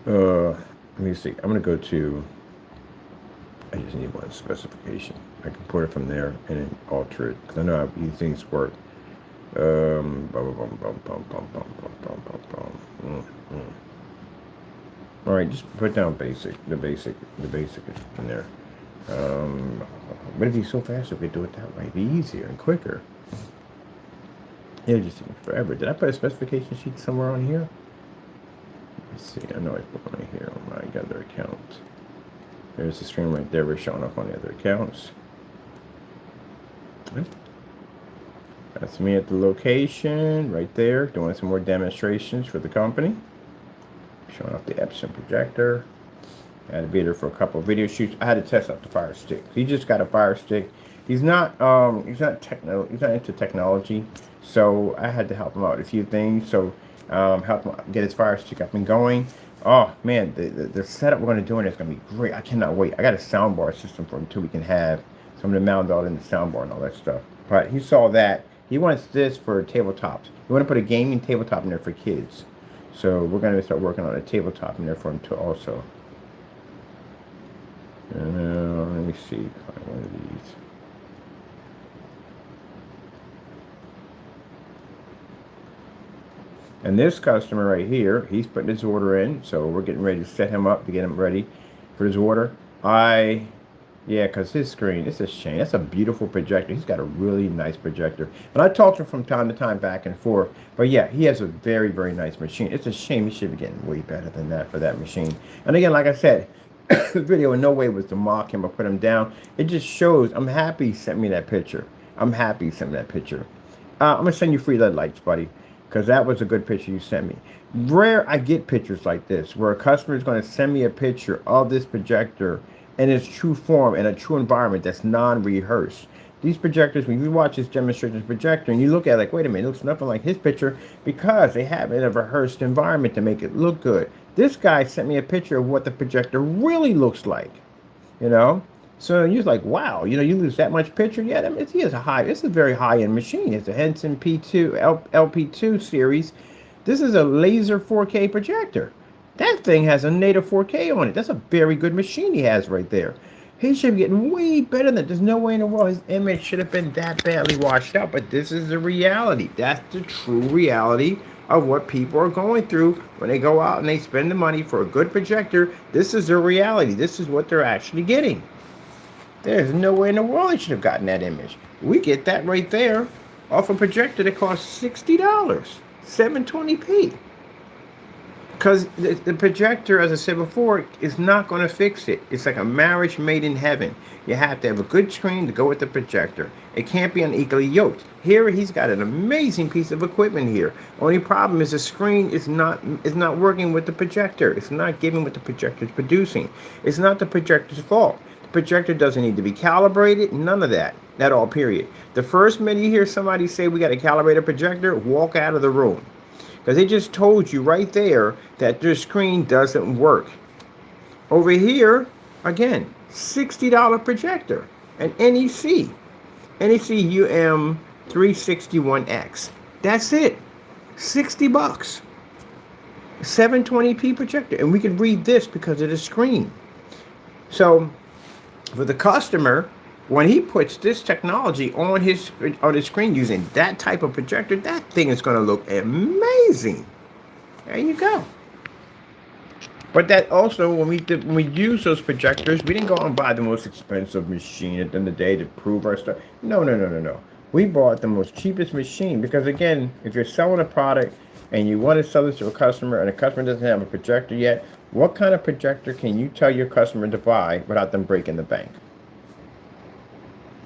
Let me see. I'm going to go to, I just need one specification. I can put it from there and then alter it. Because I know how these things work. All right, just put down the basic in there. But it'd be so fast if we do it that way. It'd be easier and quicker. It'll just take forever. Did I put a specification sheet somewhere on here? Let's see. I know I put one here on my other account. There's the screen right there. We're showing up on the other accounts. That's me at the location right there, doing some more demonstrations for the company. Showing off the Epson projector. I had to be there for a couple of video shoots. I had to test out the Fire Stick. He just got a Fire Stick. He's not into technology, so I had to help him out with a few things. So help him get his Fire Stick up and going. Oh man, the setup we're going to do in it is going to be great. I cannot wait. I got a soundbar system for him too. We can have some of the mount all in the soundbar and all that stuff. But he saw that. He wants this for tabletops. We want to put a gaming tabletop in there for kids. So we're going to start working on a tabletop in there for him too also. Let me see. Find one of these. And this customer right here, he's putting his order in. So we're getting ready to set him up to get him ready for his order. Yeah, because his screen, it's a shame. That's a beautiful projector. He's got a really nice projector. And I talk to him from time to time back and forth. But yeah, he has a very, very nice machine. It's a shame he should be getting way better than that for that machine. And again, like I said, the video in no way was to mock him or put him down. It just shows. I'm happy he sent me that picture. I'm happy he sent me that picture. I'm going to send you free LED lights, buddy, because that was a good picture you sent me. Rare I get pictures like this, where a customer is going to send me a picture of this projector in its true form, in a true environment that's non-rehearsed. These projectors, when you watch this demonstration projector and you look at it like, wait a minute, it looks nothing like his picture, because they have it in a rehearsed environment to make it look good. This guy sent me a picture of what the projector really looks like, you know? So you're like, wow, you know, you lose that much picture? Yeah, it's a very high-end machine. It's a Henson P2, LP2 series. This is a laser 4K projector. That thing has a native 4K on it. That's a very good machine he has right there. He should be getting way better than that. There's no way in the world his image should have been that badly washed out, but this is the reality. That's the true reality of what people are going through when they go out and they spend the money for a good projector. This is their reality. This is what they're actually getting. There's no way in the world they should have gotten that image. We get that right there off a projector that costs $60, 720p. Because the projector, as I said before, is not going to fix it. It's like a marriage made in heaven. You have to have a good screen to go with the projector. It can't be unequally yoked. Here, he's got an amazing piece of equipment here. Only problem is the screen is not working with the projector. It's not giving what the projector is producing. It's not the projector's fault. The projector doesn't need to be calibrated. None of that. At all, period. The first minute you hear somebody say we got to calibrate a projector, walk out of the room. Because they just told you right there that their screen doesn't work. Over here, again, $60 projector. An NEC UM 361X. That's it. 60 bucks. 720p projector. And we can read this because of the screen. So, for the customer, when he puts this technology on his screen using that type of projector, that thing is going to look amazing. There you go. But that also, when we use those projectors, we didn't go out and buy the most expensive machine at the end of the day to prove our stuff. No. We bought the most cheapest machine because, again, if you're selling a product and you want to sell this to a customer and the customer doesn't have a projector yet, what kind of projector can you tell your customer to buy without them breaking the bank?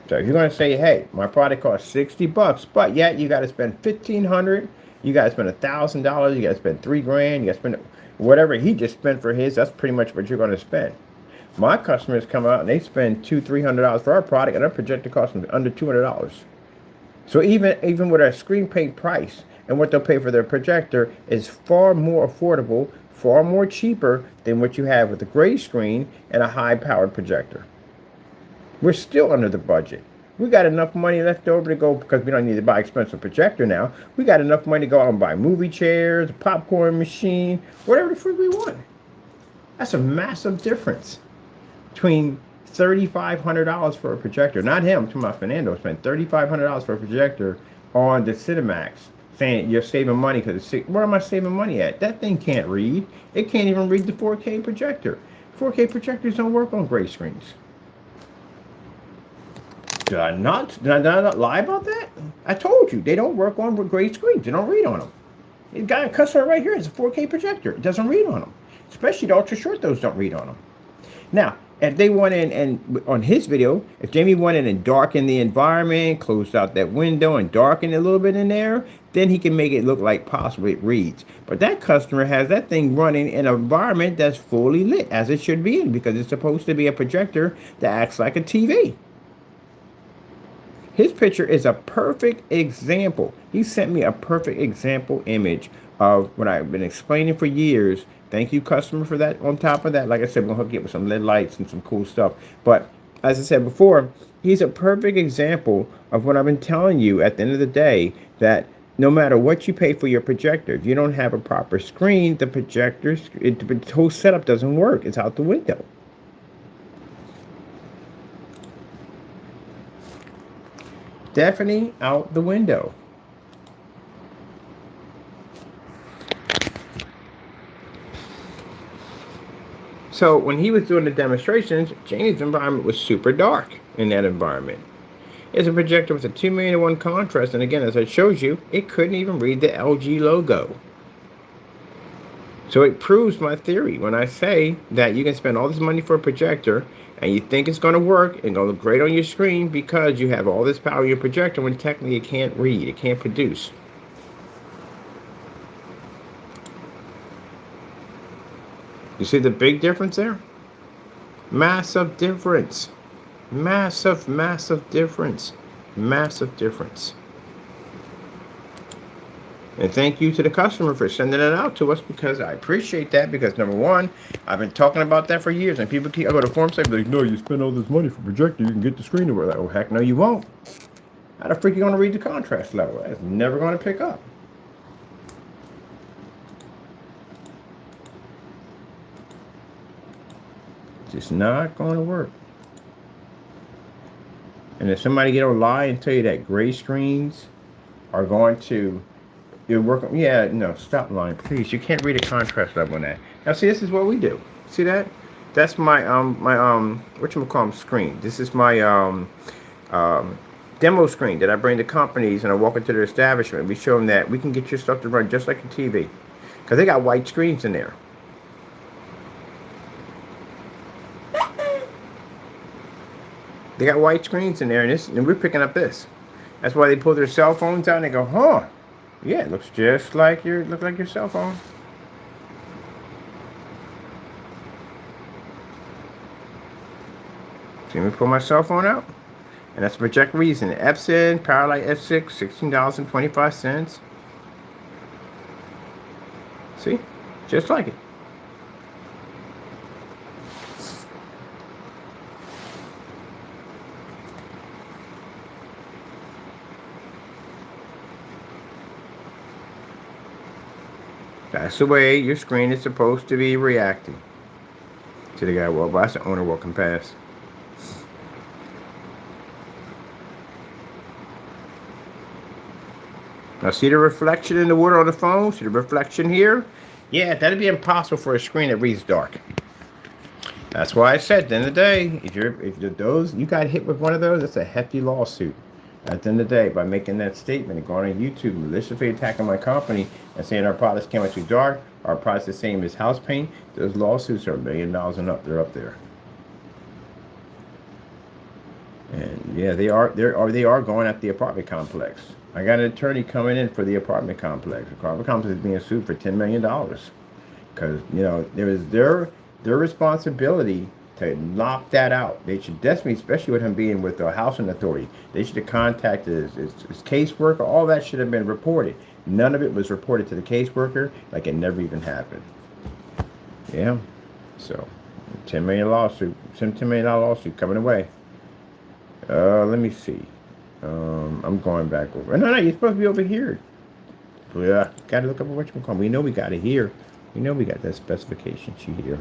So if you're going to say, hey, my product costs 60 bucks, but yet you got to spend $1,500, you got to spend $1,000, you got to spend $3,000, you got to spend whatever he just spent for his, that's pretty much what you're going to spend. My customers come out and they spend $200-300 for our product, and our projector costs them under $200. So even with our screen pay price and what they'll pay for their projector is far more affordable, far more cheaper than what you have with a gray screen and a high-powered projector. We're still under the budget. We got enough money left over to go, because we don't need to buy expensive projector now. We got enough money to go out and buy movie chairs, a popcorn machine, whatever the freak we want. That's a massive difference between $3,500 for a projector. Not him, to my Fernando spent $3,500 for a projector on the Cinemax saying you're saving money because where am I saving money at? That thing can't read. It can't even read the 4K projector. 4K projectors don't work on gray screens. Did I not lie about that? I told you they don't work on gray screens. They don't read on them. The guy, a customer right here, has a 4K projector. It doesn't read on them. Especially the ultra short, those don't read on them. Now, if they went in and on his video, if Jamie went in and darkened the environment, closed out that window and darkened it a little bit in there, then he can make it look like possibly it reads. But that customer has that thing running in an environment that's fully lit, as it should be in, because it's supposed to be a projector that acts like a TV. His picture is a perfect example. He sent me a perfect example image of what I've been explaining for years. Thank you, customer, for that. On top of that, like I said, we're going to hook you up with some LED lights and some cool stuff. But as I said before, he's a perfect example of what I've been telling you at the end of the day, that no matter what you pay for your projector, if you don't have a proper screen, the projector, the whole setup doesn't work. It's out the window. Definitely out the window. So when he was doing the demonstrations, Jamie's environment was super dark in that environment. It's a projector with a 2:1 contrast, and again, as I showed you, it couldn't even read the LG logo. So it proves my theory when I say that you can spend all this money for a projector and you think it's going to work and going to look great on your screen because you have all this power in your projector, when technically it can't read, it can't produce. You see the big difference there? Massive difference. Massive, massive difference. Massive difference. And thank you to the customer for sending it out to us, because I appreciate that, because number one, I've been talking about that for years, and people keep, I go to forum site, like, no, you spend all this money for projector, you can get the screen to work. Like, oh, heck no, you won't. How the freak are you going to read the contrast level? That's never going to pick up. Just not going to work. And if somebody get a lie and tell you that gray screens are going to, you're working, yeah, no, stop lying, please. You can't read a contrast level on that. Now, see, this is what we do. See that? That's my whatchamacallit screen. This is my demo screen that I bring to companies, and I walk into their establishment. We show them that we can get your stuff to run just like a TV, because they got white screens in there. They got white screens in there, and we're picking up this. That's why they pull their cell phones out and they go, huh? Yeah, it looks just like your cell phone. See me pull my cell phone out? And that's the projector reason. Epson Powerlight F6, $16.25. See? Just like it. That's the way your screen is supposed to be reacting. See the guy, well, that's the owner walking past. Now see the reflection in the water on the phone? See the reflection here? Yeah, that'd be impossible for a screen that reads dark. That's why I said at the end of the day, if you got hit with one of those, that's a hefty lawsuit. At the end of the day, by making that statement and going on YouTube, maliciously attacking my company and saying our products came out too dark, our products the same as house paint, those lawsuits are $1 million and up. They're up there. And yeah, they are going at the apartment complex. I got an attorney coming in for the apartment complex. The apartment complex is being sued for $10 million because, you know, there is their responsibility to knock that out. They should definitely, especially with him being with the housing authority, they should have contacted his caseworker. All that should have been reported. None of it was reported to the caseworker, like it never even happened. Yeah. So, $10 million lawsuit coming away. Let me see. I'm going back over. No, you're supposed to be over here. Yeah, gotta look up what you call. We know we got it here. We know we got that specification sheet here.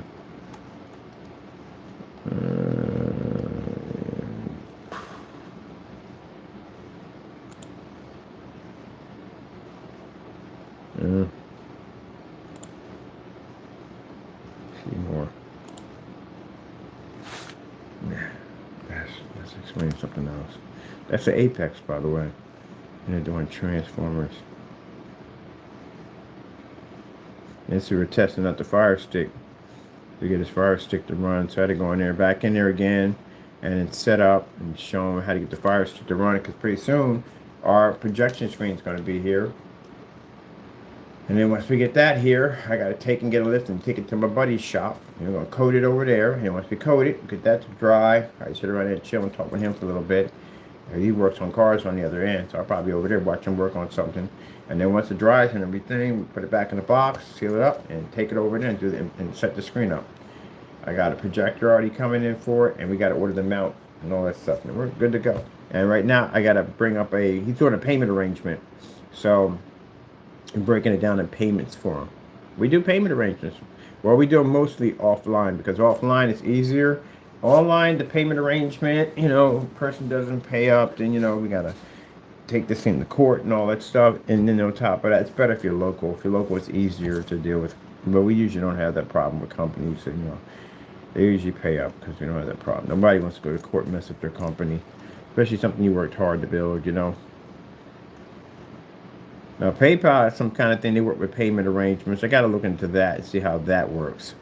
See more. Let's explain something else. That's the Apex, by the way. And they're doing transformers. And so we're testing out the Fire Stick to get his Fire Stick to run. So I had to go in there, back in there again, and then set up and show him how to get the Fire Stick to run. Because pretty soon our projection screen is going to be here. And then once we get that here, I got to take and get a lift and take it to my buddy's shop. And we're going to coat it over there. And once we coat it, get that to dry. I sit around there and chill and talk with him for a little bit. And he works on cars on the other end, so I'll probably be over there watch him work on something. And then once it dries and everything, we put it back in the box, seal it up, and take it over there and and set the screen up. I got a projector already coming in for it, and we got to order the mount and all that stuff. And we're good to go. And right now, I got to bring up he's doing a payment arrangement. So I'm breaking it down in payments for him. We do payment arrangements. Well, we do them mostly offline because offline is easier. Online, the payment arrangement, person doesn't pay up, then, we got to take this thing to court and all that stuff. And then on top of that, it's better if you're local. If you're local, it's easier to deal with. But we usually don't have that problem with companies. So, they usually pay up because we don't have that problem. Nobody wants to go to court and mess up their company, especially something you worked hard to build, Now, PayPal is some kind of thing. They work with payment arrangements. I got to look into that and see how that works.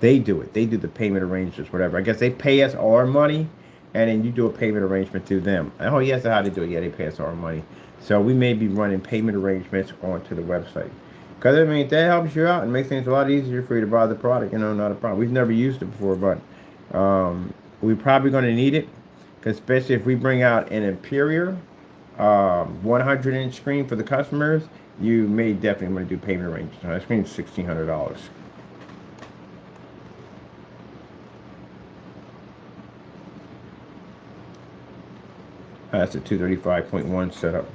They do it. They do the payment arrangements, whatever. I guess they pay us all our money, and then you do a payment arrangement through them. Oh, yes, how they do it. Yeah, they pay us all our money. So we may be running payment arrangements onto the website. Because, that helps you out and makes things a lot easier for you to buy the product. Not a problem. We've never used it before, but we're probably going to need it. Because especially if we bring out an Imperial 100-inch screen for the customers, you may definitely want to do payment arrangements. That screen is $1,600. That's a 235.1 setup.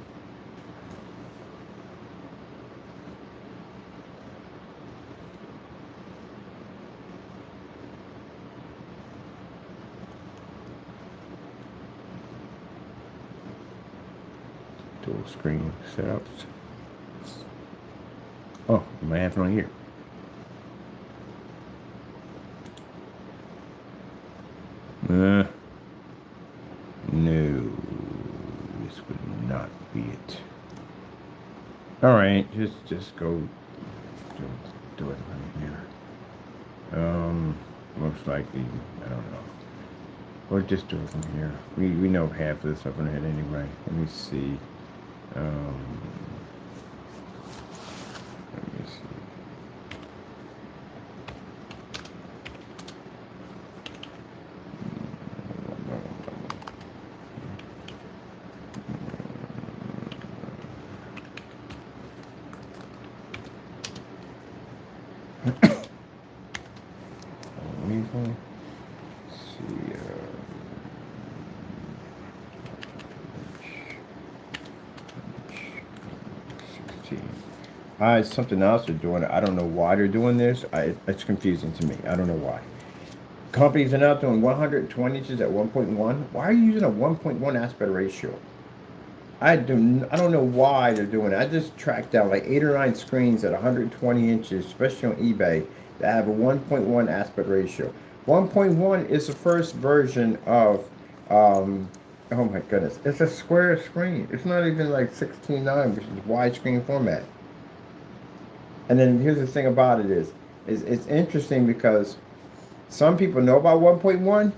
Dual screen setups. Oh, I might have it on here. No, this would not be it. All right, just go do it right here. Most likely, I don't know. Or just do it from here. We know half of this up in ahead anyway. Let me see. Let me see. Something else they're doing. I don't know why they're doing this. It's confusing to me. I don't know why. Companies are now doing 120 inches at 1.1. Why are you using a 1.1 aspect ratio? I don't know why they're doing it. I just tracked down like 8 or 9 screens at 120 inches, especially on eBay, that have a 1.1 aspect ratio. 1.1 is the first version of, oh my goodness, it's a square screen. It's not even like 16:9, which is widescreen format. And then here's the thing about it is it's interesting because some people know about 1.1.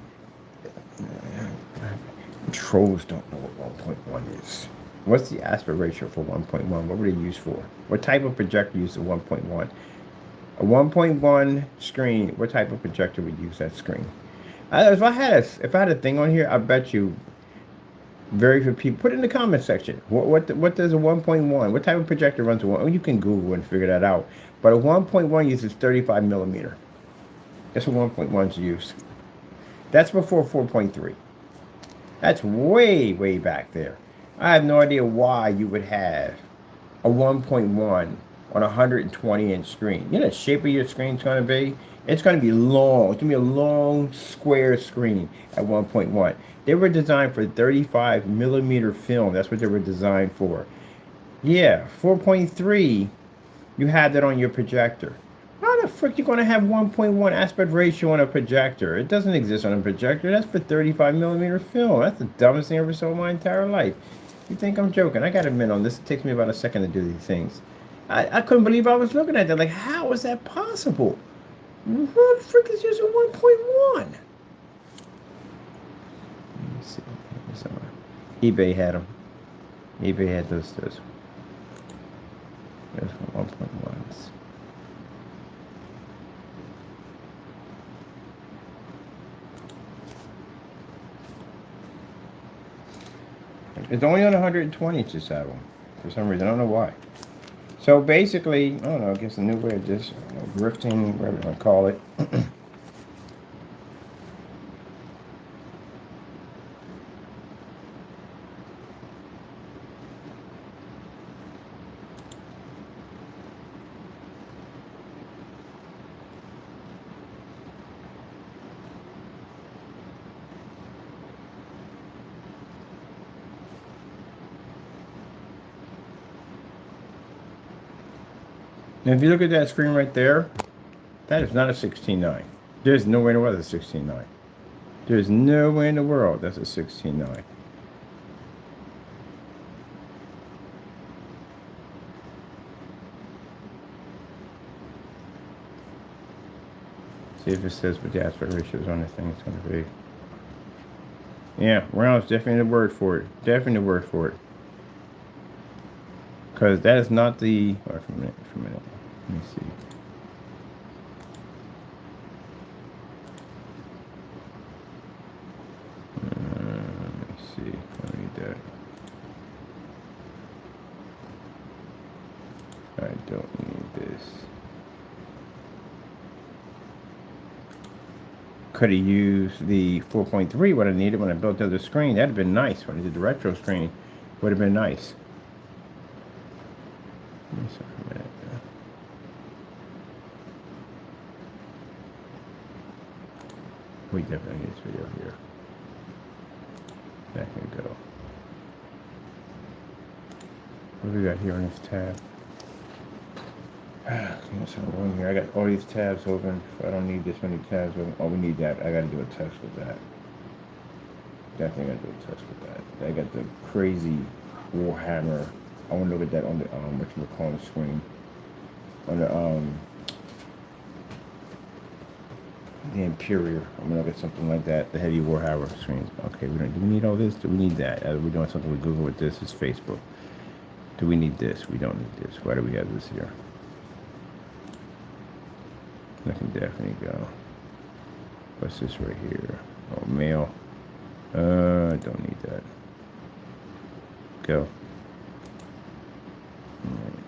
Trolls don't know what 1.1 is. What's the aspect ratio for 1.1? What would it use for? What type of projector uses a 1.1? A 1.1 screen, what type of projector would use that screen? If I had a thing on here, I bet you very few people. Put it in the comment section. What does a 1.1? What type of projector runs a 1? Oh, you can Google and figure that out. But a 1.1 uses 35 millimeter. That's what 1.1's use. That's before 4.3. That's way, way back there. I have no idea why you would have a 1.1 on a 120-inch screen. You know the shape of your screen's going to be? It's going to be long. It's going to be a long, square screen at 1.1. They were designed for 35 millimeter film. That's what they were designed for. Yeah, 4.3 you have that on your projector. How the frick you gonna have 1.1 aspect ratio on a projector? It doesn't exist on a projector. That's for 35 millimeter film. That's the dumbest thing I ever saw in my entire life. You think I'm joking? I got to admit on this. It takes me about a second to do these things. I couldn't believe I was looking at that. Like, how is that possible? Who the frick is using 1.1? Let me see. eBay had them. eBay had those. There's 1.1s. It's only on 120 just have them. For some reason, I don't know why. So basically, I don't know, I guess a new way of this, grifting, whatever you want to call it. Now, if you look at that screen right there, that is not a 16:9. There's no way in the world that's a 16:9. There's no way in the world that's a 16:9. See if it says what the aspect ratio is on the thing it's going to be. Yeah, round is definitely the word for it. Definitely the word for it. Because that is not the... Wait for a minute. Let me see. Let me see. I need that. I don't need this. Could have used the 4.3 what I needed when I built the other screen. That'd have been nice. When I did the retro screen, would have been nice. Let me see for a minute. We definitely need this video here. That can go. What do we got here on this tab? Here. I got all these tabs open. I don't need this many tabs open. Oh, we need that. I got to do a test with that. Definitely got to do a test with that. I got the crazy Warhammer. I want to look at that on the what you would call the screen. On the Imperial. I'm gonna look at something like that. The heavy Warhammer screens. Okay, we don't. Do we need all this? Do we need that? We're doing something with Google with this. It's Facebook. Do we need this? We don't need this. Why do we have this here? I can definitely go. What's this right here? Oh, mail. I don't need that. Go. All right.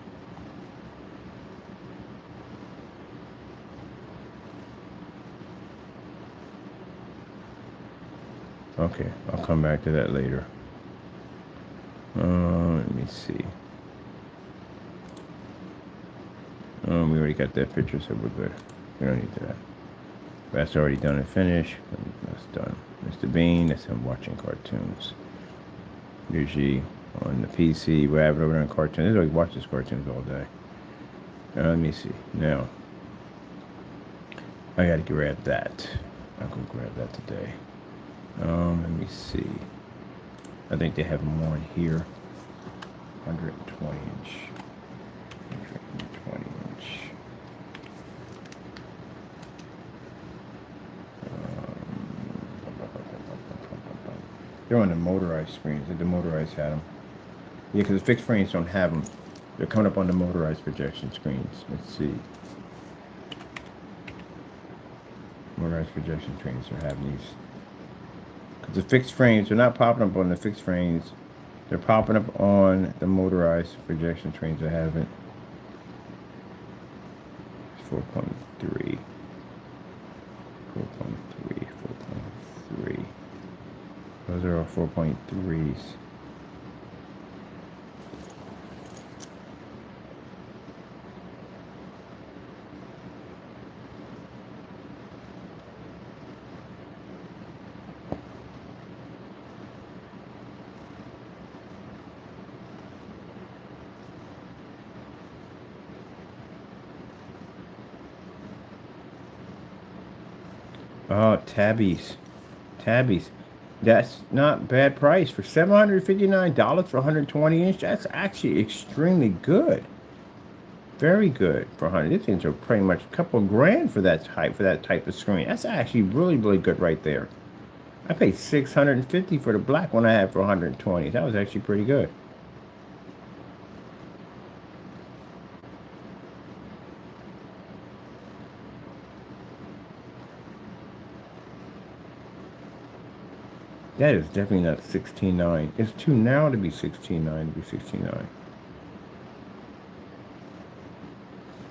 Okay, I'll come back to that later. Let me see. We already got that picture, so we're good. We don't need that. That's already done and finished. That's done. Mr. Bean, that's him watching cartoons. Usually on the PC, wherever over on cartoons. He watches cartoons all day. Let me see. Now, I gotta grab that. I'll go grab that today. Let me see. I think they have more in here. 120 inch. 120 inch. They're on the motorized screens. The motorized had them. Yeah, because the fixed frames don't have them. They're coming up on the motorized projection screens. Let's see. Motorized projection screens are having these. Because the fixed frames, they're not popping up on the fixed frames. They're popping up on the motorized projection screens that have it. 4.3. 4.3. 4.3. Those are all 4.3s. Oh, tabbies. Tabbies. That's not bad price for $759 for 120 inch. That's actually extremely good. Very good for 100. These things are pretty much a couple grand for that type of screen. That's actually really, really good right there. I paid $650 for the black one I had for 120. That was actually pretty good. That is definitely not 16.9. It's too now to be 16.9 to be 16.9.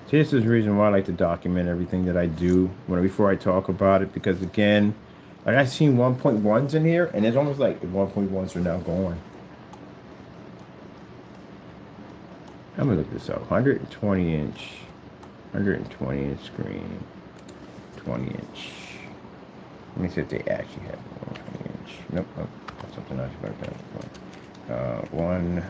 See, this is the reason why I like to document everything that I do before I talk about it, because again, like I've seen 1.1s in here, and it's almost like the 1.1s are now gone. I'm gonna look this up. 120 inch screen, 20 inch. Let me see if they actually have 120 inch. Nope, nope. That's something else about that. 1.1.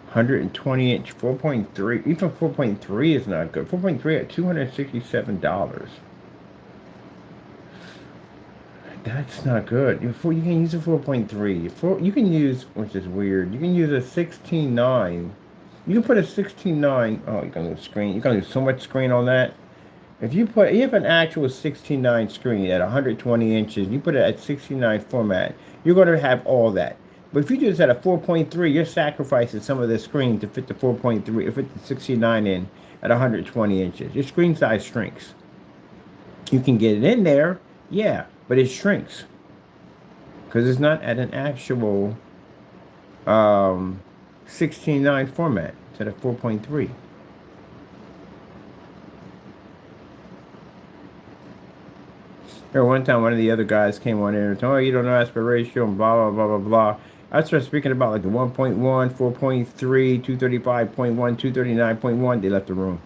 120 inch, 4.3, even 4.3 is not good. 4.3 at $267. That's not good. You can use a 4.3. You can use, which is weird, you can use a 16.9. You can put a 16.9. Oh, you're gonna lose screen. You're gonna lose so much screen on that. If you have an actual 16.9 screen at 120 inches, you put it at 16.9 format, you're going to have all that. But if you do this at a 4.3, you're sacrificing some of the screen to fit the 4.3, or fit the 69 in at 120 inches. Your screen size shrinks. You can get it in there, yeah, but it shrinks because it's not at an actual 16.9 format. It's at a 4.3. One time, one of the other guys came on there and told, "Oh, you don't know aspect ratio and blah blah blah blah blah." I started speaking about like the 1.1, 4.3, 235.1, 239.1. They left the room.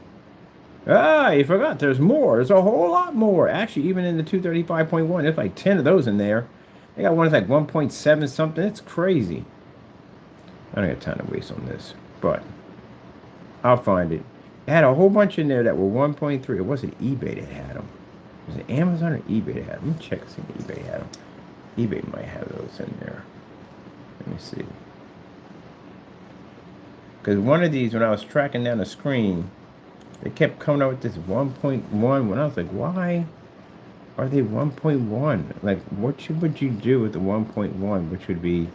Ah, you forgot. There's more. There's a whole lot more. Actually, even in the 235.1, there's like 10 of those in there. They got one that's like 1.7 something. It's crazy. I don't got time to waste on this, but I'll find it. It had a whole bunch in there that were 1.3. It wasn't eBay that had them. Was it Amazon or eBay that had them? Let me check see if eBay had them. eBay might have those in there. Let me see. Because one of these, when I was tracking down the screen, they kept coming up with this 1.1. When I was like, why are they 1.1? Like, what would you do with the 1.1, which would be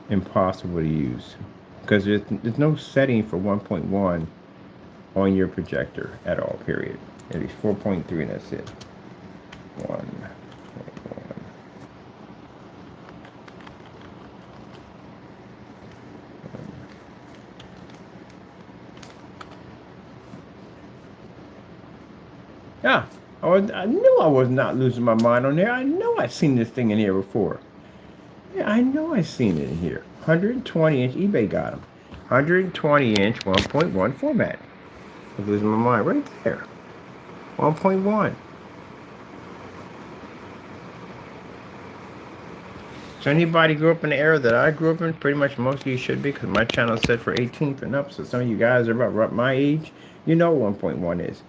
impossible to use? Because there's no setting for 1.1 on your projector at all, period. It is 4.3 and that's it. 1.1. Yeah, I knew I was not losing my mind on there. I know I've seen this thing in here before. Yeah, I know I've seen it in here. 120 inch, eBay got them. 120 inch 1.1 format. I was losing my mind right there. 1.1. So anybody grew up in the era that I grew up in, pretty much most of you should be, because my channel is set for 18th and up. So some of you guys are about my age, you know what 1.1 is.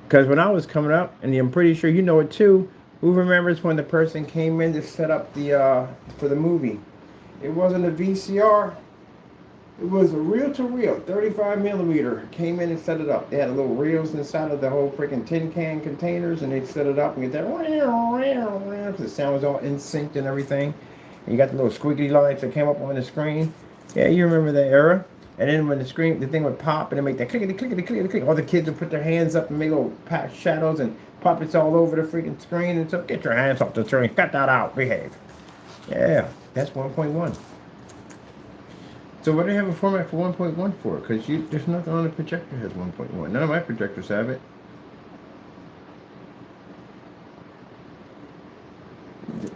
Because when I was coming up, and I'm pretty sure you know it too, who remembers when the person came in to set up the for the movie? It wasn't a VCR. It was a reel-to-reel, 35 millimeter. Came in and set it up. They had little reels inside of the whole freaking tin can containers, and they set it up and get that. The sound was all in sync and everything. And you got the little squiggly lines that came up on the screen. Yeah, you remember that era. And then when the thing would pop and it make that clickety clickety clickety click. All the kids would put their hands up and make little shadows and puppets all over the freaking screen and stuff. Get your hands off the screen. Cut that out. Behave. Yeah, that's 1.1. So what do they have a format for 1.1 for? Because there's nothing on the projector that has 1.1. None of my projectors have it.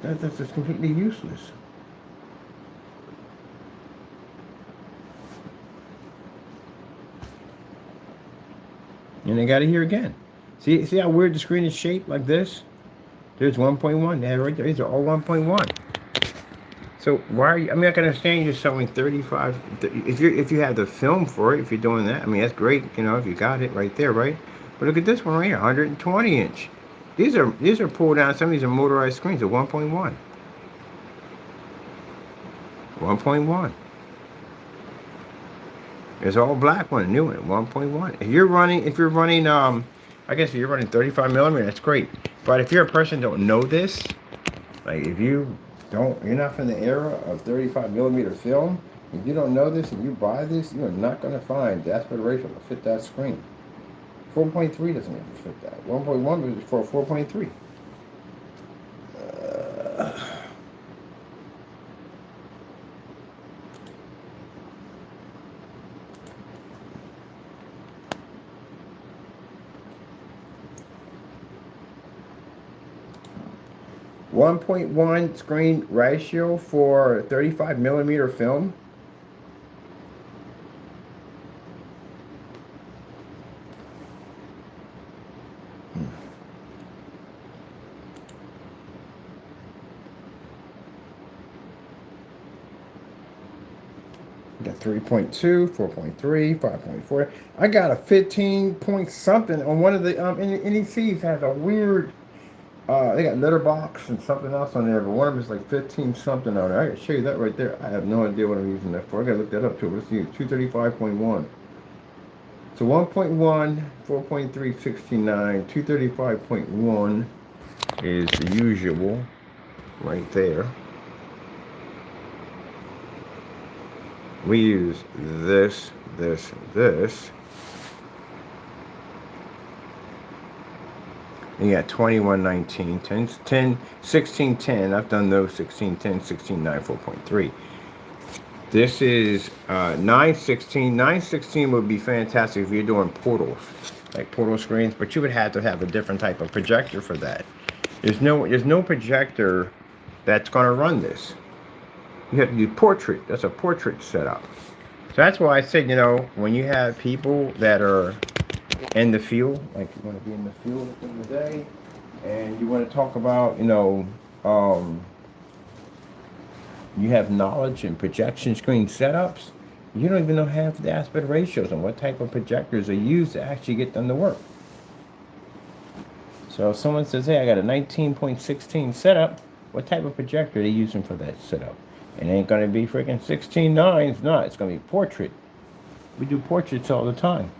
That's just completely useless. And I got it here again. See how weird the screen is shaped like this? There's 1.1. Yeah, right there. These are all 1.1. So why are you? I mean, I can understand you're showing 35. If you have the film for it, if you're doing that, I mean that's great. You know, if you got it right there, right? But look at this one right here, 120 inch. These are pulled down. Some of these are motorized screens at 1.1. 1.1. It's all black one, new one, 1.1. If you're running, I guess if you're running 35 millimeter, that's great. But if you're a person who don't know this, like if you're not from the era of 35 millimeter film, if you don't know this and you buy this, you are not going to find the aspect ratio to fit that screen. 4.3 doesn't even fit that. 1.1 is for 4.3. 1.1 screen ratio for 35 millimeter film. Got 3.2, 4.3, 5.4. I got a 15 point something on one of the NECs. Has a weird. They got letterbox and something else on there, but one of them is like 15 something on there. I can show you that right there. I have no idea what I'm using that for. I gotta look that up too. Let's see, 235.1. So 1.1, 4.3, 69, 235.1 is the usual right there. We use this. You got 2119, 10, 1610. I've done those 1610, 16.9, 4.3. This is 916. 916 would be fantastic if you're doing portals, like portal screens, but you would have to have a different type of projector for that. There's no projector that's going to run this. You have to do portrait. That's a portrait setup. So that's why I said, when you have people that are in the field, like you want to be in the field at the end of the day, and you want to talk about, you have knowledge in projection screen setups, you don't even know half the aspect ratios and what type of projectors are used to actually get them to work. So if someone says, hey, I got a 19.16 setup, what type of projector are they using for that setup? It ain't going to be freaking 16.9. It's not. It's going to be portrait. We do portraits all the time.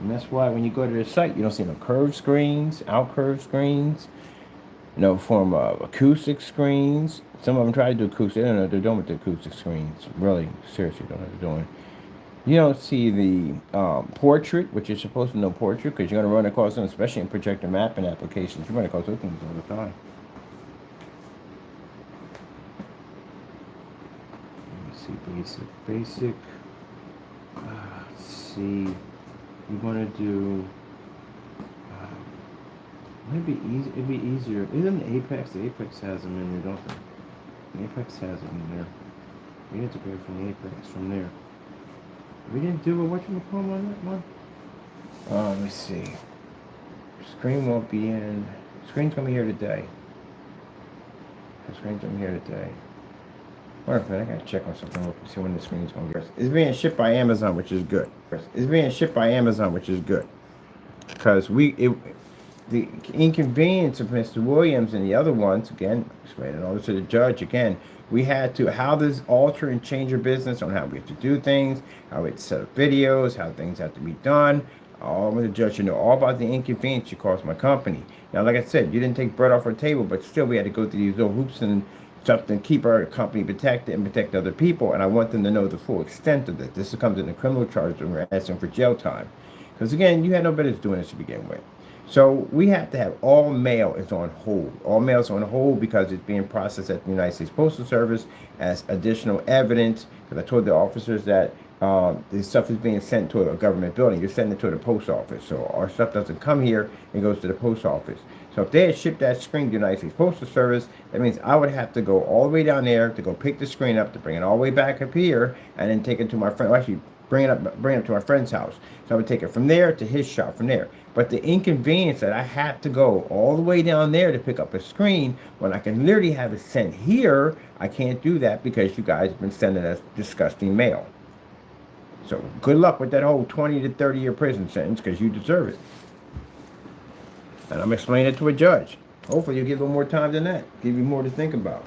And that's why when you go to the site, you don't see no curved screens, out-curved screens, no form of acoustic screens. Some of them try to do acoustic. They don't know what they're doing with the acoustic screens. Really, seriously, don't know what they're doing. You don't see the portrait, which you're supposed to know portrait, because you're going to run across them, especially in projector mapping applications. You run across those things all the time. Let me see, basic. Let's see. You want to do. Maybe easy. It'd be easier. Even the Apex. The Apex has them in there, don't they? The Apex has them in there. We have to go from the Apex from there. We didn't do a whatchamacallit on that one? Let me see. Screen won't be in. Screen's gonna be here today. The screen's gonna be here today. Wonderful. I gotta check on something. Look, see when the screen's gonna get. It's being shipped by Amazon, which is good. It's being shipped by Amazon, which is good. Because the inconvenience of Mr. Williams and the other ones, again, explaining all this to the judge again, we had to, how this alter and change your business on how we have to do things, how we set up videos, how things have to be done. All with the judge, all about the inconvenience you caused my company. Now, like I said, you didn't take bread off our table, but still we had to go through these little hoops and stuff to keep our company protected and protect other people. And I want them to know the full extent of it. This comes in a criminal charge and we're asking for jail time. Because again, you had no business doing this to begin with. So we have to have all mail is on hold. All mail is on hold because it's being processed at the United States Postal Service as additional evidence. Because I told the officers that this stuff is being sent to a government building. You're sending it to the post office. So our stuff doesn't come here. It goes to the post office. So if they had shipped that screen to the United States Postal Service, that means I would have to go all the way down there to go pick the screen up, to bring it all the way back up here, and then take it to my friend. Well, actually, bring it up to my friend's house. So I would take it from there to his shop from there. But the inconvenience that I have to go all the way down there to pick up a screen when I can literally have it sent here, I can't do that because you guys have been sending us disgusting mail. So good luck with that whole 20 to 30-year prison sentence because you deserve it. And I'm explaining it to a judge. Hopefully you'll give them more time than that. Give you more to think about.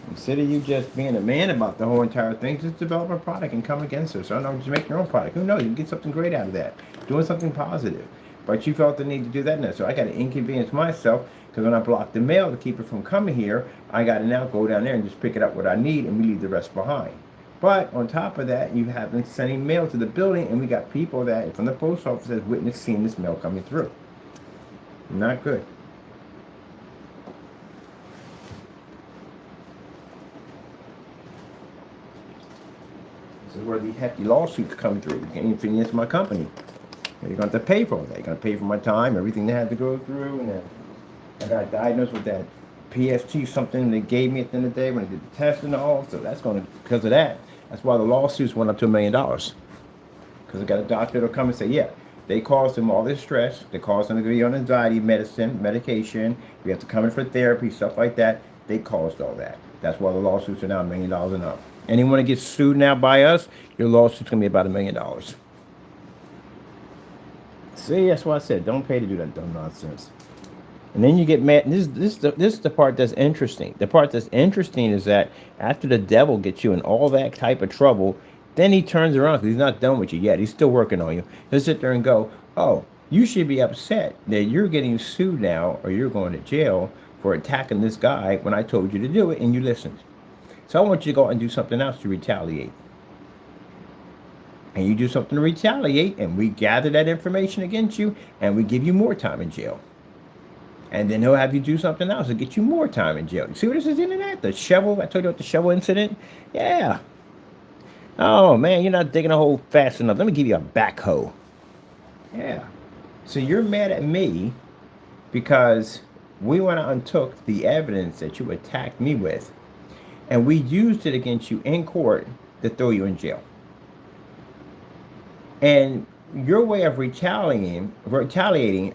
Instead of you just being a man about the whole entire thing, just develop a product and come against us. So I don't know, just make your own product. Who knows? You can get something great out of that. Doing something positive. But you felt the need to do that now. So I got to inconvenience myself because when I blocked the mail to keep it from coming here, I got to now go down there and just pick it up what I need and we leave the rest behind. But on top of that, you have been sending mail to the building and we got people that from the post office has witnessed seeing this mail coming through. Not good. This is where the hefty lawsuits come through. You can't inconvenience my company. You're going to have to pay for all that. You're going to pay for my time, everything they had to go through. And then I got diagnosed with that PST, something they gave me at the end of the day when I did the test and all. So that's going to, because of that, that's why the lawsuits went up to $1 million. Because I got a doctor that'll come and say, yeah, they caused him all this stress. They caused him to be on anxiety medication. We have to come in for therapy, stuff like that. They caused all that. That's why the lawsuits are now $1 million and up. Anyone that gets sued now by us, your lawsuit's going to be about $1 million. See, that's why I said don't pay to do that dumb nonsense. And then you get mad. This is the part that's interesting. The part that's interesting is that after the devil gets you in all that type of trouble, then he turns around because he's not done with you yet. He's still working on you. He'll sit there and go, oh, you should be upset that you're getting sued now or you're going to jail for attacking this guy when I told you to do it and you listened. So I want you to go out and do something else to retaliate. And you do something to retaliate, and we gather that information against you, and we give you more time in jail. And then he'll have you do something else to get you more time in jail. You see what this is getting at? The shovel, I told you about the shovel incident? Yeah. Oh, man, you're not digging a hole fast enough. Let me give you a backhoe. Yeah. So you're mad at me because we went out and took the evidence that you attacked me with, and we used it against you in court to throw you in jail. And your way of retaliating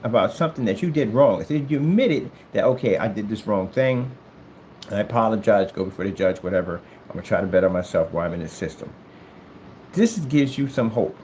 about something that you did wrong is that you admitted that, okay, I did this wrong thing. I apologize, go before the judge, whatever. I'm going to try to better myself while I'm in this system. This gives you some hope.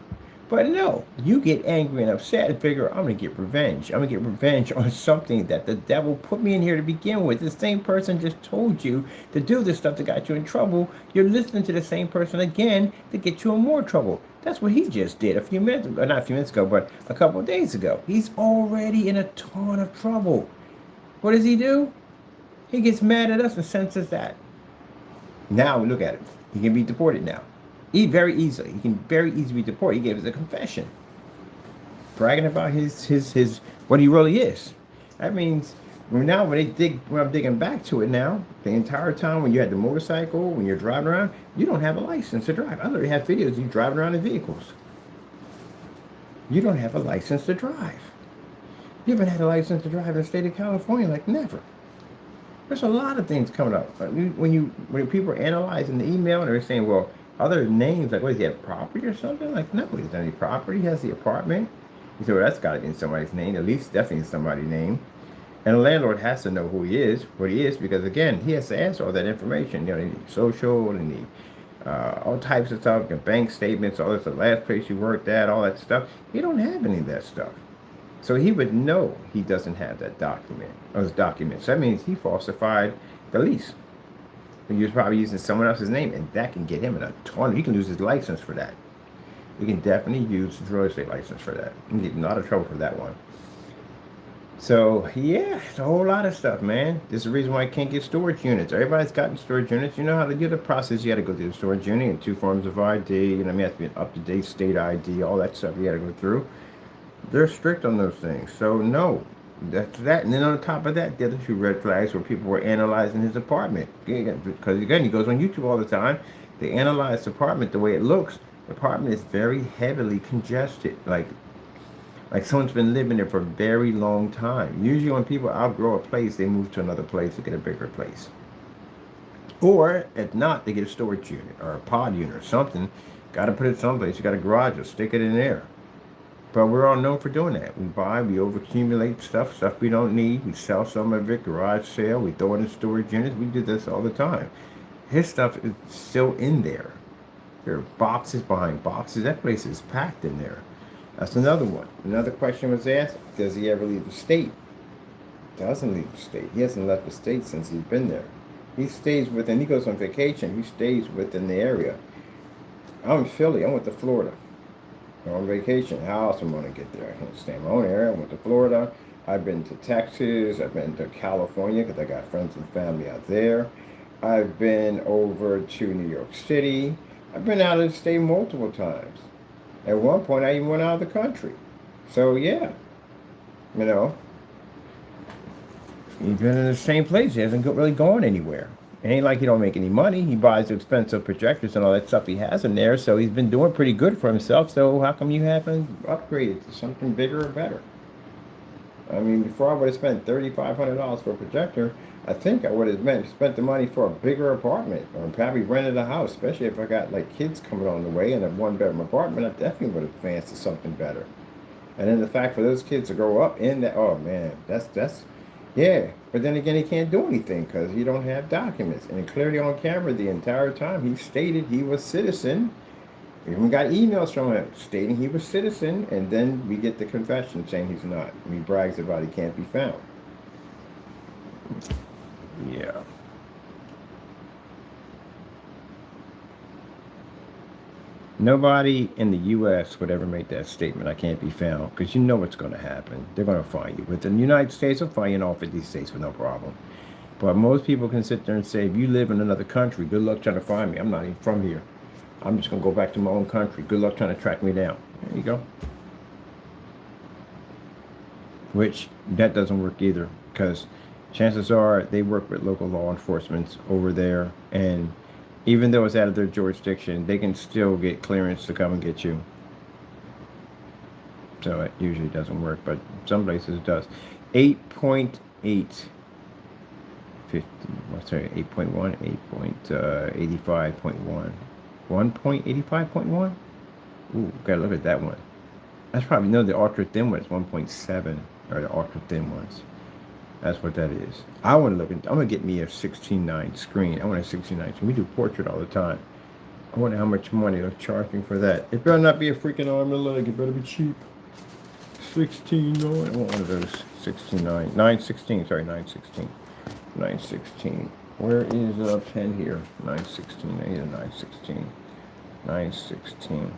But no, you get angry and upset and figure, I'm going to get revenge. I'm going to get revenge on something that the devil put me in here to begin with. The same person just told you to do this stuff that got you in trouble. You're listening to the same person again to get you in more trouble. That's what he just did a few minutes ago, not a few minutes ago, but a couple of days ago. He's already in a ton of trouble. What does he do? He gets mad at us and sends us that. Now look at it. He can be deported now. Very easily. He can very easily be deported. He gave us a confession. Bragging about his what he really is. That means when I'm digging back to it now, the entire time when you had the motorcycle, when you're driving around, you don't have a license to drive. I literally have videos of you driving around in vehicles. You don't have a license to drive. You haven't had a license to drive in the state of California, like never. There's a lot of things coming up. When people are analyzing the email and they're saying, well, other names, like, what, does he have property or something? Like, no, he doesn't have any property. He has the apartment. You say, well, that's got to be in somebody's name, at least definitely in somebody's name. And the landlord has to know who he is, what he is, because, again, he has to answer all that information. You know, they need social, they need all types of stuff, bank statements, all this, the last place you worked at, all that stuff. He don't have any of that stuff. So he would know he doesn't have that document, or those documents. That means he falsified the lease. He was probably using someone else's name, and that can get him in a ton. He can lose his license for that. He can definitely use his real estate license for that. He can get in a lot of trouble for that one. So, yeah, it's a whole lot of stuff, man. This is the reason why I can't get storage units. Everybody's gotten storage units. You know how to do the process. You got to go through the storage unit and 2 forms of ID. You know, you have to be an up-to-date state ID, all that stuff you got to go through. They're strict on those things. So, no, That's that. And then on top of that, the other two red flags where people were analyzing his apartment. Because again, he goes on YouTube all the time. They analyze the apartment the way it looks. The apartment is very heavily congested. Like someone's been living there for a very long time. Usually when people outgrow a place, they move to another place to get a bigger place. Or if not, they get a storage unit or a pod unit or something. Got to put it someplace. You got a garage, or stick it in there. But we're all known for doing that. We buy, we overaccumulate stuff we don't need. We sell some of it, garage sale. We throw it in storage units. We do this all the time. His stuff is still in there. There are boxes behind boxes. That place is packed in there. That's another one. Another question was asked, does he ever leave the state? Doesn't leave the state. He hasn't left the state since he's been there. He stays within, he goes on vacation. He stays within the area. I'm in Philly. I went to Florida. I'm on vacation. How else am I going to get there? I can't stay in my own area. I went to Florida. I've been to Texas. I've been to California because I got friends and family out there. I've been over to New York City. I've been out of the state multiple times. At one point, I even went out of the country. So, yeah, you know, he's been in the same place. He hasn't really gone anywhere. It ain't like he don't make any money. He buys expensive projectors and all that stuff he has in there. So he's been doing pretty good for himself. So how come you haven't upgraded to something bigger or better? I mean, before I would have spent $3,500 for a projector, I think I would have spent the money for a bigger apartment or probably rented a house, especially if I got like kids coming on the way and a one-bedroom apartment. I definitely would have advanced to something better. And then the fact for those kids to grow up in that, oh man, that's yeah. But then again, he can't do anything because he don't have documents. And clearly on camera the entire time he stated he was citizen. We even got emails from him stating he was citizen, and then we get the confession saying he's not. And he brags about he can't be found. Yeah. Nobody in the U.S. would ever make that statement, I can't be found, because you know what's going to happen. They're going to find you. Within the United States, they'll find you in all 50 states with no problem. But most people can sit there and say, if you live in another country, good luck trying to find me. I'm not even from here. I'm just going to go back to my own country. Good luck trying to track me down. There you go. Which, that doesn't work either, because chances are they work with local law enforcement over there, and even though it's out of their jurisdiction, they can still get clearance to come and get you. So it usually doesn't work, but some places it does. 8.8, 50, what's that, 8.1, 8.85.1, 1.85.1? Ooh, gotta look at that one. That's probably, no, the ultra thin one is 1.7, or the ultra thin ones. That's what that is. I want to look at, I'm going to get me a 16:9 screen. I want a 16:9. So we do portrait all the time. I wonder how much money they're charging for that. It better not be a freaking arm and leg. It better be cheap. 16:9. I want one of those 16:9. 9:16. Sorry, 9:16. 9:16. Where is a pen here? 9:16. I need a 9:16. 9:16.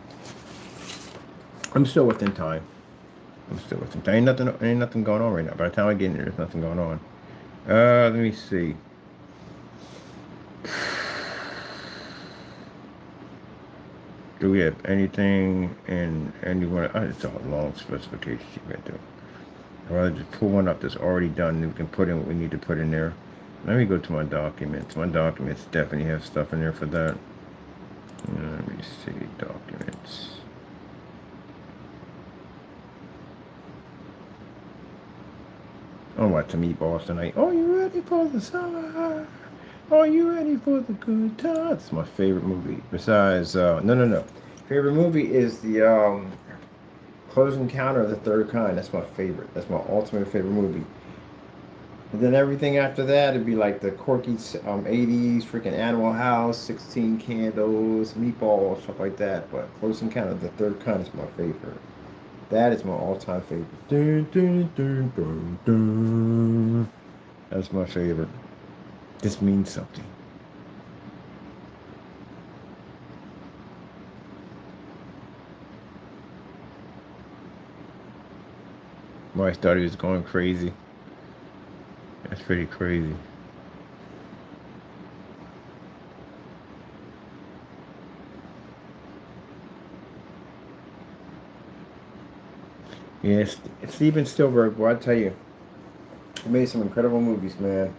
I'm still within time. There ain't nothing going on right now. By the time I get in there, there's nothing going on. Let me see. Do we have anything in anyone? It's all long specifications you got to do. I'd rather just pull one up that's already done and we can put in what we need to put in there. Let me go to my documents. My documents definitely have stuff in there for that. Let me see, documents. I'm watching Meatballs tonight. Are you ready for the summer? Are you ready for the good times? It's my favorite movie. Besides, no. Favorite movie is the Close Encounter of the Third Kind. That's my favorite. That's my ultimate favorite movie. And then everything after that, it'd be like the quirky 80s, freaking Animal House, 16 Candles, Meatballs, stuff like that. But Close Encounter of the Third Kind is my favorite. That is my all-time favorite. Dun, dun, dun, dun, dun. That's my favorite. This means something. Well, I thought he was going crazy. That's pretty crazy. Yes, Steven Spielberg, well, I tell you, They made some incredible movies, man.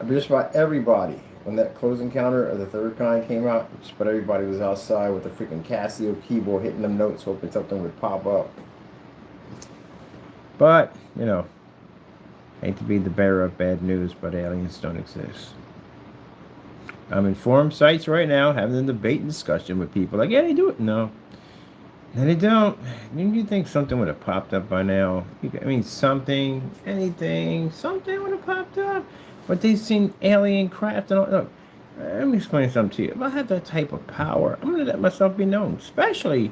Just about everybody. When that Close Encounter of the Third Kind came out, just about everybody was outside with a freaking Casio keyboard hitting them notes, hoping something would pop up. But, hate to be the bearer of bad news, but aliens don't exist. I'm in forum sites right now having a debate and discussion with people like, yeah, they do it. No, they don't. You think something would have popped up by now? Something, anything, something would have popped up. But they've seen alien craft and all. Look, let me explain something to you. If I have that type of power, I'm going to let myself be known, especially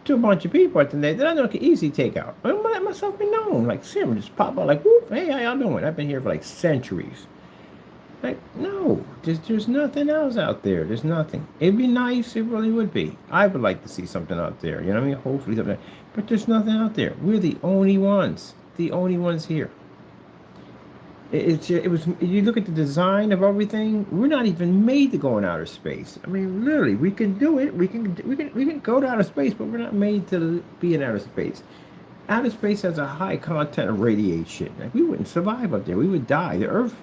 to a bunch of people today that I know can easily take out. I'm going to let myself be known. Like, see them just pop out like, whoop, hey, how y'all doing? I've been here for like centuries. Like, no, there's nothing else out there. There's nothing. It'd be nice. It really would be. I would like to see something out there. You know what I mean? Hopefully something. But there's nothing out there. We're the only ones. The only ones here. It was. You look at the design of everything. We're not even made to go in outer space. I mean, literally, we can do it. We can go to outer space, but we're not made to be in outer space. Outer space has a high content of radiation. Like, we wouldn't survive up there. We would die. The Earth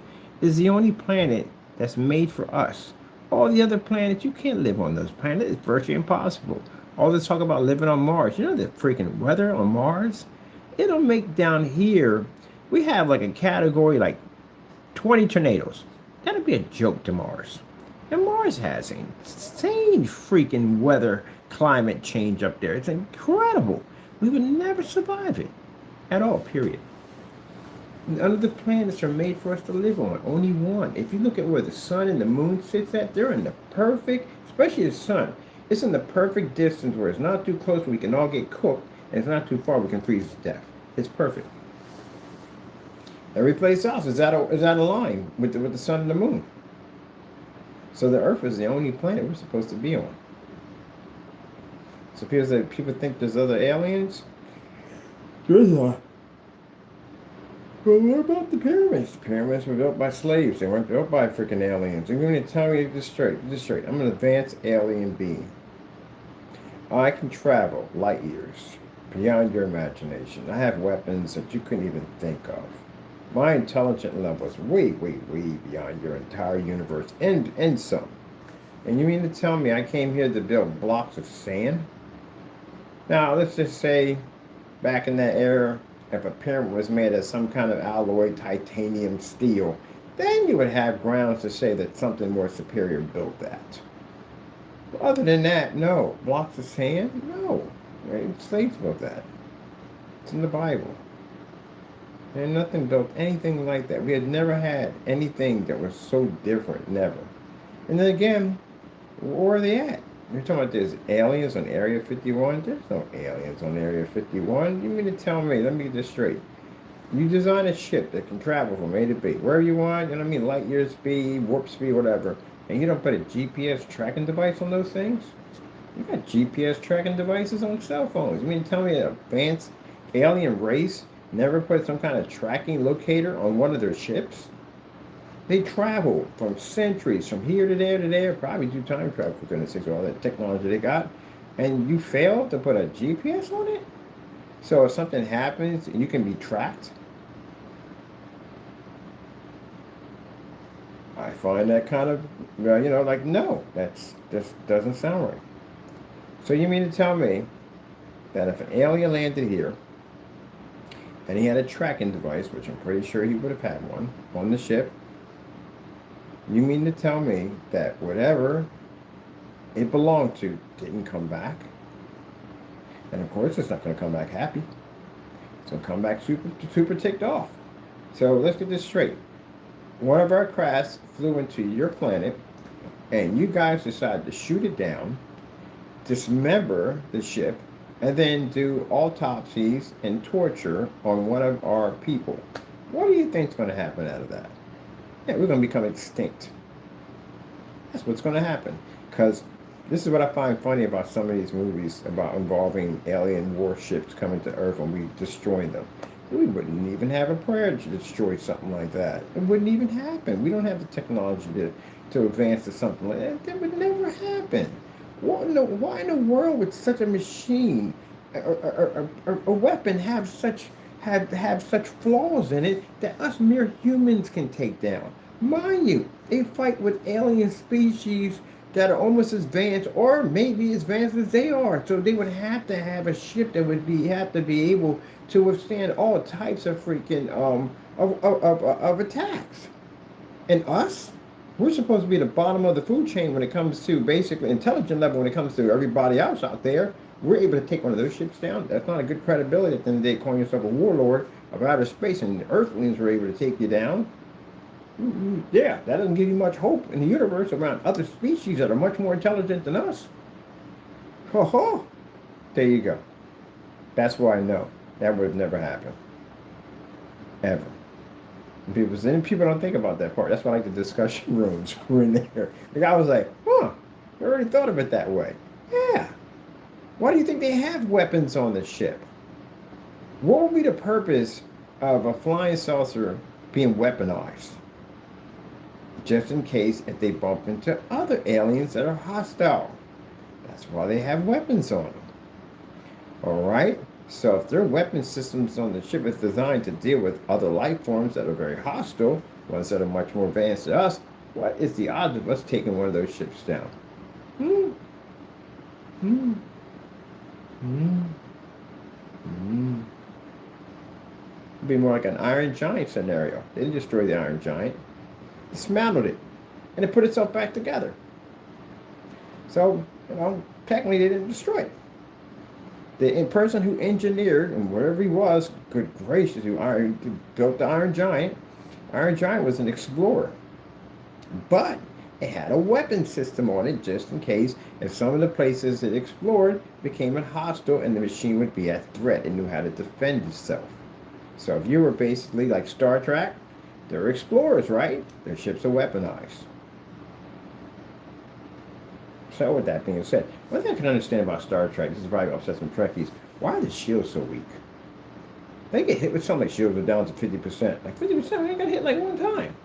is the only planet that's made for us. All the other planets, you can't live on those planets. It's virtually impossible. All this talk about living on Mars. You know the freaking weather on Mars? It'll make down here, we have like a category like 20 tornadoes. That'd be a joke to Mars. And Mars has insane freaking weather, climate change up there. It's incredible. We would never survive it at all, period. None of the planets are made for us to live on. Only one. If you look at where the sun and the moon sits at, they're in the perfect, especially the sun. It's in the perfect distance where it's not too close where we can all get cooked, and it's not too far we can freeze to death. It's perfect. Every place else is out of line with the sun and the moon. So the Earth is the only planet we're supposed to be on. So people think there's other aliens. There's not. But what about the pyramids? The pyramids were built by slaves. They weren't built by freaking aliens. You're going to tell me this straight. I'm an advanced alien being. I can travel light years beyond your imagination. I have weapons that you couldn't even think of. My intelligence level is way, way, way beyond your entire universe and some. And you mean to tell me I came here to build blocks of sand? Now, let's just say back in that era, if a pyramid was made of some kind of alloy, titanium, steel, then you would have grounds to say that something more superior built that. But other than that, no. Blocks of sand? No. Right? Slaves built that. It's in the Bible. And nothing built anything like that. We had never had anything that was so different, never. And then again, where are they at? You're talking about there's aliens on Area 51? There's no aliens on Area 51. You mean to tell me, let me get this straight. You design a ship that can travel from A to B, wherever you want, you know what I mean, light year speed, warp speed, whatever, and you don't put a GPS tracking device on those things? You got GPS tracking devices on cell phones. You mean to tell me an advanced alien race never put some kind of tracking locator on one of their ships? They travel from centuries, from here to there, probably do time travel for goodness sakes with all that technology they got, and you fail to put a GPS on it? So if something happens, you can be tracked? I find that kind of, like, no, that doesn't sound right. So you mean to tell me that if an alien landed here, and he had a tracking device, which I'm pretty sure he would have had one, on the ship, you mean to tell me that whatever it belonged to didn't come back? And of course, it's not going to come back happy. It's going to come back super ticked off. So let's get this straight. One of our crafts flew into your planet, and you guys decided to shoot it down, dismember the ship, and then do autopsies and torture on one of our people. What do you think is going to happen out of that? Yeah, we're going to become extinct. That's what's going to happen. Because this is what I find funny about some of these movies about involving alien warships coming to Earth and we destroying them. We wouldn't even have a prayer to destroy something like that. It wouldn't even happen. We don't have the technology to advance to something like that. That would never happen. Why in the world would such a machine, a weapon, have such have such flaws in it that us mere humans can take down. Mind you, they fight with alien species that are almost as advanced or maybe as advanced as they are. So they would have to have a ship that would have to be able to withstand all types of freaking of attacks. And us, we're supposed to be the bottom of the food chain when it comes to basically intelligent level when it comes to everybody else out there. We're able to take one of those ships down. That's not a good credibility at the end of the day, calling yourself a warlord of outer space, and the Earthlings were able to take you down. Yeah, that doesn't give you much hope in the universe around other species that are much more intelligent than us. Ho ho! There you go. That's why I know that would have never happened. Ever. And people don't think about that part. That's why I like the discussion rooms were in there. The guy was like, huh, I already thought of it that way. Yeah. Why do you think they have weapons on the ship? What would be the purpose of a flying saucer being weaponized? Just in case if they bump into other aliens that are hostile. That's why they have weapons on them. All right? So if their weapon systems on the ship is designed to deal with other life forms that are very hostile, ones that are much more advanced than us, what is the odds of us taking one of those ships down? Hmm. Hmm. Hmm. Hmm. It'd be more like an Iron Giant scenario. They didn't destroy the Iron Giant. They dismantled it. And it put itself back together. So, technically they didn't destroy it. The person who engineered, and whatever he was, good gracious, who built the Iron Giant was an explorer. But it had a weapon system on it just in case if some of the places it explored became hostile and the machine would be a threat. It knew how to defend itself. So if you were basically like Star Trek, they're explorers, right? Their ships are weaponized. So with that being said, one thing I can understand about Star Trek, this is probably upset some Trekkies, why are the shields so weak? They get hit with something like shields are down to 50%. Like 50%, they got hit like one time.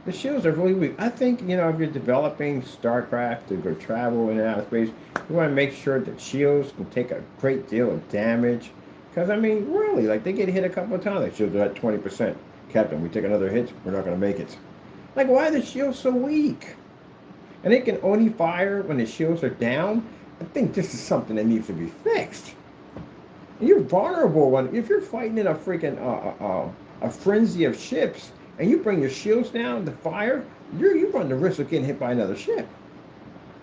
The shields are really weak. I think, if you're developing StarCraft to go travel in outer space, you want to make sure that shields can take a great deal of damage. Because, really, like they get hit a couple of times. Like shields are at 20%. Captain, we take another hit, we're not going to make it. Like, why are the shields so weak? And they can only fire when the shields are down. I think this is something that needs to be fixed. You're vulnerable if you're fighting in a freaking a frenzy of ships, and you bring your shields down to fire. You run the risk of getting hit by another ship.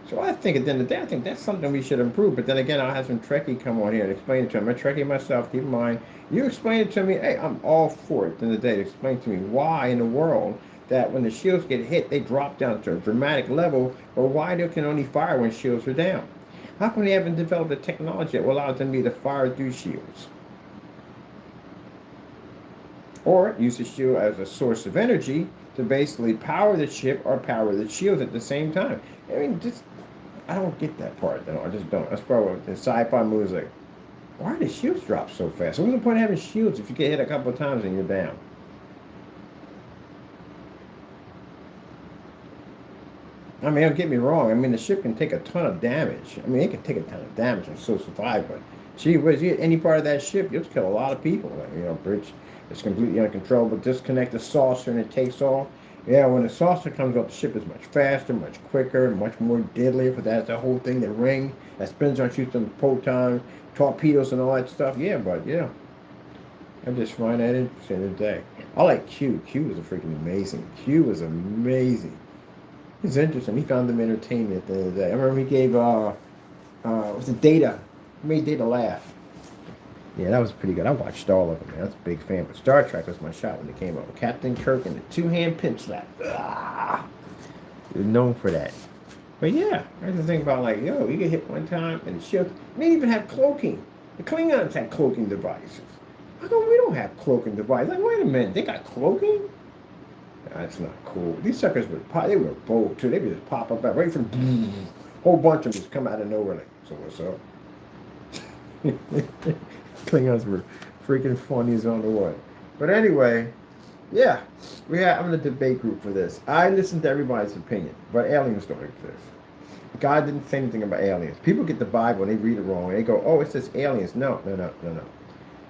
So I think at the end of the day, I think that's something we should improve. But then again, I'll have some Trekkie come on here and explain it to him. I'm a Trekkie myself. Keep in mind, you explain it to me. Hey, I'm all for it. At the end of the day, to explain to me why in the world that when the shields get hit, they drop down to a dramatic level, or why they can only fire when shields are down. How come they haven't developed a technology that will allow them to fire through shields? Or use the shield as a source of energy to basically power the ship or power the shields at the same time. I don't get that part. I just don't. That's probably what the sci-fi movies like. Why do the shields drop so fast? What's the point of having shields if you get hit a couple of times and you're down? Don't get me wrong. The ship can take a ton of damage. It can take a ton of damage and still survive. But, gee whiz, you hit any part of that ship, you'll kill a lot of people. Bridge is completely uncontrollable. Disconnect the saucer and it takes off. Yeah, when the saucer comes off, the ship is much faster, much quicker, much more deadly. But that's the whole thing, the ring that spins on shoots them protons, torpedoes, and all that stuff. Yeah, but yeah. I just find that interesting today. I like Q. Q was freaking amazing. Q was amazing. It's interesting. He found them entertaining at the end of the day. I remember he gave, was it Data? He made Data laugh. Yeah, that was pretty good. I watched all of them, man. I was a big fan. But Star Trek was my shot when it came out. Captain Kirk and the two-hand pin slap. He was known for that. But yeah, I just think about you get hit one time and the shield. They didn't even have cloaking. The Klingons had cloaking devices. How come we don't have cloaking devices? Wait a minute, they got cloaking? That's not cool. These suckers they were bold too. They would just pop up right from whole bunch of them just come out of nowhere like, so what's up? Klingons were freaking funny as on the what. But anyway, yeah, I'm in a debate group for this. I listen to everybody's opinion, but aliens don't exist. God didn't say anything about aliens. People get the Bible and they read it wrong. And they go, oh, it says aliens. No.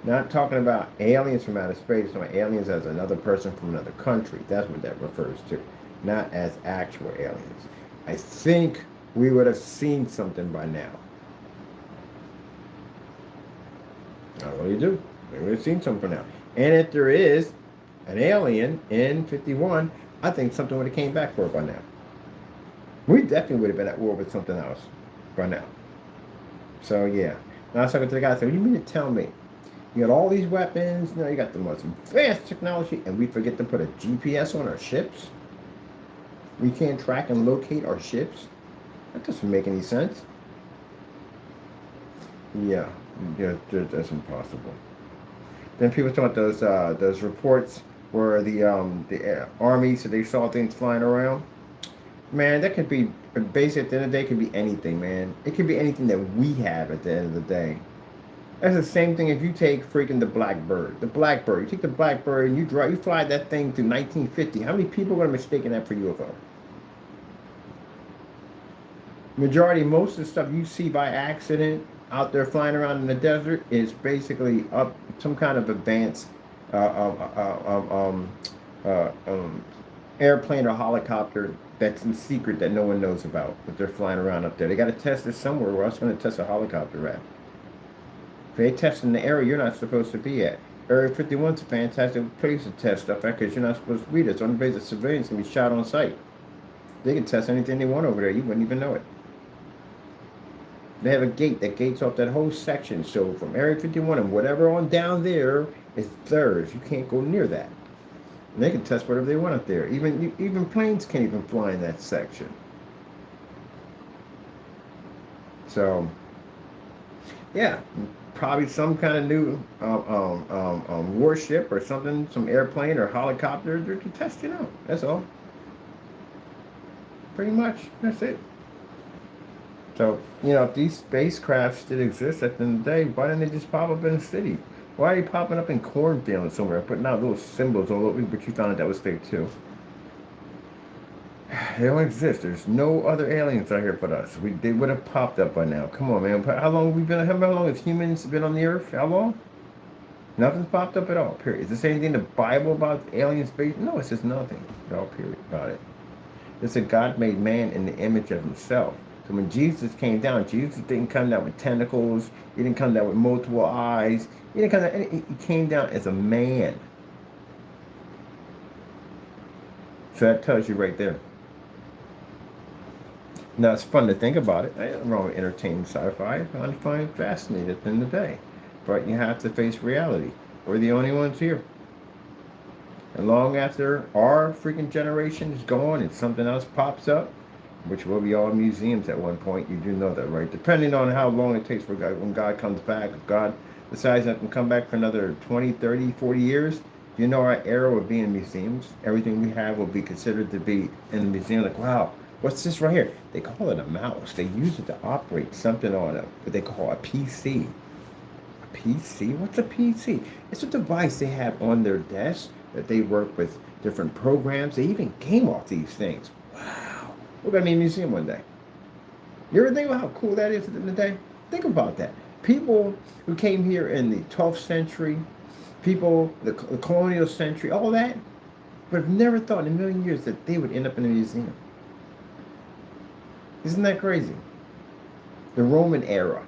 Not talking about aliens from outer space, talking about aliens as another person from another country. That's what that refers to, not as actual aliens. I think we would have seen something by now. I really do. We would have seen something now. And if there is an alien in 51, I think something would have came back for it by now. We definitely would have been at war with something else by now. So yeah. Now I was talking to the guy. I said, "What do you mean to tell me? You got all these weapons. You know, you got the most advanced technology, and we forget to put a GPS on our ships. We can't track and locate our ships. That doesn't make any sense." Yeah, that's impossible. Then people talk about those reports where the army said they saw things flying around. Man, that could be basically at the end of the day, it could be anything, man. It could be anything that we have at the end of the day. That's the same thing if you take freaking the Blackbird. The Blackbird. You take the Blackbird and you fly that thing to 1950. How many people are going to mistake that for UFO? Most of the stuff you see by accident out there flying around in the desert is basically up some kind of advanced airplane or helicopter that's in secret that no one knows about, but they're flying around up there. They got to test it somewhere. Where else going to test a helicopter at? They test in the area you're not supposed to be at. Area 51 is a fantastic place to test stuff at because you're not supposed to be there. It's the only place that civilians can be shot on sight. They can test anything they want over there. You wouldn't even know it. They have a gate that gates off that whole section. So from Area 51 and whatever on down there is theirs. You can't go near that. And they can test whatever they want up there. Even planes can't even fly in that section. So, yeah, probably some kind of new warship or something, some airplane or helicopter. They're testing out. That's all. Pretty much. That's it. So, if these spacecrafts did exist at the end of the day, why didn't they just pop up in the city? Why are they popping up in cornfields somewhere, putting out little symbols all over, but you found out that was fake too? They don't exist. There's no other aliens out here but us. They would have popped up by now. Come on, man. How long have we been? How long have humans been on the earth? How long? Nothing's popped up at all, period. Is this anything in the Bible about alien space? No, it says nothing at all, period, about it. It's a God made man in the image of himself. So when Jesus came down, Jesus didn't come down with tentacles. He didn't come down with multiple eyes. He didn't come down. He came down as a man. So that tells you right there. Now it's fun to think about it. I ain't wrong with entertaining sci-fi. I find it fascinating at the end of the day. But you have to face reality. We're the only ones here. And long after our freaking generation is gone and something else pops up, which will be all museums at one point. You do know that, right? Depending on how long it takes for God, when God comes back, if God decides not to come back for another 20, 30, 40 years, our era will be in museums. Everything we have will be considered to be in the museum. Like, wow, what's this right here? They call it a mouse. They use it to operate something on what they call a PC. A PC? What's a PC? It's a device they have on their desk that they work with different programs. They even game off these things. Wow. We're going to be in a museum one day. You ever think about how cool that is at the end of the day? Think about that. People who came here in the 12th century, the colonial century, all that, but have never thought in a million years that they would end up in a museum. Isn't that crazy? The Roman era.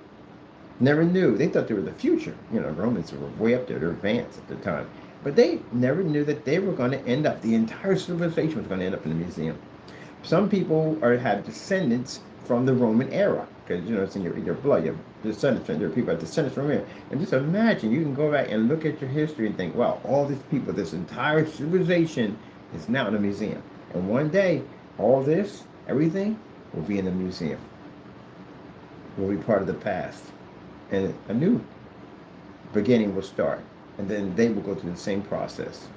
Never knew. They thought they were the future. Romans were way up there. They're advanced at the time. But they never knew that they were going to end up, the entire civilization was going to end up in a museum. Some people have descendants from the Roman era because it's in your blood. You have descendants from there. People have descendants from here. And just imagine you can go back and look at your history and think, wow, all these people, this entire civilization is now in a museum. And one day, all this, everything, will be in a museum. Will be part of the past, and a new beginning will start. And then they will go through the same process.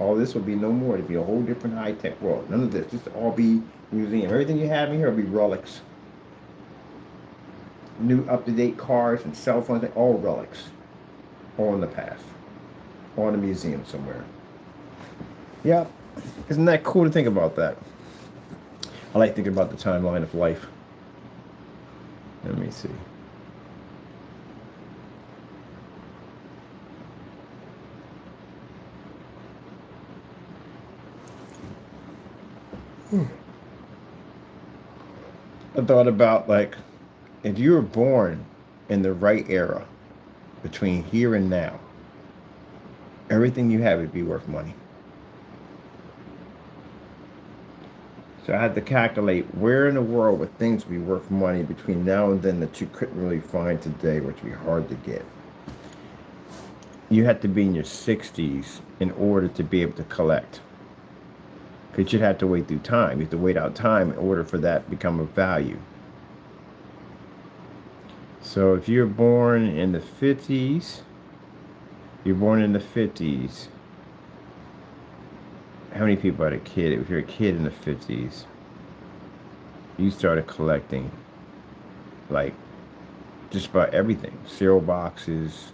All this will be no more. It'll be a whole different high-tech world. None of this. Just all be museum. Everything you have in here will be relics. New up-to-date cars and cell phones, all relics. All in the past. All in a museum somewhere. Yeah. Isn't that cool to think about that? I like thinking about the timeline of life. Let me see. I thought about, like, if you were born in the right era between here and now, everything you have would be worth money. So I had to calculate where in the world would things be worth money between now and then that you couldn't really find today, which would be hard to get. You had to be in your 60s in order to be able to collect. Because you'd have to wait through time. You have to wait out time in order for that to become of value. So if you're born in the 50s, you're born in the 50s. How many people had a kid? If you're a kid in the 50s, you started collecting like just about everything. Cereal boxes,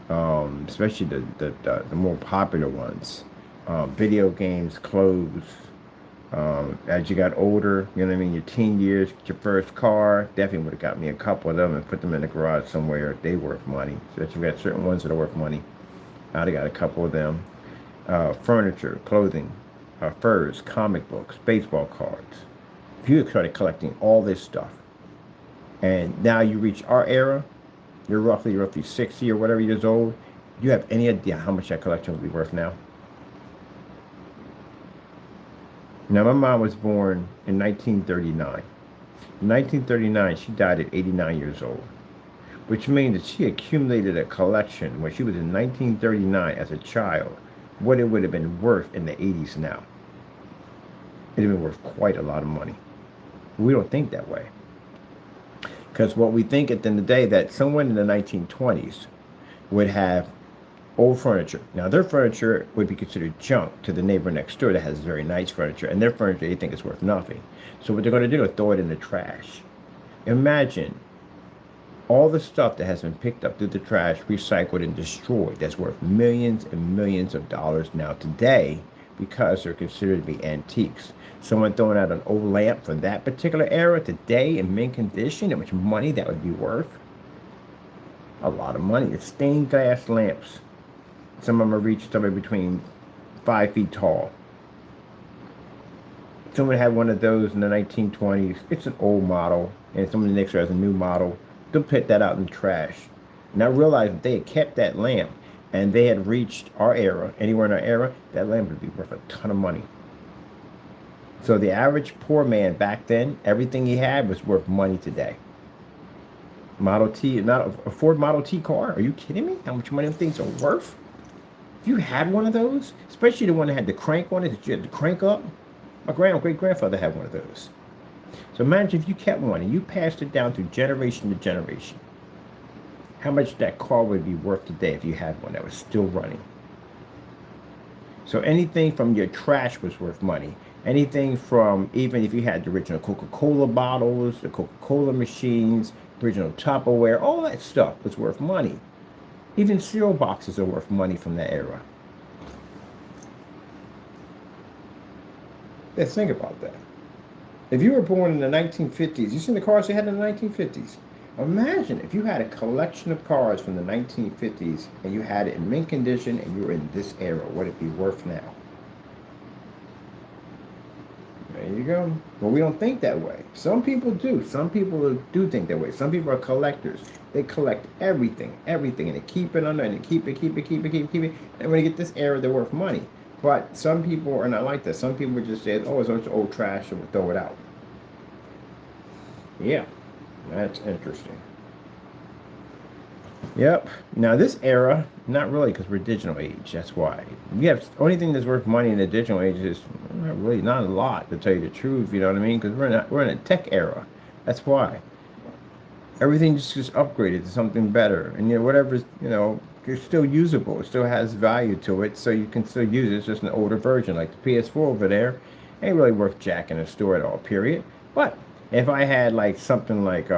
especially the more popular ones. Video games, clothes. As you got older, you know what I mean, your teen years, your first car, definitely would have got me a couple of them and put them in the garage somewhere. They worth money. So that you got certain ones that are worth money. I got a couple of them. Furniture, clothing, furs, comic books, baseball cards. If you started collecting all this stuff, and now you reach our era, you're roughly 60 or whatever years old, do you have any idea how much that collection would be worth now? Now, my mom was born in 1939. In 1939, she died at 89 years old, which means that she accumulated a collection when she was in 1939 as a child, what it would have been worth in the 80s now. It would have been worth quite a lot of money. We don't think that way. Because what we think at the end of the day, that someone in the 1920s would have old furniture. Now, their furniture would be considered junk to the neighbor next door that has very nice furniture, and their furniture they think is worth nothing. So what they're going to do is throw it in the trash. Imagine all the stuff that has been picked up through the trash, recycled, and destroyed that's worth millions and millions of dollars now today because they're considered to be antiques. Someone throwing out an old lamp from that particular era today in mint condition, how much money that would be worth? A lot of money. It's stained glass lamps. Some of them are reached somewhere between 5 feet tall. Someone had one of those in the 1920s. It's an old model, and someone next to has a new model. They'll put that out in the trash. And I realized if they had kept that lamp and they had reached our era, anywhere in our era, that lamp would be worth a ton of money. So the average poor man back then, everything he had was worth money today. Model T, not a Ford Model T car. Are you kidding me? How much money them things are worth? If you had one of those, especially the one that had the crank on it that you had to crank up, my great-grandfather had one of those. So imagine if you kept one and you passed it down through generation to generation. How much that car would be worth today if you had one that was still running. So anything from your trash was worth money. Anything from, even if you had the original Coca-Cola bottles, the Coca-Cola machines, original Tupperware, all that stuff was worth money. Even cereal boxes are worth money from that era. Let's think about that. If you were born in the 1950s, you seen the cars they had in the 1950s. Imagine if you had a collection of cars from the 1950s and you had it in mint condition and you were in this era, what would it be worth now? There you go. Well, we don't think that way. Some people do. Some people do think that way. Some people are collectors. They collect everything, and they keep it under, and they keep it. And when they get this era, they're worth money. But some people are not like that. Some people just say, oh, it's old trash, and we'll throw it out. Yeah, that's interesting. Yep. Now this era, not really, because we're digital age. That's why. We have only thing that's worth money in the digital age is not a lot, to tell you the truth. You know what I mean? Because we're in a tech era. That's why. Everything just gets upgraded to something better, and whatever's it's still usable. It still has value to it, so you can still use it. It's just an older version, like the PS4 over there. Ain't really worth jack in a store at all. Period. But if I had like something like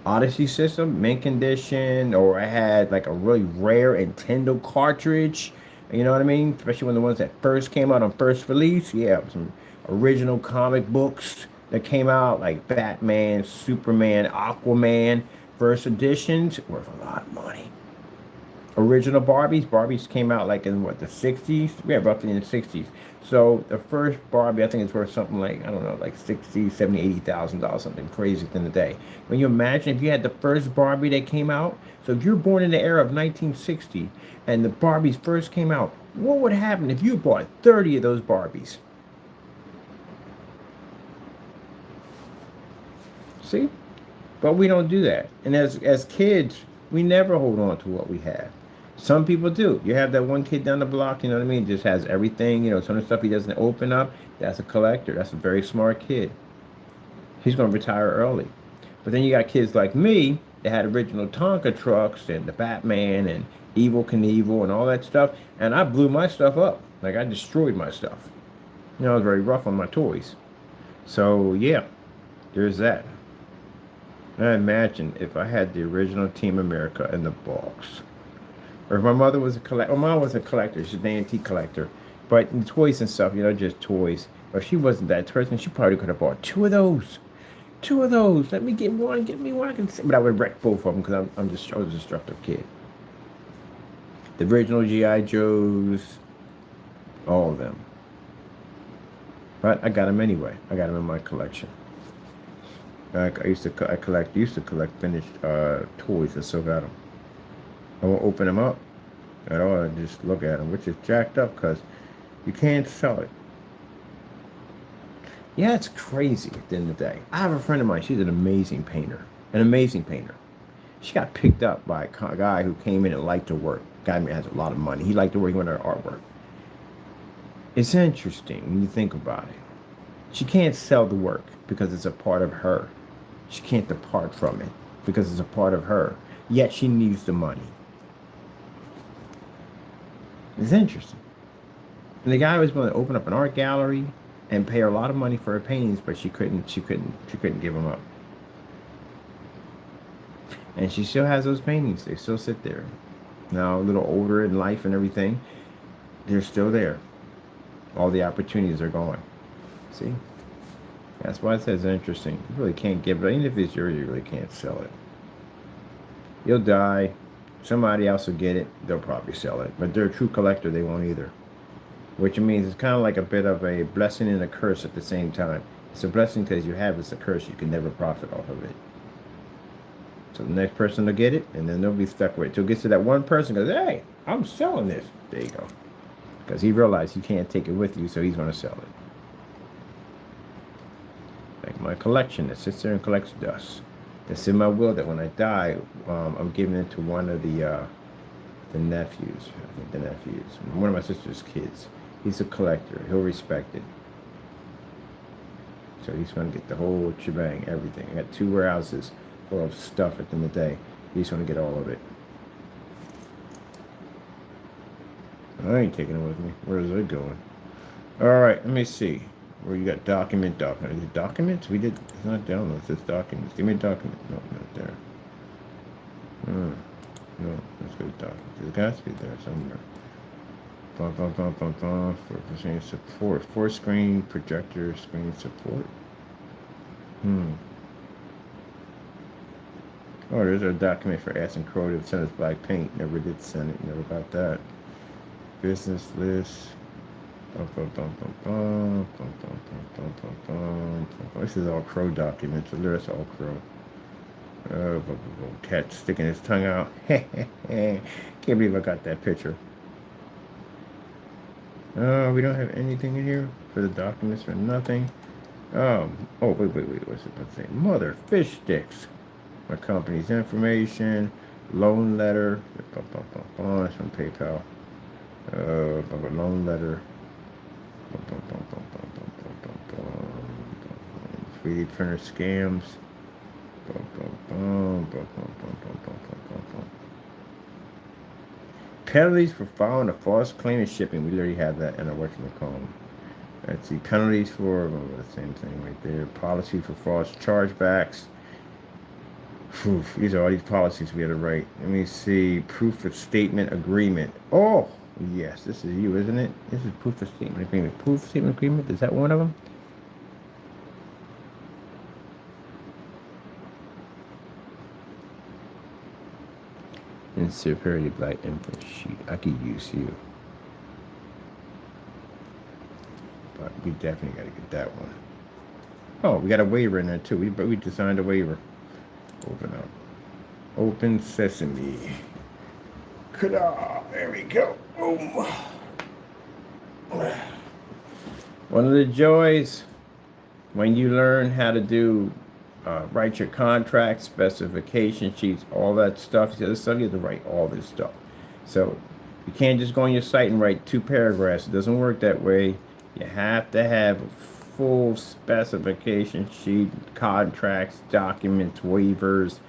Odyssey system, mint condition, or I had like a really rare Nintendo cartridge, you know what I mean? Especially when the ones that first came out on first release, yeah, some original comic books that came out like Batman, Superman, Aquaman, first editions, worth a lot of money. original Barbies. Barbies came out like in what, the 60s? Yeah, roughly in the 60s. So the first Barbie, I think, is worth something like, I don't know, like 60, 70, $80,000, something crazy at the end of the day. When you imagine if you had the first Barbie that came out, so if you're born in the era of 1960 and the Barbies first came out, what would happen if you bought 30 of those Barbies? See? But we don't do that. And as kids, we never hold on to what we have. Some people do. You have that one kid down the block, you know what I mean? Just has everything, some of the stuff he doesn't open up. That's a collector. That's a very smart kid. He's going to retire early. But then you got kids like me that had original Tonka trucks and the Batman and Evil Knievel and all that stuff. And I blew my stuff up. Like, I destroyed my stuff. I was very rough on my toys. So, yeah, there's that. I imagine if I had the original Team America in the box. Or if my mother was a collector. Well, mom was a collector. She's an antique collector. But in toys and stuff, just toys. But if she wasn't that person, she probably could have bought two of those. Two of those. Let me get one. Get me one. I can see. But I would wreck both of them because I was a destructive kid. The original G.I. Joes. All of them. But I got them anyway. I got them in my collection. I used to collect finished toys and still got them. I won't open them up at all. I just look at them, which is jacked up because you can't sell it. Yeah, it's crazy at the end of the day. I have a friend of mine. She's an amazing painter. An amazing painter. She got picked up by a guy who came in and liked her work. Guy has a lot of money. He liked her work. He wanted her artwork. It's interesting when you think about it. She can't sell the work because it's a part of her. She can't depart from it because it's a part of her. Yet she needs the money. It's interesting. And the guy was willing to open up an art gallery and pay her a lot of money for her paintings, but she couldn't give them up. And she still has those paintings. They still sit there. Now, a little older in life and everything, they're still there. All the opportunities are gone. See? That's why it says interesting. You really can't give it. Even if it's yours, you really can't sell it. You'll die. Somebody else will get it. They'll probably sell it. But they're a true collector. They won't either. Which means it's kind of like a bit of a blessing and a curse at the same time. It's a blessing because you have it. It's a curse. You can never profit off of it. So the next person will get it, and then they'll be stuck with it. Till it gets to that one person goes, hey, I'm selling this. There you go. Because he realized you can't take it with you, so he's going to sell it. Like my collection that sits there and collects dust. That's in my will that when I die, I'm giving it to one of the nephews. I think the nephews. One of my sister's kids. He's a collector. He'll respect it. So he's going to get the whole shebang, everything. I got 2 warehouses full of stuff at the end of the day. He's going to get all of it. I ain't taking it with me. Where is it going? All right, let me see. Where you got document. Is it documents? We did. It's not downloads. It's documents. Give me a document. No, not there. No, let's go to documents. It has to be there somewhere. For screen support. 4-screen projector screen support. Oh, there's a document for asking Crow to send us black paint. Never did send it. Never got that. Business list. This is all Crow documents. That's all Crow. Cat sticking his tongue out. Can't believe I got that picture. We don't have anything in here for the documents for nothing. Wait. What's it about to say? Mother fish sticks. My company's information. Loan letter. It's from PayPal. Loan letter. 3D printer scams. Penalties for filing a false claim and shipping. We already have that in our working column. Let's see. Penalties for the same thing right there. Policy for false chargebacks. These are all these policies we had to write. Let me see. Proof of statement agreement. Oh, yes. This is you, isn't it? This is proof of statement agreement. Proof of statement agreement. Is that one of them? Superiority Black info sheet. I could use you. But we definitely got to get that one. Oh, we got a waiver in there too. We designed a waiver. Open up. Open sesame. Ta-da! There we go. Boom. One of the joys when you learn how to do write your contracts, specification sheets, all that stuff. The other stuff, you have to write all this stuff. So you can't just go on your site and write 2 paragraphs. It doesn't work that way. You have to have a full specification sheet, contracts, documents, waivers,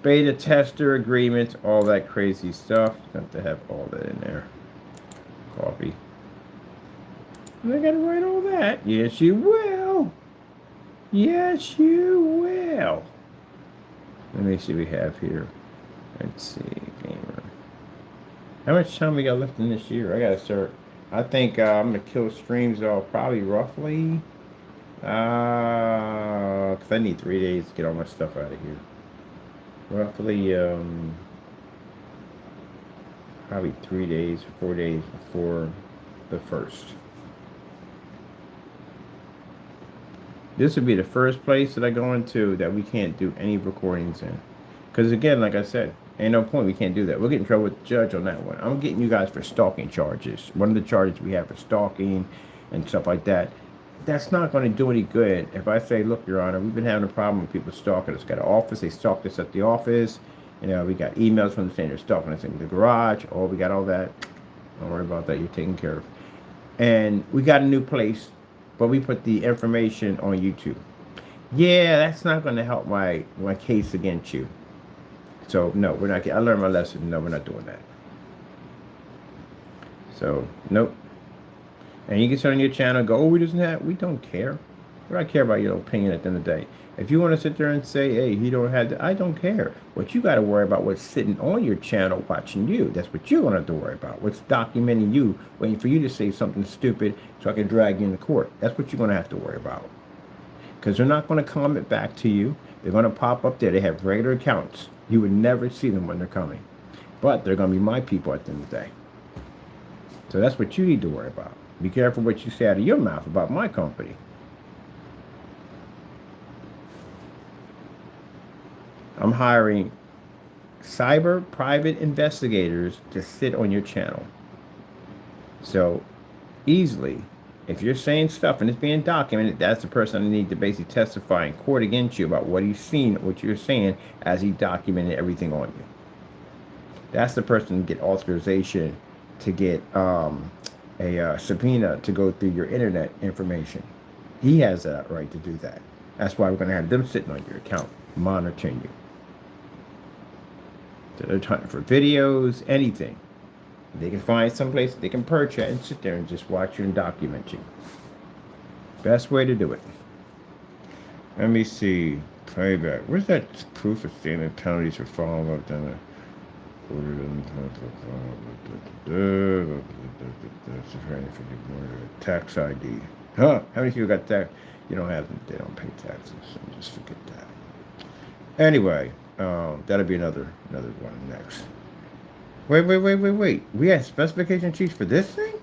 beta tester agreements, all that crazy stuff. You have to have all that in there. Copy. And I gotta write all that. Yes, you will. Yes, you will. Let me see what we have here. Let's see, gamer. How much time we got left in this year? I gotta start. I think I'm gonna kill streams off probably roughly. Cause I need 3 days to get all my stuff out of here. Roughly, probably 3 days, 4 days before the 1st. This would be the first place that I go into that we can't do any recordings in. Because again, like I said, ain't no point we can't do that. We'll get in trouble with the judge on that one. I'm getting you guys for stalking charges. One of the charges we have for stalking and stuff like that. That's not going to do any good if I say, look, Your Honor, we've been having a problem with people stalking us. Got an office, they stalked us at the office. You know, we got emails from them saying they're stalking us in the garage. Oh, we got all that. Don't worry about that. You're taken care of. And we got a new place, but we put the information on YouTube. Yeah, that's not going to help my case against you. So, no, we're not. I learned my lesson. No, we're not doing that. So, nope. And you can sit on your channel and go, oh, we don't care. We don't care about your opinion at the end of the day. If you want to sit there and say, hey, he don't have, I don't care. What you got to worry about, what's sitting on your channel watching you. That's what you're going to have to worry about. What's documenting you, waiting for you to say something stupid so I can drag you into court. That's what you're going to have to worry about. Because they're not going to comment back to you. They're going to pop up there. They have regular accounts. You would never see them when they're coming. But they're going to be my people at the end of the day. So that's what you need to worry about. Be careful what you say out of your mouth about my company. I'm hiring cyber private investigators to sit on your channel. So easily, if you're saying stuff and it's being documented, that's the person I need to basically testify in court against you about what he's seen, what you're saying as he documented everything on you. That's the person to get authorization to get a subpoena to go through your internet information. He has a right to do that. That's why we're going to have them sitting on your account, monitoring you. So they're hunting for videos, anything. They can find someplace they can perch at and sit there and just watch you and document you. Best way to do it. Let me see. Playback. Where's that proof of standing penalties for following up down there? Tax ID. Huh? How many people got tax? You don't have them. They don't pay taxes. So just forget that. Anyway, that'll be another one next. Wait. We have specification sheets for this thing?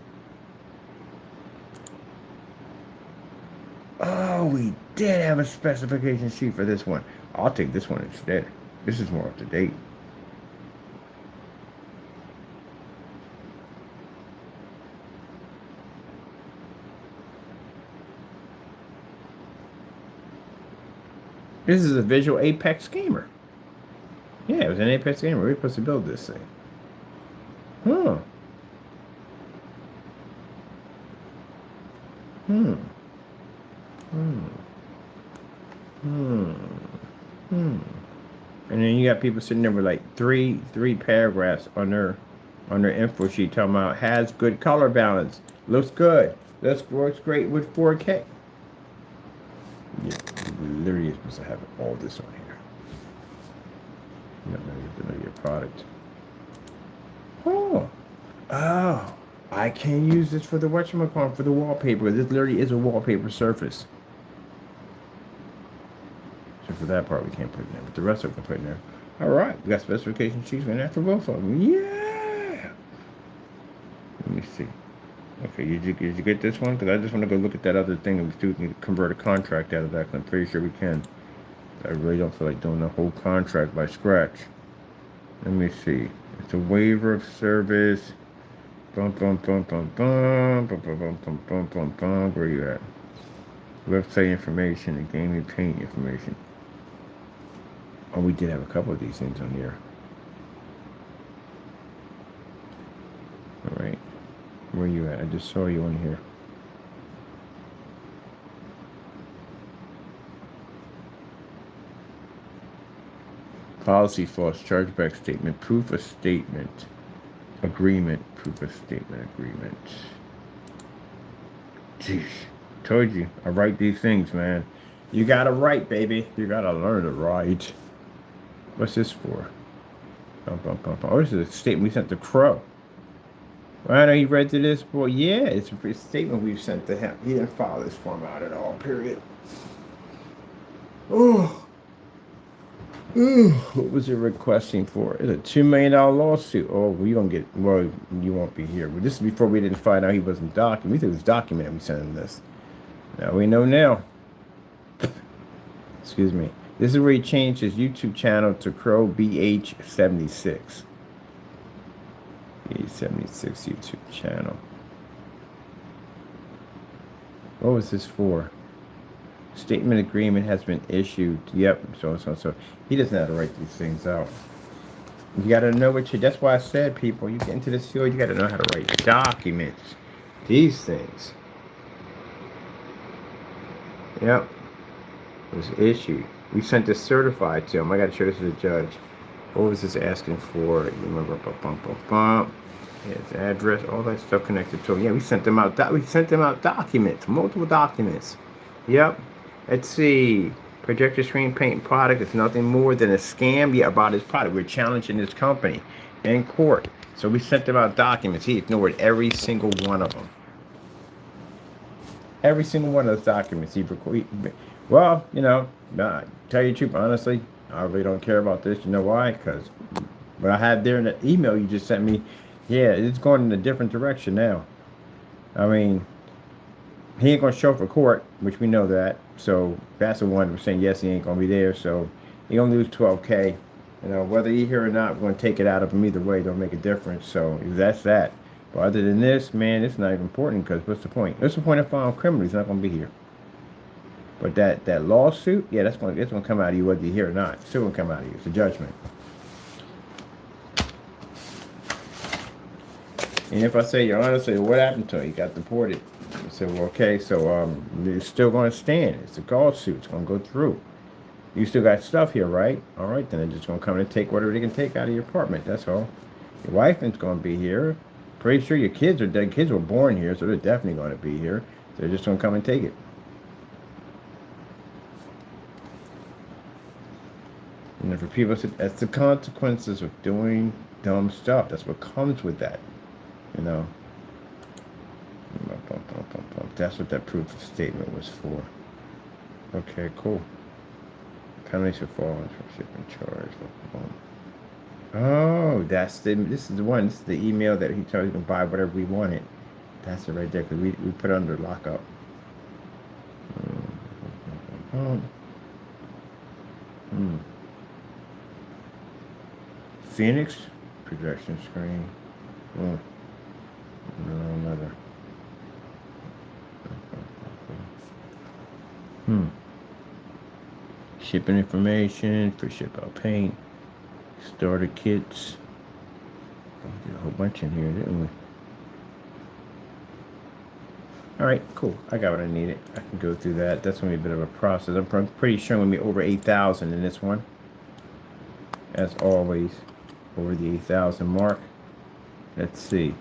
Oh, we did have a specification sheet for this one. I'll take this one instead. This is more up to date. This is a visual Apex gamer. Yeah, it was an Apex gamer. We were supposed to build this thing. Huh. And then you got people sitting there with like three paragraphs on their info sheet talking about has good color balance, looks good, works great with 4K. Yeah, literally is supposed to have all this on here. You have to know your product. Oh, I can use this for the whatchamacallit, for the wallpaper. This literally is a wallpaper surface. So for that part we can't put in there, but the rest of it we can put in there. All right, we got specification sheets right now for both of them. Yeah. Let me see. Okay, did you get this one? Because I just want to go look at that other thing and see if we can convert a contract out of that. 'Cause I'm pretty sure we can. I really don't feel like doing the whole contract by scratch. Let me see. It's a waiver of service. Bum bum bum bum bum bum bum bum bum bum bum bum. Where you at? Website information and gaming paint information. Oh, we did have a couple of these things on here. All right. Where you at? I just saw you on here. Policy false chargeback statement, proof of statement, agreement, proof of statement, agreement. Jeez, told you, I write these things, man. You gotta write, baby. You gotta learn to write. What's this for? Bum, bum, bum, bum. Oh, this is a statement we sent to Crow. Well, I know he read to this, boy. Yeah, it's a statement we've sent to him. He didn't follow this form out at all, period. Oh. Ooh, what was it requesting for? It's a $2 million lawsuit. Oh, we gonna get. Well, you won't be here. But this is before we didn't find out he wasn't documented. We thought it was documented. We sent him this. Now we know now. Excuse me. This is where he changed his YouTube channel to Crow BH76. BH76 YouTube channel. What was this for? Statement agreement has been issued. Yep, so. He doesn't know how to write these things out. You got to know what you. That's why I said, people, you get into this field, you got to know how to write documents. These things. Yep. It was issued. We sent this certified to him. I got to show this to the judge. What was this asking for? You remember? His address, all that stuff connected to him. Yeah, we sent them out. We sent them out documents, multiple documents. Yep. Let's see. Projector screen paint product is nothing more than a scam about his product. We're challenging his company in court. So we sent them out documents. He ignored every single one of them. Every single one of those documents. Well, tell you the truth, honestly, I really don't care about this. You know why? Because what I had there in the email you just sent me, yeah, it's going in a different direction now. I mean, he ain't gonna show up for court, which we know that. So that's the one we're saying yes, he ain't gonna be there. So he gonna lose 12K. Whether he here or not, we're gonna take it out of him either way. Don't make a difference. So that's that. But other than this, man, it's not even important because what's the point? What's the point of filing criminal? He's not gonna be here. But that lawsuit, yeah, it's gonna come out of you whether you're here or not. It's still gonna come out of you. It's a judgment. And if I say, Your Honor, say, what happened to him? He got deported. I said, well, okay, so it's still going to stand. It's a lawsuit. It's going to go through. You still got stuff here, right? All right, then they're just going to come and take whatever they can take out of your apartment. That's all. Your wife is going to be here. Pretty sure your kids are dead. Kids were born here, so they're definitely going to be here. They're just going to come and take it. And for people, that's the consequences of doing dumb stuff. That's what comes with that. That's what that proof of statement was for. Okay, cool. Penalties for falling for shipping charge. Oh, this is the one. This is the email that he tells you to buy whatever we wanted. That's it right there, because we put it under lockup. Phoenix projection screen. No, another. Shipping information for ship out paint. Starter kits. We did a whole bunch in here, didn't we? Alright, cool. I got what I needed. I can go through that. That's going to be a bit of a process. I'm pretty sure I'm going to be over 8,000 in this one. As always, over the 8,000 mark. Let's see.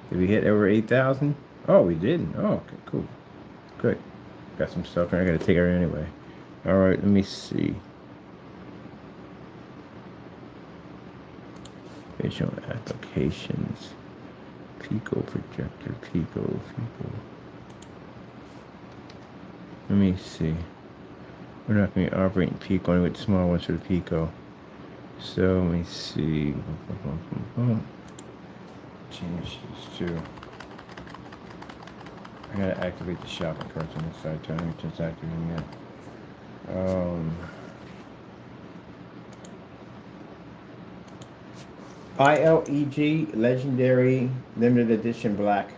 Did we hit over 8,000? Oh, we didn't. Oh, okay, cool. Good. Got some stuff here. I got to take it anyway. Alright, let me see. Visual applications. Pico projector. Pico. Let me see. We're not going to be operating Pico only with small ones for the Pico. So let me see. Change this to. I gotta activate the shopping carts on this side. Tell me it's activating it. ILEG Legendary Limited Edition Black.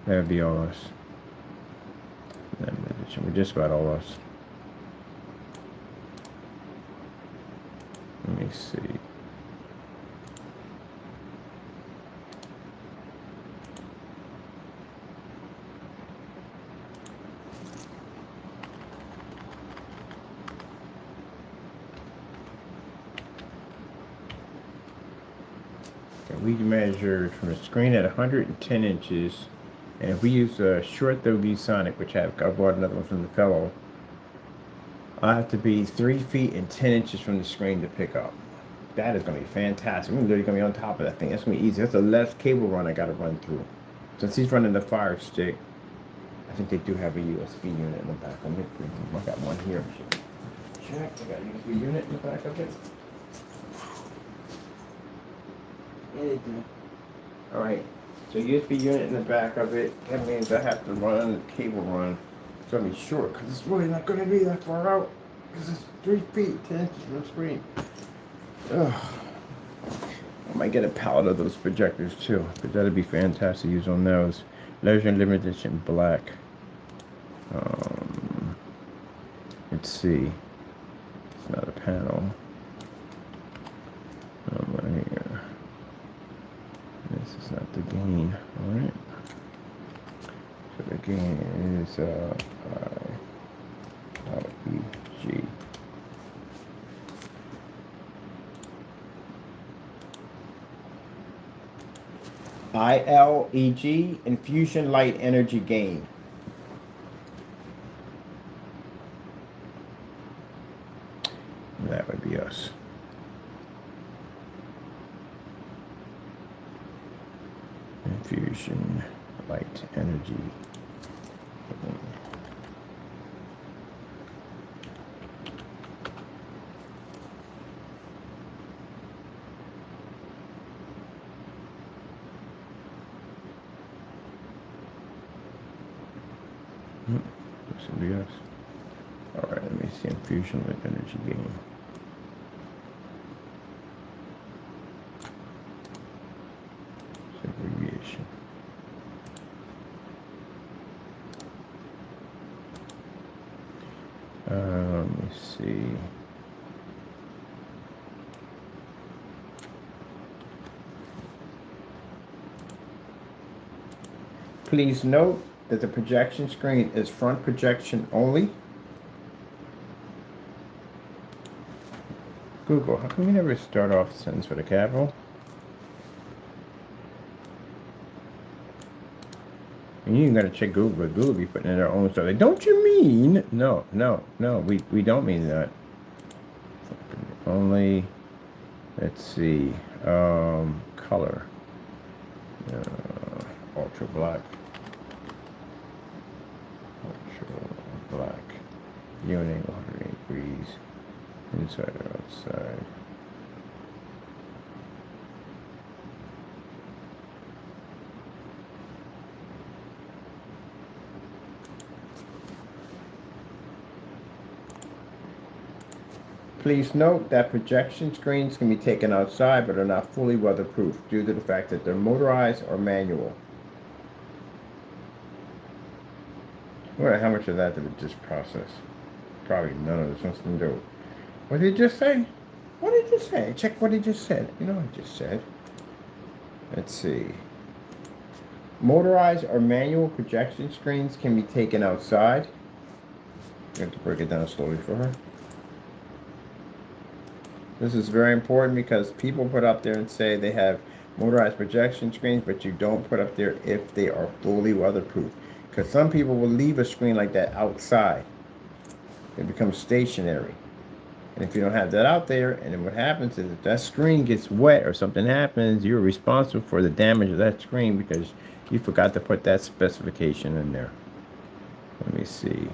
That would be all us. Limited Edition. We're just about all us. Let me see. We measured from the screen at 110 inches, and if we use a short throw VSonic, which I bought another one from the fellow, I have to be 3 feet and 10 inches from the screen to pick up. That is going to be fantastic. We're literally going to be on top of that thing. That's going to be easy. That's the less cable run I got to run through. Since he's running the Fire Stick, I think they do have a USB unit in the back. Let me bring them. I got one here. Check. I got a USB unit in the back of it. All right, so USB unit in the back of it. That means I have to run the cable run. It's gonna be short because it's really not gonna be that far out because it's 3 feet 10 inches from the screen. Ugh. I might get a pallet of those projectors too, but that'd be fantastic to use on those. Legendary Limited Edition Black. Let's see. It's not a panel. Right here. This is not the gain, alright? So the gain is ILEG. ILEG Infusion Light Energy Gain. That would be us. Infusion Light Energy. This will be us. Alright, let me see. Infusion Light Energy Gain. Abbreviation. Let me see. Please note that the projection screen is front projection only. Google, how come you never start off the sentence with a capital? And you ain't gotta check Google, but Google be putting in their own stuff. Like, don't you mean? No, we don't mean that. Only, let's see, color, ultra black, unit 108 degrees, inside or outside. Please note that projection screens can be taken outside but are not fully weatherproof due to the fact that they're motorized or manual. I wonder how much of that did it just process? Probably none of this wants to do. What did it just say? What did it just say? Check what it just said. You know what it just said. Let's see. Motorized or manual projection screens can be taken outside. You have to break it down slowly for her. This is very important because people put up there and say they have motorized projection screens, but you don't put up there if they are fully weatherproof. Because some people will leave a screen like that outside. It becomes stationary. And if you don't have that out there, and then what happens is if that screen gets wet or something happens, you're responsible for the damage of that screen because you forgot to put that specification in there. Let me see.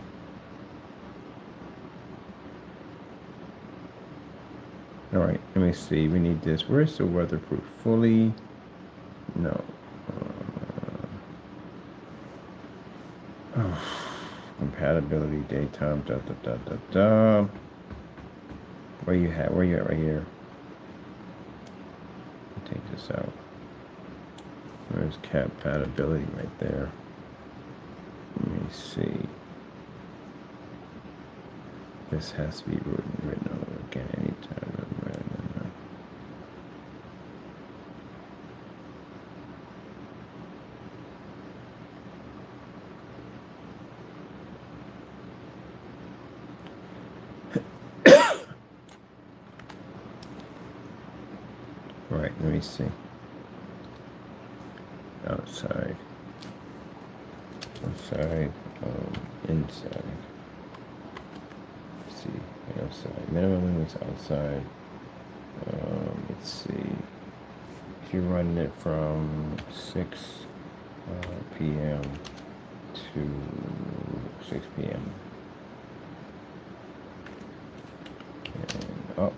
All right, let me see. We need this. Where's the weatherproof? Fully? No. Oh, compatibility, daytime, da da da da da. Where you at? Where you at right here? Take this out. There's compatibility right there. Let me see. This has to be written over again anytime. Right, let me see. Outside. Outside. Inside. Let's see. Outside. Minimum limits outside. Let's see. If you're running it from 6 p.m. to 6 p.m. and up,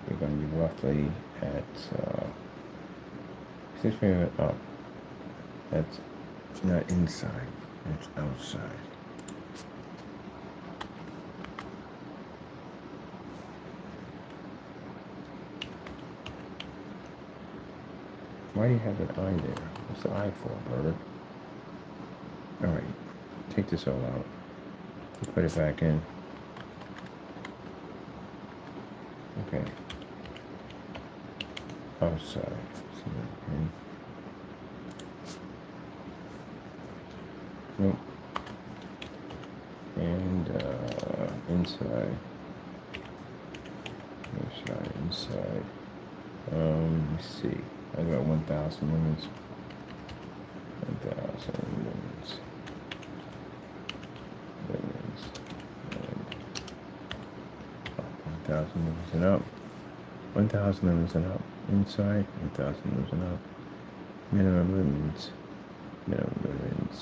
you're going to be roughly at 6 p.m. and up. That's not inside, that's outside. Why do you have an eye there? What's the eye for, bird? Alright, take this all out. Put it back in. Okay. Outside. Okay. Nope. And inside. Inside. Let's see. I got 1,000 lumens. 1,000 lumens. And 1,000 lumens and up. 1,000 lumens and up. Inside. 1,000 lumens and up. Minimum lumens. Minimum lumens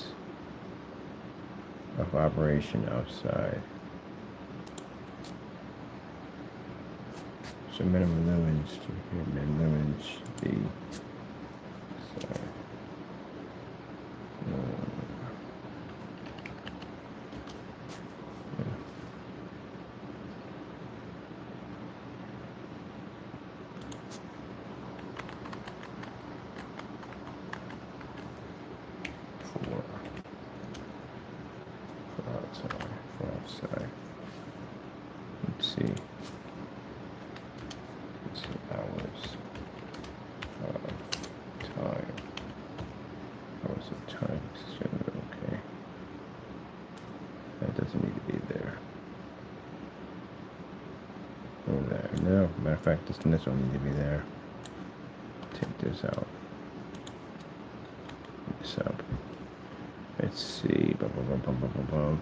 of operation outside. So minimum lumens to here, minimum lumens should be sorry. For outside. Let's see. Hours of time. Hours of time. Okay. That doesn't need to be there. Over there. No. Matter of fact, this don't need to be there. Take this out. This up. Let's see.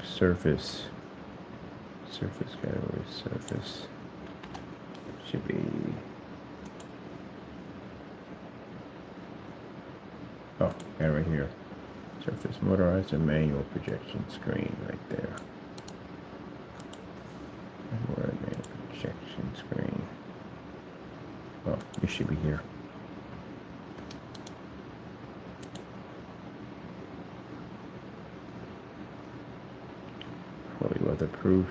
Surface. Surface category. Surface. Should be. Oh, yeah, right here. Surface motorized and manual projection screen right there. Manual projection screen. Oh, it should be here. Fully weatherproof.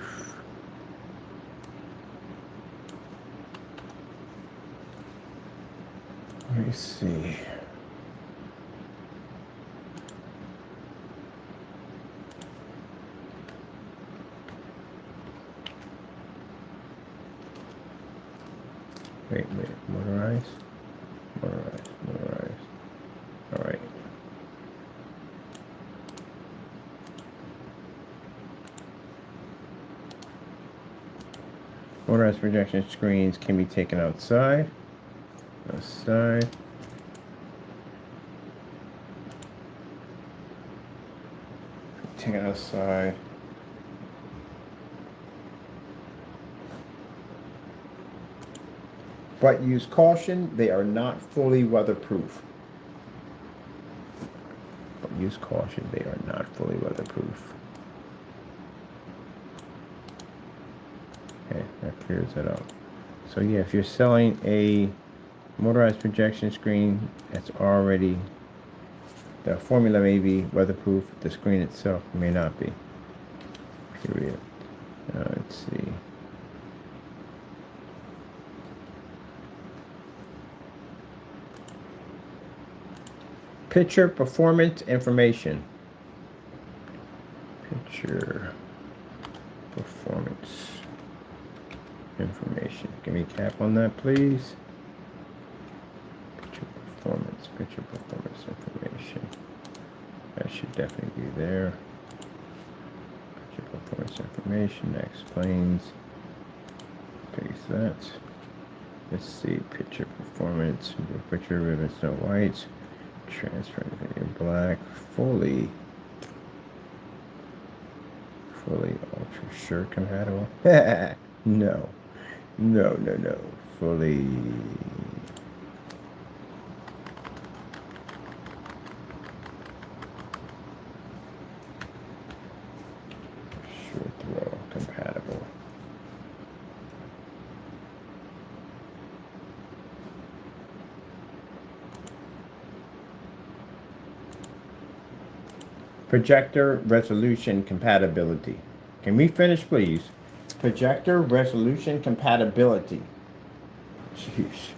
Let me see. Wait, motorized? Motorized. All right. Motorized projection screens can be taken outside. Outside. Take it outside. But use caution, they are not fully weatherproof. use caution. They are not fully weatherproof. Okay, that clears it up. So yeah, if you're selling a motorized projection screen that's already, the formula may be weatherproof, the screen itself may not be. Period. Let's see. Picture performance information. Picture performance information. Give me a cap on that, please. Picture performance information. That should definitely be there. Picture performance information that explains. Paste that. Let's see. Picture performance. Picture ribbon Snow White. Transparent video black. Fully ultra sure compatible. No. Fully. Sure throw compatible. Projector resolution compatibility. Can we finish, please? Projector resolution compatibility. Jeez.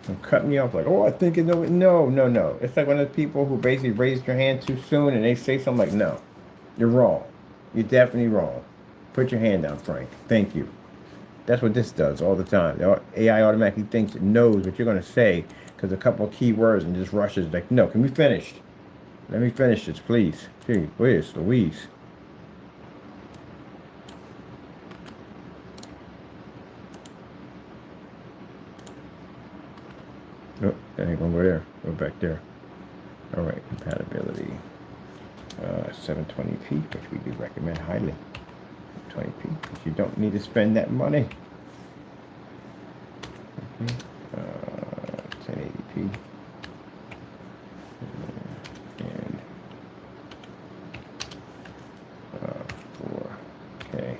I'm cutting you off like, oh, I think you know it. No. It's like one of the people who basically raised your hand too soon and they say something like, no, you're wrong. You're definitely wrong. Put your hand down, Frank. Thank you. That's what this does all the time. The AI automatically thinks it knows what you're going to say because a couple of key words and just rushes like, no, can we finish? Let me finish this, please. Gee, where's Louise? Nope, that ain't gonna go there. Go back there. All right, compatibility. 720p, which we do recommend highly. 20p, because you don't need to spend that money. Okay. 1080p. And 4K.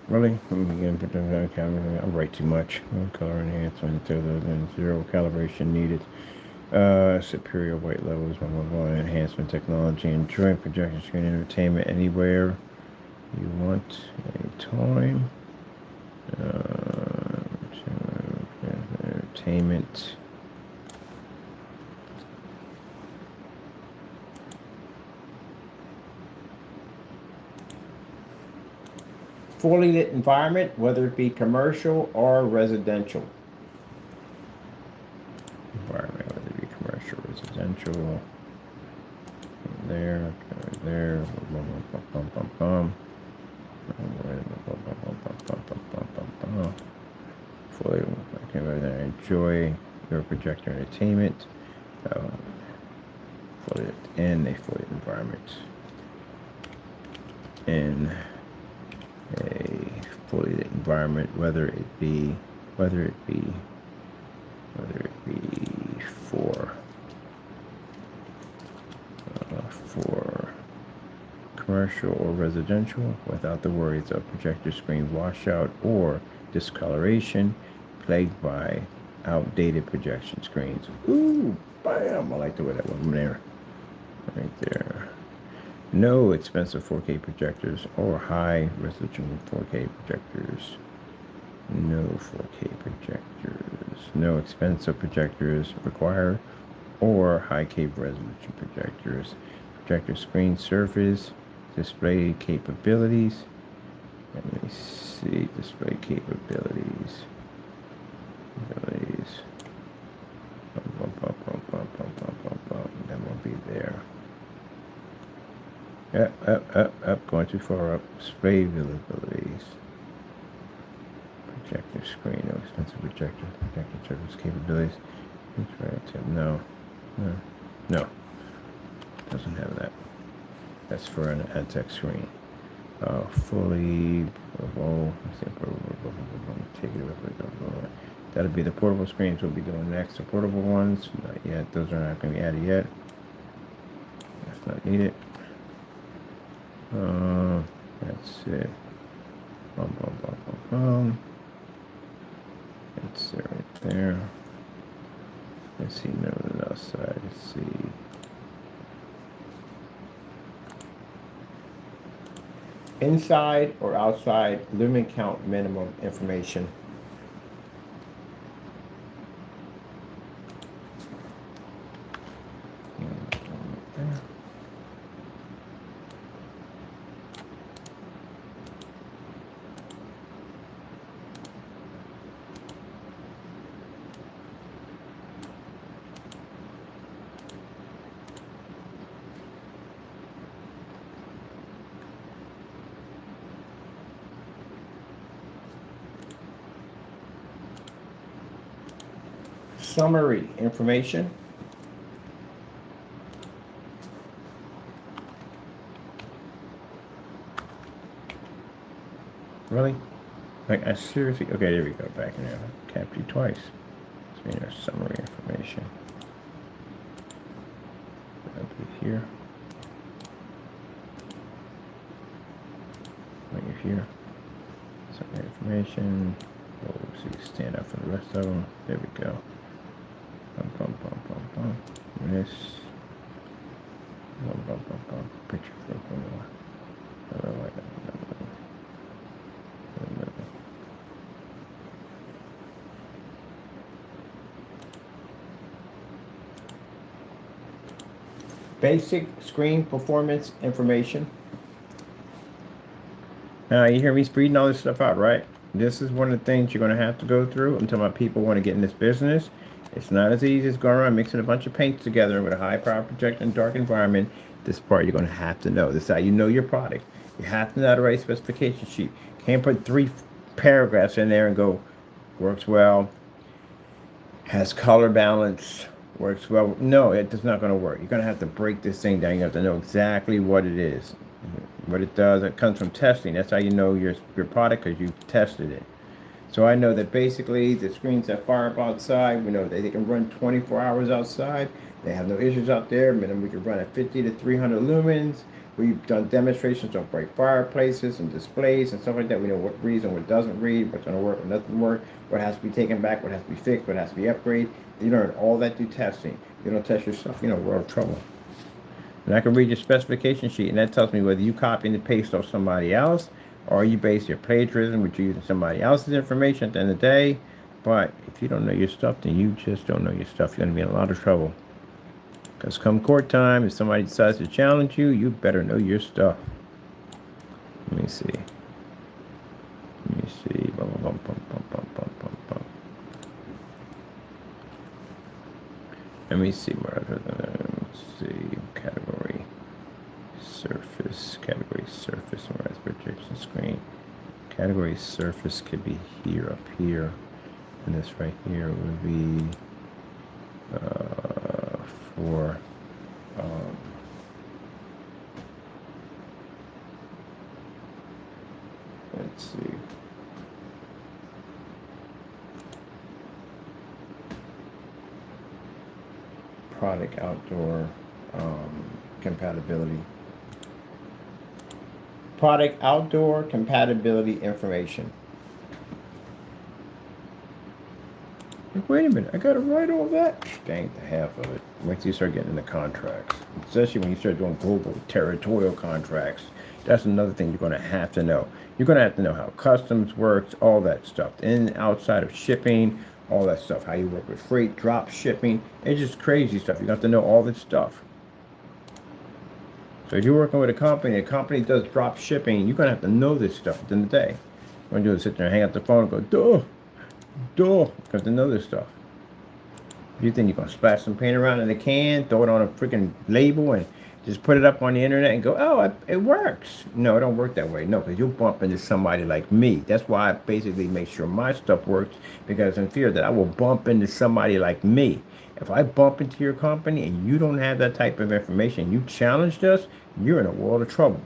Really? I'm going to put that camera. I write too much. Color enhancement, zero calibration needed. Superior white levels, enhancement technology, enjoy projection screen entertainment anywhere you want, anytime. Entertainment. Fully lit environment, whether it be commercial or residential. Environment, whether it be commercial, residential. There. Fully, enjoy your projector entertainment. Fully lit in a fully lit environment. In a fully lit environment, whether it be for commercial or residential, without the worries of projector screen washout or discoloration plagued by outdated projection screens. Ooh, bam! I like the way that went from there. Right there. No expensive 4K projectors or high resolution 4K projectors. No 4K projectors. No expensive projectors required or high K resolution projectors. Projector screen surface, display capabilities. Let me see, display capabilities. That won't be there. Up, going too far up. Display visibilities. Projector screen, no expensive projector. Projector surface capabilities. No. Doesn't have that. That's for an AdTech screen. Fully portable. That'll be the portable screens we'll be doing next. The portable ones, not yet. Those are not going to be added yet. That's not needed. That's it. That's it right there. Let's see, no, on the outside. Let's see. Inside or outside lumen count minimum information. Summary information. Really? Like, I seriously, okay, there we go, back in there. Capped you twice. Let's make our summary information. That'll be here. Right here. Summary information. Oh, so you stand out from the rest of them. There we go. This. Picture for basic screen performance information. Now you hear me reading all this stuff out, right? This is one of the things you're going to have to go through until my people want to get in this business. It's not as easy as going around mixing a bunch of paints together with a high power projector and dark environment. This part you're going to have to know. This is how you know your product. You have to know how to write a specification sheet. Can't put 3 paragraphs in there and go, works well, has color balance, works well. No, it's not going to work. You're going to have to break this thing down. You have to know exactly what it is, what it does. It comes from testing. That's how you know your product, because you've tested it. So I know that basically the screens that fire up outside, we know that they can run 24 hours outside. They have no issues out there. Minimum we can run at 50 to 300 lumens. We've done demonstrations on bright fireplaces and displays and stuff like that. We know what reads and what doesn't read, what's going to work, what doesn't work, what has to be taken back, what has to be fixed, what has to be upgraded. You learn all that through testing. You don't test your stuff, we're in trouble. And I can read your specification sheet, and that tells me whether you copy and paste off somebody else, or you base your plagiarism, which you're using somebody else's information at the end of the day. But if you don't know your stuff, then you just don't know your stuff. You're going to be in a lot of trouble. Because come court time, if somebody decides to challenge you, you better know your stuff. Let me see. Let me see more other than, let's see, category surface, whereas projection screen. Category surface could be here, up here, and this right here would be for let's see. Product outdoor compatibility. Product outdoor compatibility information. Wait a minute, I gotta write all that? Dang, the half of it. Wait till you start getting into contracts. Especially when you start doing global territorial contracts. That's another thing you're gonna have to know. You're gonna have to know how customs works, all that stuff. In and outside of shipping, all that stuff. How you work with freight, drop shipping. It's just crazy stuff. You have to know all this stuff. So if you're working with a company does drop shipping, you're gonna have to know this stuff at the end of the day. What you do is sit there and hang up the phone and go, duh, duh. You have to know this stuff. You think you're gonna splash some paint around in a can, throw it on a freaking label, and just put it up on the internet and go, oh, it works. No, it don't work that way. No, because you'll bump into somebody like me. That's why I basically make sure my stuff works, because in fear that I will bump into somebody like me. If I bump into your company and you don't have that type of information, you challenged us, you're in a world of trouble.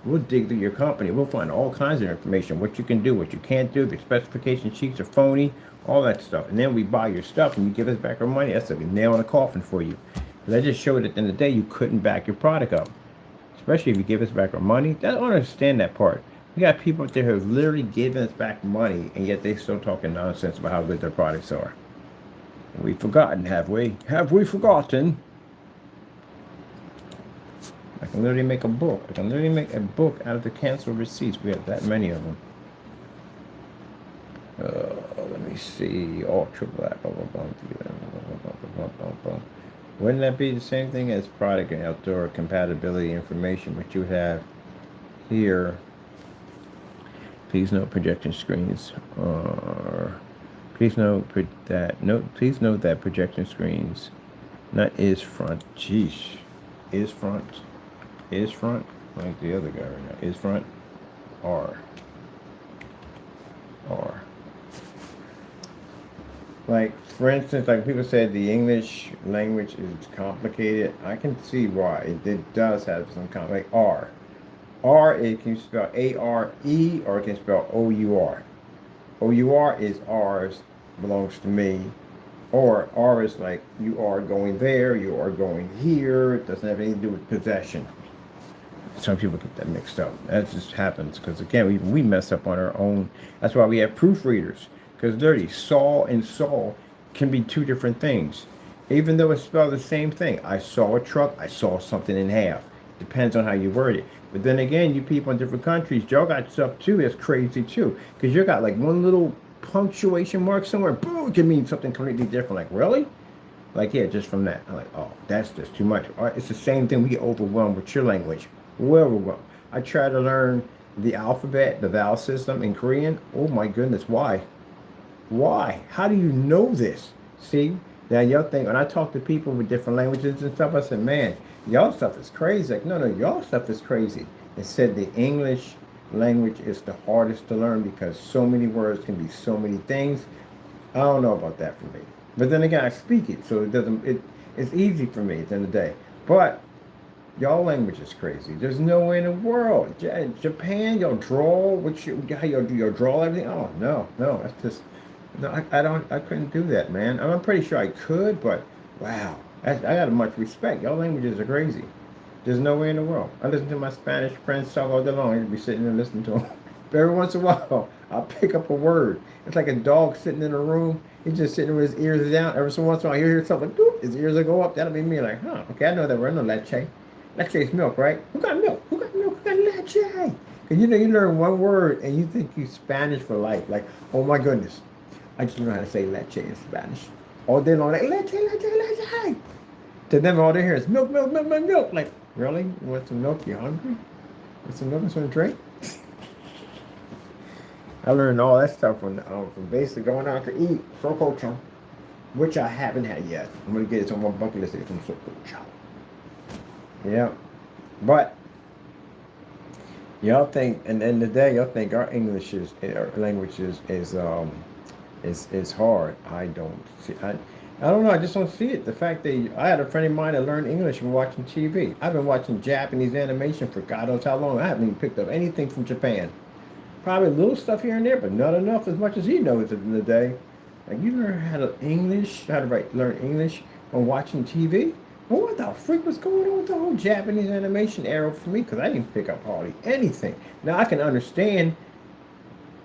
We'll dig through your company. We'll find all kinds of information, what you can do, what you can't do, the specification sheets are phony, all that stuff. And then we buy your stuff and you give us back our money. That's a nail in a coffin for you. Because I just showed at the end of the day you couldn't back your product up. Especially if you give us back our money. I don't understand that part. We got people out there who have literally given us back money, and yet they still talking nonsense about how good their products are. We've forgotten, have we? Have we forgotten? I can literally make a book. I can literally make a book out of the canceled receipts. We have that many of them. Let me see. Ultra black. Wouldn't that be the same thing as product and outdoor compatibility information? What you have here. Please note projection screens are. Please note that projection screens, not is front. Jeez, is front. Is front, like the other guy right now. Is front, R. Like, for instance, like people said, the English language is complicated. I can see why. It does have some like R. R, it can spell A-R-E, or it can spell O-U-R. O-U-R is ours, belongs to me. Or R is like, you are going there, you are going here. It doesn't have anything to do with possession. Some people get that mixed up. That just happens because, again, we mess up on our own. That's why we have proofreaders, because literally saw and saw can be two different things, even though it's spelled the same thing. I saw a truck, I saw something in half. Depends on how you word it. But then again, you people in different countries, y'all got stuff too that's crazy too, because you got like one little punctuation mark somewhere, boom, it can mean something completely different. Like, really? Like, yeah, just from that. I'm like, oh, that's just too much. All right, it's the same thing. We get overwhelmed with your language. Well, I try to learn the alphabet, the vowel system in Korean. Oh my goodness, why? Why? How do you know this? See, now y'all think, when I talk to people with different languages and stuff, I said, man, y'all stuff is crazy. Like, no, y'all stuff is crazy. It said the English language is the hardest to learn because so many words can be so many things. I don't know about that for me. But then again, I speak it, so it's easy for me at the end of the day. But y'all language is crazy. There's no way in the world. Japan, y'all draw, how y'all draw everything? Oh, no, that's just, no, I couldn't do that, man. I'm pretty sure I could, but wow. I got much respect. Y'all languages are crazy. There's no way in the world. I listen to my Spanish friends talk all day long. I'd be sitting there listening to them. But every once in a while, I'll pick up a word. It's like a dog sitting in a room. He's just sitting with his ears down. Every so once in a while, you hear something, boop, his ears will go up. That'll be me like, huh, okay, I know that word. I know leche. Leche is milk, right? Who got milk? Who got milk? Who got leche? Because you learn one word and you think you Spanish for life. Like, oh my goodness. I just learned how to say leche in Spanish. All day long, like, leche. To them, all they hear is milk. Like, really? You want some milk? You hungry? Want some milk and some drink? I learned all that stuff from basically going out to eat, sokocho, which I haven't had yet. I'm going to get it on my bucket list from sokocho. Yeah. But y'all think, and at the end of the day, y'all think our language is hard. I don't see. I don't know. I just don't see it. The fact that I had a friend of mine that learned English from watching TV. I've been watching Japanese animation for God knows how long. I haven't even picked up anything from Japan. Probably a little stuff here and there, but not enough as much as he knows in the day. Like, you learn how to learn English from watching TV? Well, what the freak was going on with the whole Japanese animation era for me? Because I didn't pick up hardly anything. Now, I can understand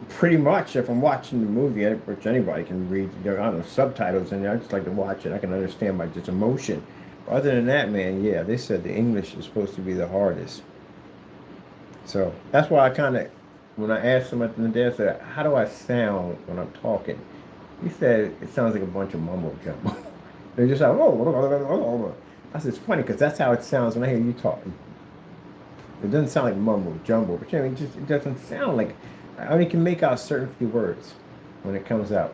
pretty much if I'm watching the movie, which anybody can read, I don't know, subtitles, and I just like to watch it. I can understand by just emotion. But other than that, man, yeah, they said the English is supposed to be the hardest. So that's why I kind of, when I asked him at the day, I said, how do I sound when I'm talking? He said, it sounds like a bunch of mumbo jumbo. They're just like, oh. I said, it's funny because that's how it sounds when I hear you talking. It doesn't sound like mumble jumble, but it doesn't sound like. I only can make out certain few words when it comes out.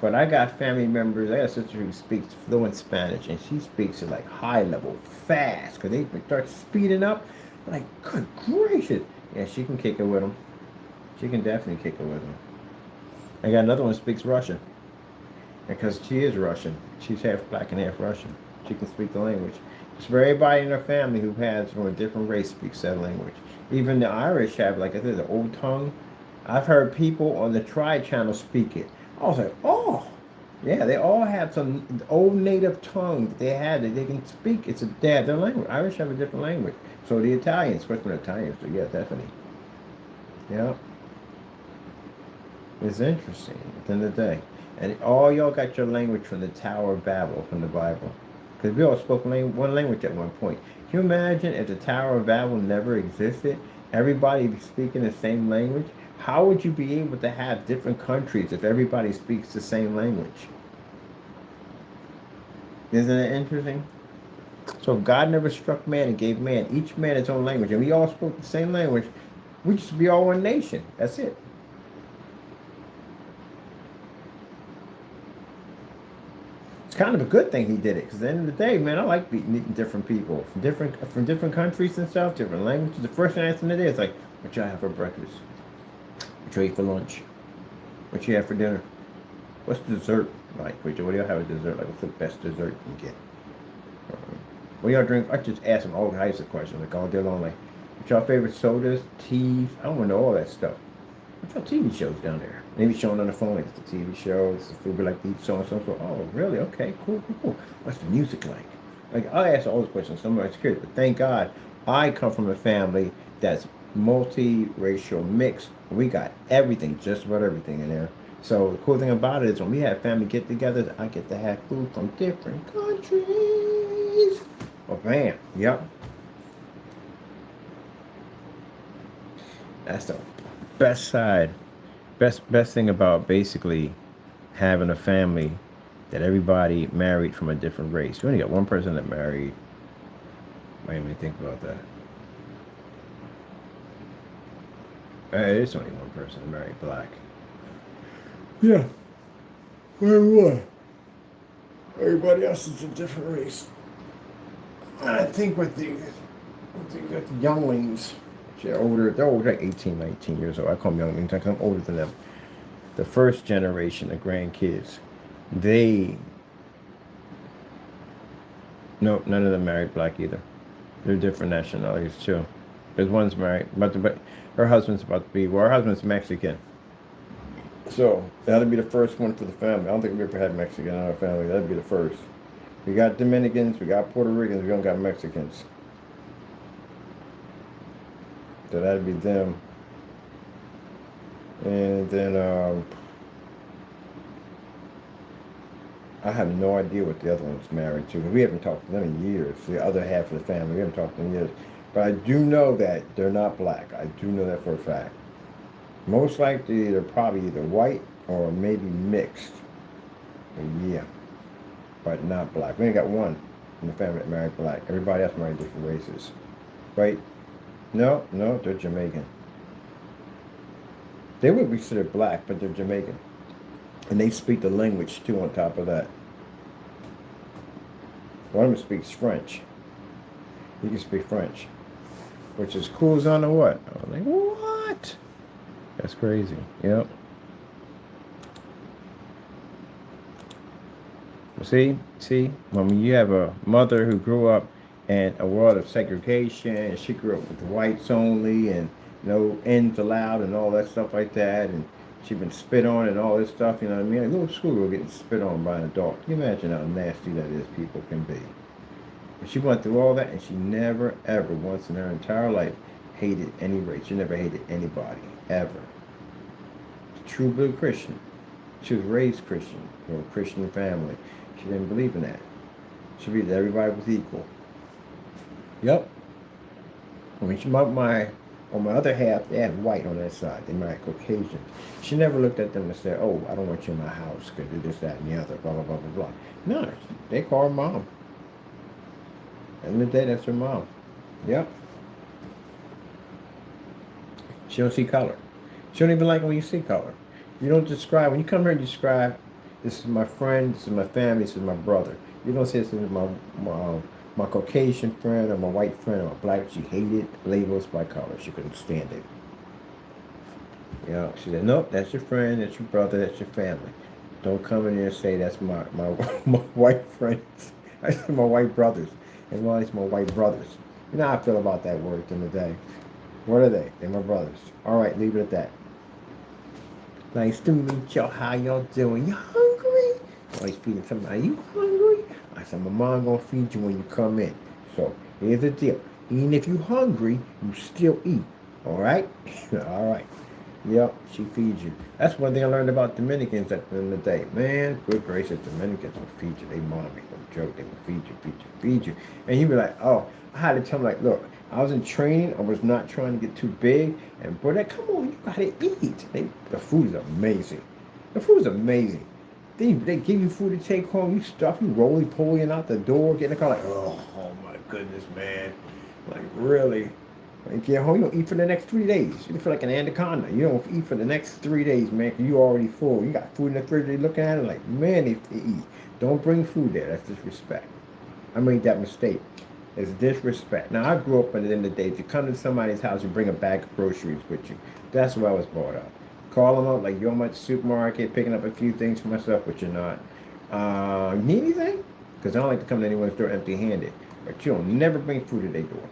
But I got family members. I got a sister who speaks fluent Spanish, and she speaks at like high level, fast, because they start speeding up. Like, good gracious! Yeah, she can kick it with them. She can definitely kick it with them. I got another one who speaks Russian, because she is Russian. She's half black and half Russian. She can speak the language. It's for everybody in her family who has from a different race speaks that language. Even the Irish have, like I said, the old tongue. I've heard people on the Tri Channel speak it. I was like, oh, yeah, they all have some old native tongue that they had that they can speak. They have their language. Irish have a different language. So the Italians, especially the Italians, so yeah, definitely. Yeah, it's interesting at the end of the day. And all y'all got your language from the Tower of Babel, from the Bible. Because we all spoke one language at one point. Can you imagine if the Tower of Babel never existed? Everybody speaking the same language? How would you be able to have different countries if everybody speaks the same language? Isn't it interesting? So if God never struck man and gave man, each man his own language, and we all spoke the same language, we just be all one nation. That's it. It's kind of a good thing he did it, because at the end of the day, man, I like meeting different people from different countries and stuff, different languages. The first thing I ask them today is like, what y'all have for breakfast? What you eat for lunch? What you have for dinner? What's dessert like? What do y'all have a dessert like? What's the best dessert you can get? What y'all drink? I just ask them all kinds of questions, like all day long, like, what's y'all favorite sodas, teas? I want to know all that stuff. What's y'all TV shows down there? Maybe showing on the phone, like it's the TV shows, the food we like to eat, so and so. So, oh, really? Okay, cool, cool, cool. What's the music like? Like, I ask all those questions. Somebody's curious, but thank God I come from a family that's multi-racial mixed. We got everything, just about everything in there. So the cool thing about it is when we have family get-togethers, I get to have food from different countries. Oh, bam. Yep. That's the best side. Best thing about basically having a family that everybody married from a different race. You only got one person that married. Wait a minute, think about that. It's only one person that married black. Yeah. Where what? Everybody else is a different race. I think the younglings, they're older, like 18, 19 years old. I call them younglings because I'm older than them. The first generation of grandkids, no, none of them married black either. They're different nationalities too. There's one's married, but her husband's her husband's Mexican. So that'll be the first one for the family. I don't think we ever had Mexican in our family. That'd be the first. We got Dominicans, we got Puerto Ricans, we don't got Mexicans. So that'd be them. And then I have no idea what the other one's married to. We haven't talked to them in years. The other half of the family, we haven't talked to them in years. But I do know that they're not black. I do know that for a fact. Most likely, they're probably either white or maybe mixed. But yeah, but not black. We only got one in the family that married black. Everybody else married different races. Right? No, they're Jamaican. They would be considered black, but they're Jamaican. And they speak the language too on top of that. One of them speaks French. He can speak French. Which is cool as I know what. I was like, what? That's crazy. Yep. See, when you have a mother who grew up in a world of segregation, and she grew up with whites only, and no ends allowed, and all that stuff like that, and she's been spit on and all this stuff, you know what I mean? A little schoolgirl getting spit on by an adult. Can you imagine how nasty that is? People can be. And she went through all that, and she never, ever once in her entire life hated any race. She never hated anybody, ever. True blue Christian. She was raised Christian, from a Christian family. She didn't believe in that. She believed that everybody was equal. Yep. I mean, on my other half, they had white on that side. They married Caucasian. She never looked at them and said, oh, I don't want you in my house because you're this, that, and the other, blah, blah, blah, blah, blah. No, they call her mom. At the end of the day, that's her mom. Yep. She don't see color. She don't even like it when you see color. You don't describe, when you come here and describe, this is my friend, this is my family, this is my brother. You don't say this is my Caucasian friend or my white friend or my black. She hated labels by color. She couldn't stand it. You know, she said, nope, that's your friend, that's your brother, that's your family. Don't come in here and say that's my white friends. I said my white brothers. And well, it's my white brothers. You know how I feel about that word in the day. What are they? They're my brothers. All right, leave it at that. Nice to meet y'all. How y'all doing? You hungry? Always feeding somebody. You hungry? I said, my mom gonna feed you when you come in. So here's the deal. Even if you hungry, you still eat. All right? All right. Yep, she feeds you. That's one thing I learned about Dominicans at the end of the day. Man, good gracious, Dominicans will feed you. They mommy, no joke. They will feed you, feed you, feed you. And you be like, oh, I had to tell them, like, look, I was in training. I was not trying to get too big. And boy, like, come on, you gotta eat. The food is amazing. The food is amazing. They give you food to take home. You stuff, you roly-polying out the door, getting in the car like, oh my goodness, man. Like, really? Like, get home, you don't eat for the next 3 days. You feel like an anaconda. You don't eat for the next 3 days, man, because you already full. You got food in the fridge, they looking at it like, man, they eat. Don't bring food there. That's disrespect. I made that mistake. It's disrespect. Now, I grew up at the end of the day, if you come to somebody's house, you bring a bag of groceries with you. That's what I was brought up. Call them up, like, yo, I'm at the supermarket, picking up a few things for myself, but you're not. Need anything? Because I don't like to come to anyone's door empty-handed. But you don't never bring food to their door.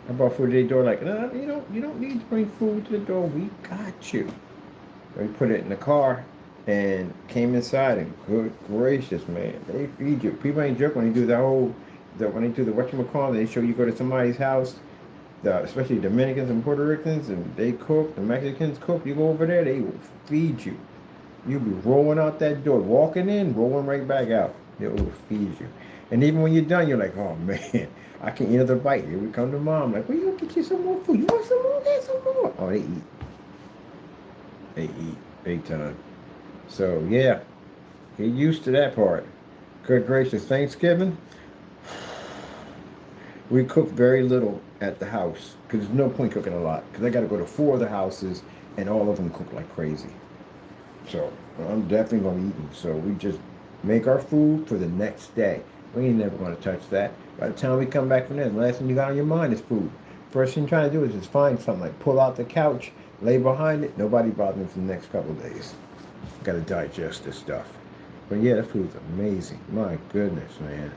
I brought food to their door like, no, you don't need to bring food to the door. We got you. We put it in the car and came inside and good gracious, man, they feed you. People ain't joking when they do when they do the whatchamacallit, they show you go to somebody's house, especially Dominicans and Puerto Ricans, and they cook, the Mexicans cook, you go over there, they will feed you. You'll be rolling out that door, walking in, rolling right back out. They will feed you. And even when you're done, you're like, oh man, I can eat another bite. Here we come to mom, like, well, you get you some more food. You want some more? Get some more. Oh, they eat. They eat big time. So yeah, get used to that part. Good gracious, Thanksgiving, we cook very little at the house because there's no point cooking a lot because I got to go to 4 other houses and all of them cook like crazy. So I'm definitely going to be eating. So we just make our food for the next day. We ain't never going to touch that. By the time we come back from there, the last thing you got on your mind is food. First thing you're trying to do is just find something, like pull out the couch, lay behind it. Nobody bothers me for the next couple of days. Got to digest this stuff. But yeah, that food's amazing. My goodness, man.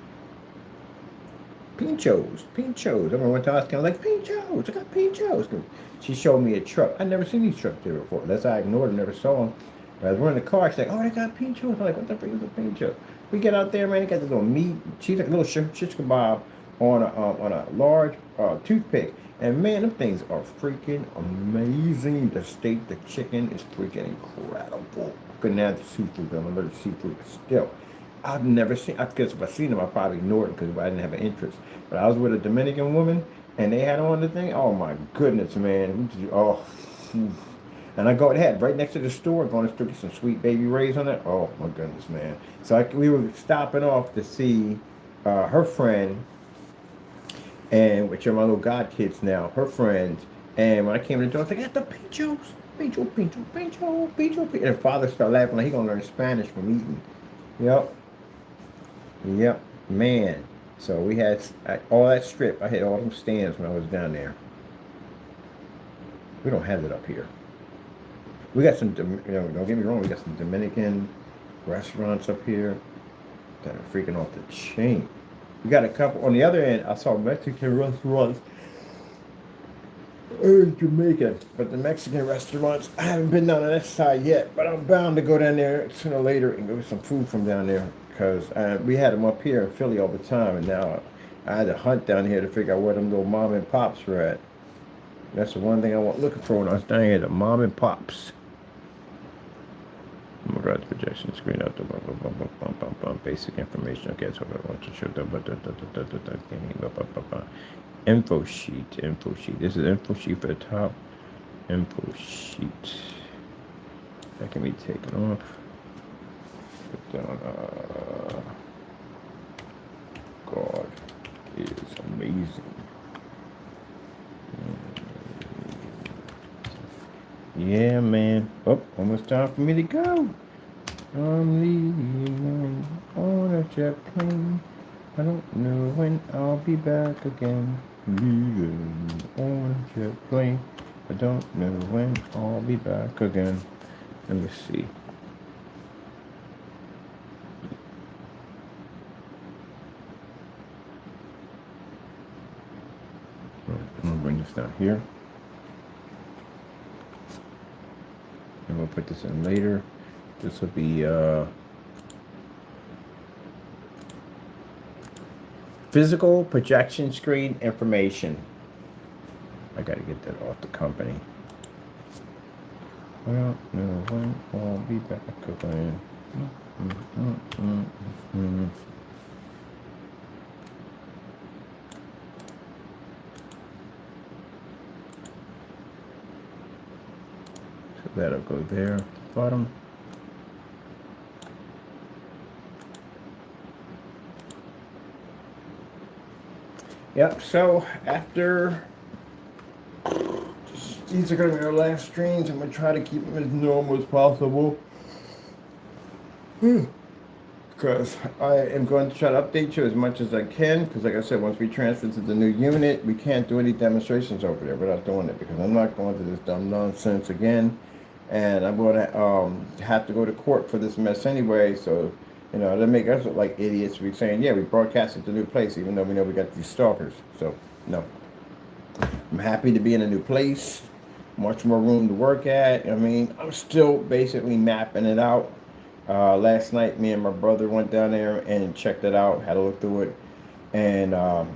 Pinchos. I remember one time I was kind of like, Pinchos, I got Pinchos. She showed me a truck. I'd never seen these trucks there before. That's why I ignored them, never saw them. But we're in the car, she's like, oh, they got Pinchos. I'm like, what the freak is a Pincho? We get out there, man, they got this little meat. She's like a little shish kebab on a large toothpick. And man, them things are freaking amazing. The steak, the chicken is freaking incredible. Couldn't have the seafood, I'm allergic to seafood, but still. I've never seen, I guess if I seen them, I probably ignored them because I didn't have an interest. But I was with a Dominican woman, and they had on the thing. Oh my goodness, man! And I had right next to the store, going to get some Sweet Baby Ray's on it. Oh my goodness, man! So we were stopping off to see her friend, and which are my little god kids now. Her friends, and when I came in the door, I was like, "That's the Pinchos, Pincho." And her father started laughing like he gonna learn Spanish from eating. Yep, man. So we had all that strip. I had all them stands when I was down there. We don't have it up here. We got some, don't get me wrong, we got some Dominican restaurants up here that are freaking off the chain. We got a couple. On the other end, I saw Mexican restaurants in Jamaica, but the Mexican restaurants, I haven't been down on that side yet, but I'm bound to go down there sooner or later and go get some food from down there. Because we had them up here in Philly all the time, and now I had to hunt down here to figure out where them little mom and pops were at. That's the one thing I was looking for when I was down here, the mom and pops. Motorized projection screen out the basic information. Okay, so I want to show the info sheet. This is info sheet for the top. Info sheet. That can be taken off. God is amazing. Yeah, man. Oh, almost time for me to go. I'm leaving on a jet plane. I don't know when I'll be back again. Leaving on a jet plane. I don't know when I'll be back again. Let me see. I'm gonna bring this down here. And we'll put this in later. This will be physical projection screen information. I gotta get that off the company. I don't know when I'll be back again. So that'll go there, bottom. Yep, so after these are going to be our last streams. I'm going to try to keep them as normal as possible. Because I am going to try to update you as much as I can. Because like I said, once we transfer to the new unit, we can't do any demonstrations over there without doing it. Because I'm not going to this dumb nonsense again. And I'm going to have to go to court for this mess anyway. So, you know, they make us look like idiots. We're saying, yeah, we broadcasted the new place, even though we know we got these stalkers. So, no. I'm happy to be in a new place. Much more room to work at. I mean, I'm still basically mapping it out. Last night, me and my brother went down there and checked it out, had a look through it. And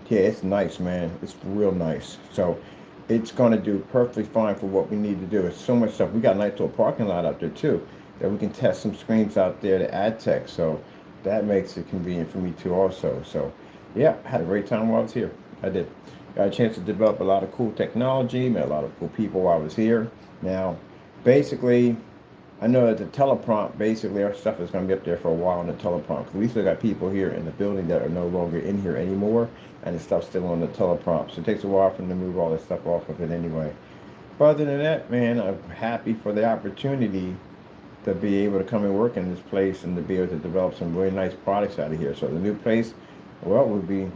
yeah, it's nice, man. It's real nice. So it's going to do perfectly fine for what we need to do. It's so much stuff. We got a nice little parking lot out there, too, that we can test some screens out there to add tech. So that makes it convenient for me, too, also. So yeah, I had a great time while I was here. I did. Got a chance to develop a lot of cool technology, met a lot of cool people while I was here. Now, basically, I know that the teleprompt, basically our stuff is going to be up there for a while on the teleprompt. We still got people here in the building that are no longer in here anymore, and the stuff's still on the teleprompt. So it takes a while for them to move all this stuff off of it anyway. But other than that, man, I'm happy for the opportunity to be able to come and work in this place and to be able to develop some really nice products out of here. So the new place, well, we'll be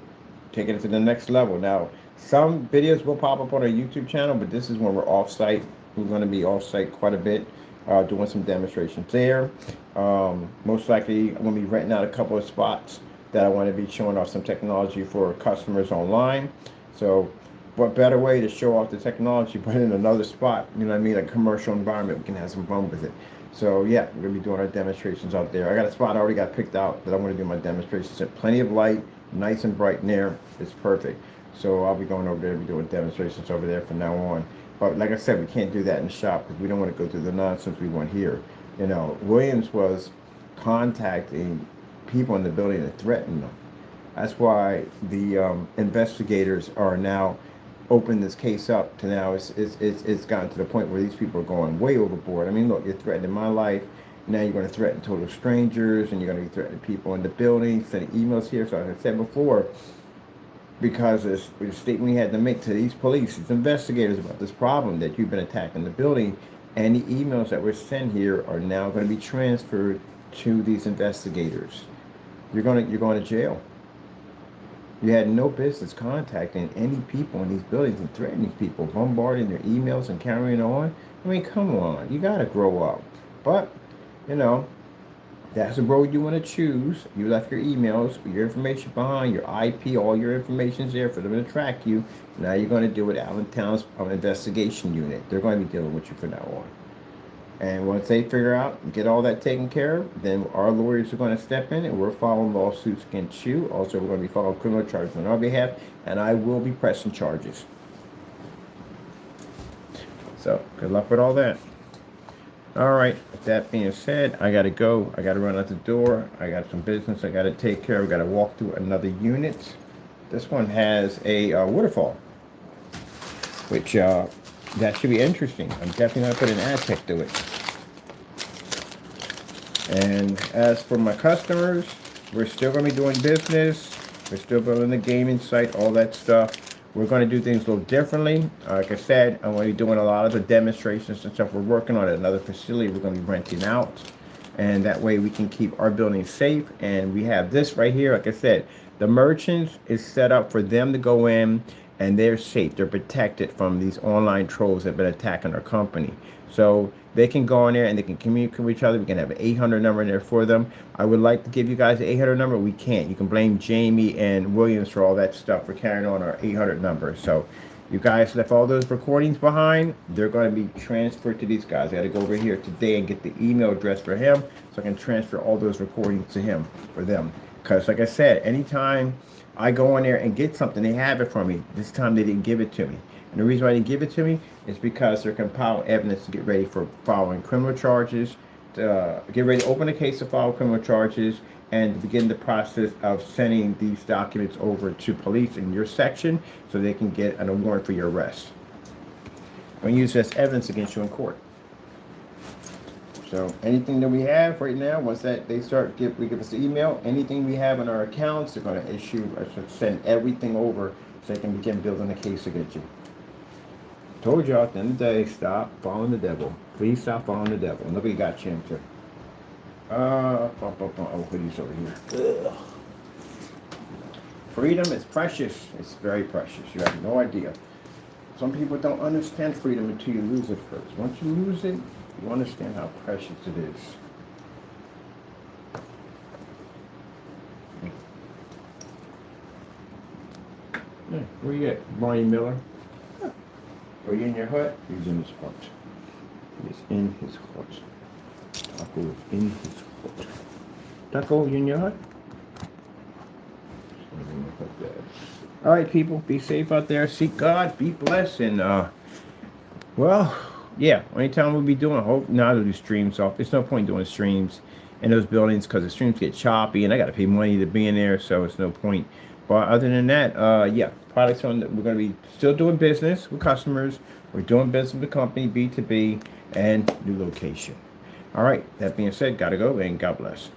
taking it to the next level. Now, some videos will pop up on our YouTube channel, but this is when we're off-site. We're going to be off-site quite a bit, doing some demonstrations there. Most likely, I'm going to be renting out a couple of spots that I want to be showing off some technology for customers online. So what better way to show off the technology but in another spot, you know what I mean, a commercial environment, we can have some fun with it. So yeah, we're going to be doing our demonstrations out there. I got a spot I already got picked out that I want to do my demonstrations at. Plenty of light, nice and bright in there. It's perfect. So I'll be going over there and be doing demonstrations over there from now on. But like I said, we can't do that in the shop because we don't want to go through the nonsense we want here. You know, Williams was contacting people in the building and threatening them. That's why the investigators are now opening this case up to now. It's gotten to the point where these people are going way overboard. I mean, look, you're threatening my life. Now you're going to threaten total strangers, and you're going to be threatening people in the building, sending emails here. So as I said before, because of the statement he had to make to these police, these investigators about this problem that you've been attacking the building, and the emails that were sent here are now going to be transferred to these investigators. You're going to jail. You had no business contacting any people in these buildings and threatening people, bombarding their emails and carrying on. I mean, come on, you got to grow up. But, you know, that's the road you want to choose. You left your emails, your information behind, your IP, all your information's there for them to track you. Now you're going to deal with Allentown's investigation unit. They're going to be dealing with you from now on. And once they figure out and get all that taken care of, then our lawyers are going to step in and we're filing lawsuits against you. Also, we're going to be filing criminal charges on our behalf, and I will be pressing charges. So, good luck with all that. All right, with that being said, I got to go. I got to run out the door. I got some business I got to take care of. I got to walk through another unit. This one has a waterfall, which that should be interesting. I'm definitely going to put an ad tech to it. And as for my customers, we're still going to be doing business. We're still building the gaming site, all that stuff. We're going to do things a little differently. Like I said, I'm going to be doing a lot of the demonstrations and stuff. We're working on another facility we're going to be renting out. And that way we can keep our building safe. And we have this right here. Like I said, the merchants is set up for them to go in and they're safe. They're protected from these online trolls that have been attacking our company. So they can go in there and they can communicate with each other. We can have an 800 number in there for them. I would like to give you guys the 800 number. We can't. You can blame Jamie and Williams for all that stuff for carrying on our 800 number. So you guys left all those recordings behind. They're going to be transferred to these guys. I got to go over here today and get the email address for him so I can transfer all those recordings to him for them. Because like I said, anytime I go in there and get something, they have it from me. This time they didn't give it to me. And the reason why they didn't give it to me is because they're compiling evidence to get ready for following criminal charges, to get ready to open a case to file criminal charges, and to begin the process of sending these documents over to police in your section so they can get a warrant for your arrest. I'm going to use this evidence against you in court. So anything that we have right now, once that they start give us the email, anything we have in our accounts, they're going to issue, I should send everything over so they can begin building a case against you. Told y'all at the end of the day, stop following the devil. Please stop following the devil. Nobody got you into. I'll put these over here. Ugh. Freedom is precious. It's very precious. You have no idea. Some people don't understand freedom until you lose it first. Once you lose it, you understand how precious it is. Where you at, Barney Miller? Are you in your hut? He's in his hut. He's in his hut. Taco is in his hut. Taco, you in your hut? All right, people, be safe out there. Seek God, be blessed, and well, yeah. Anytime we'll be doing, hope now to do streams off. There's no point doing streams in those buildings because the streams get choppy, and I got to pay money to be in there, so it's no point. But other than that, yeah, products on. We're going to be still doing business with customers. We're doing business with the company, B2B, and new location. All right. That being said, gotta go, and God bless.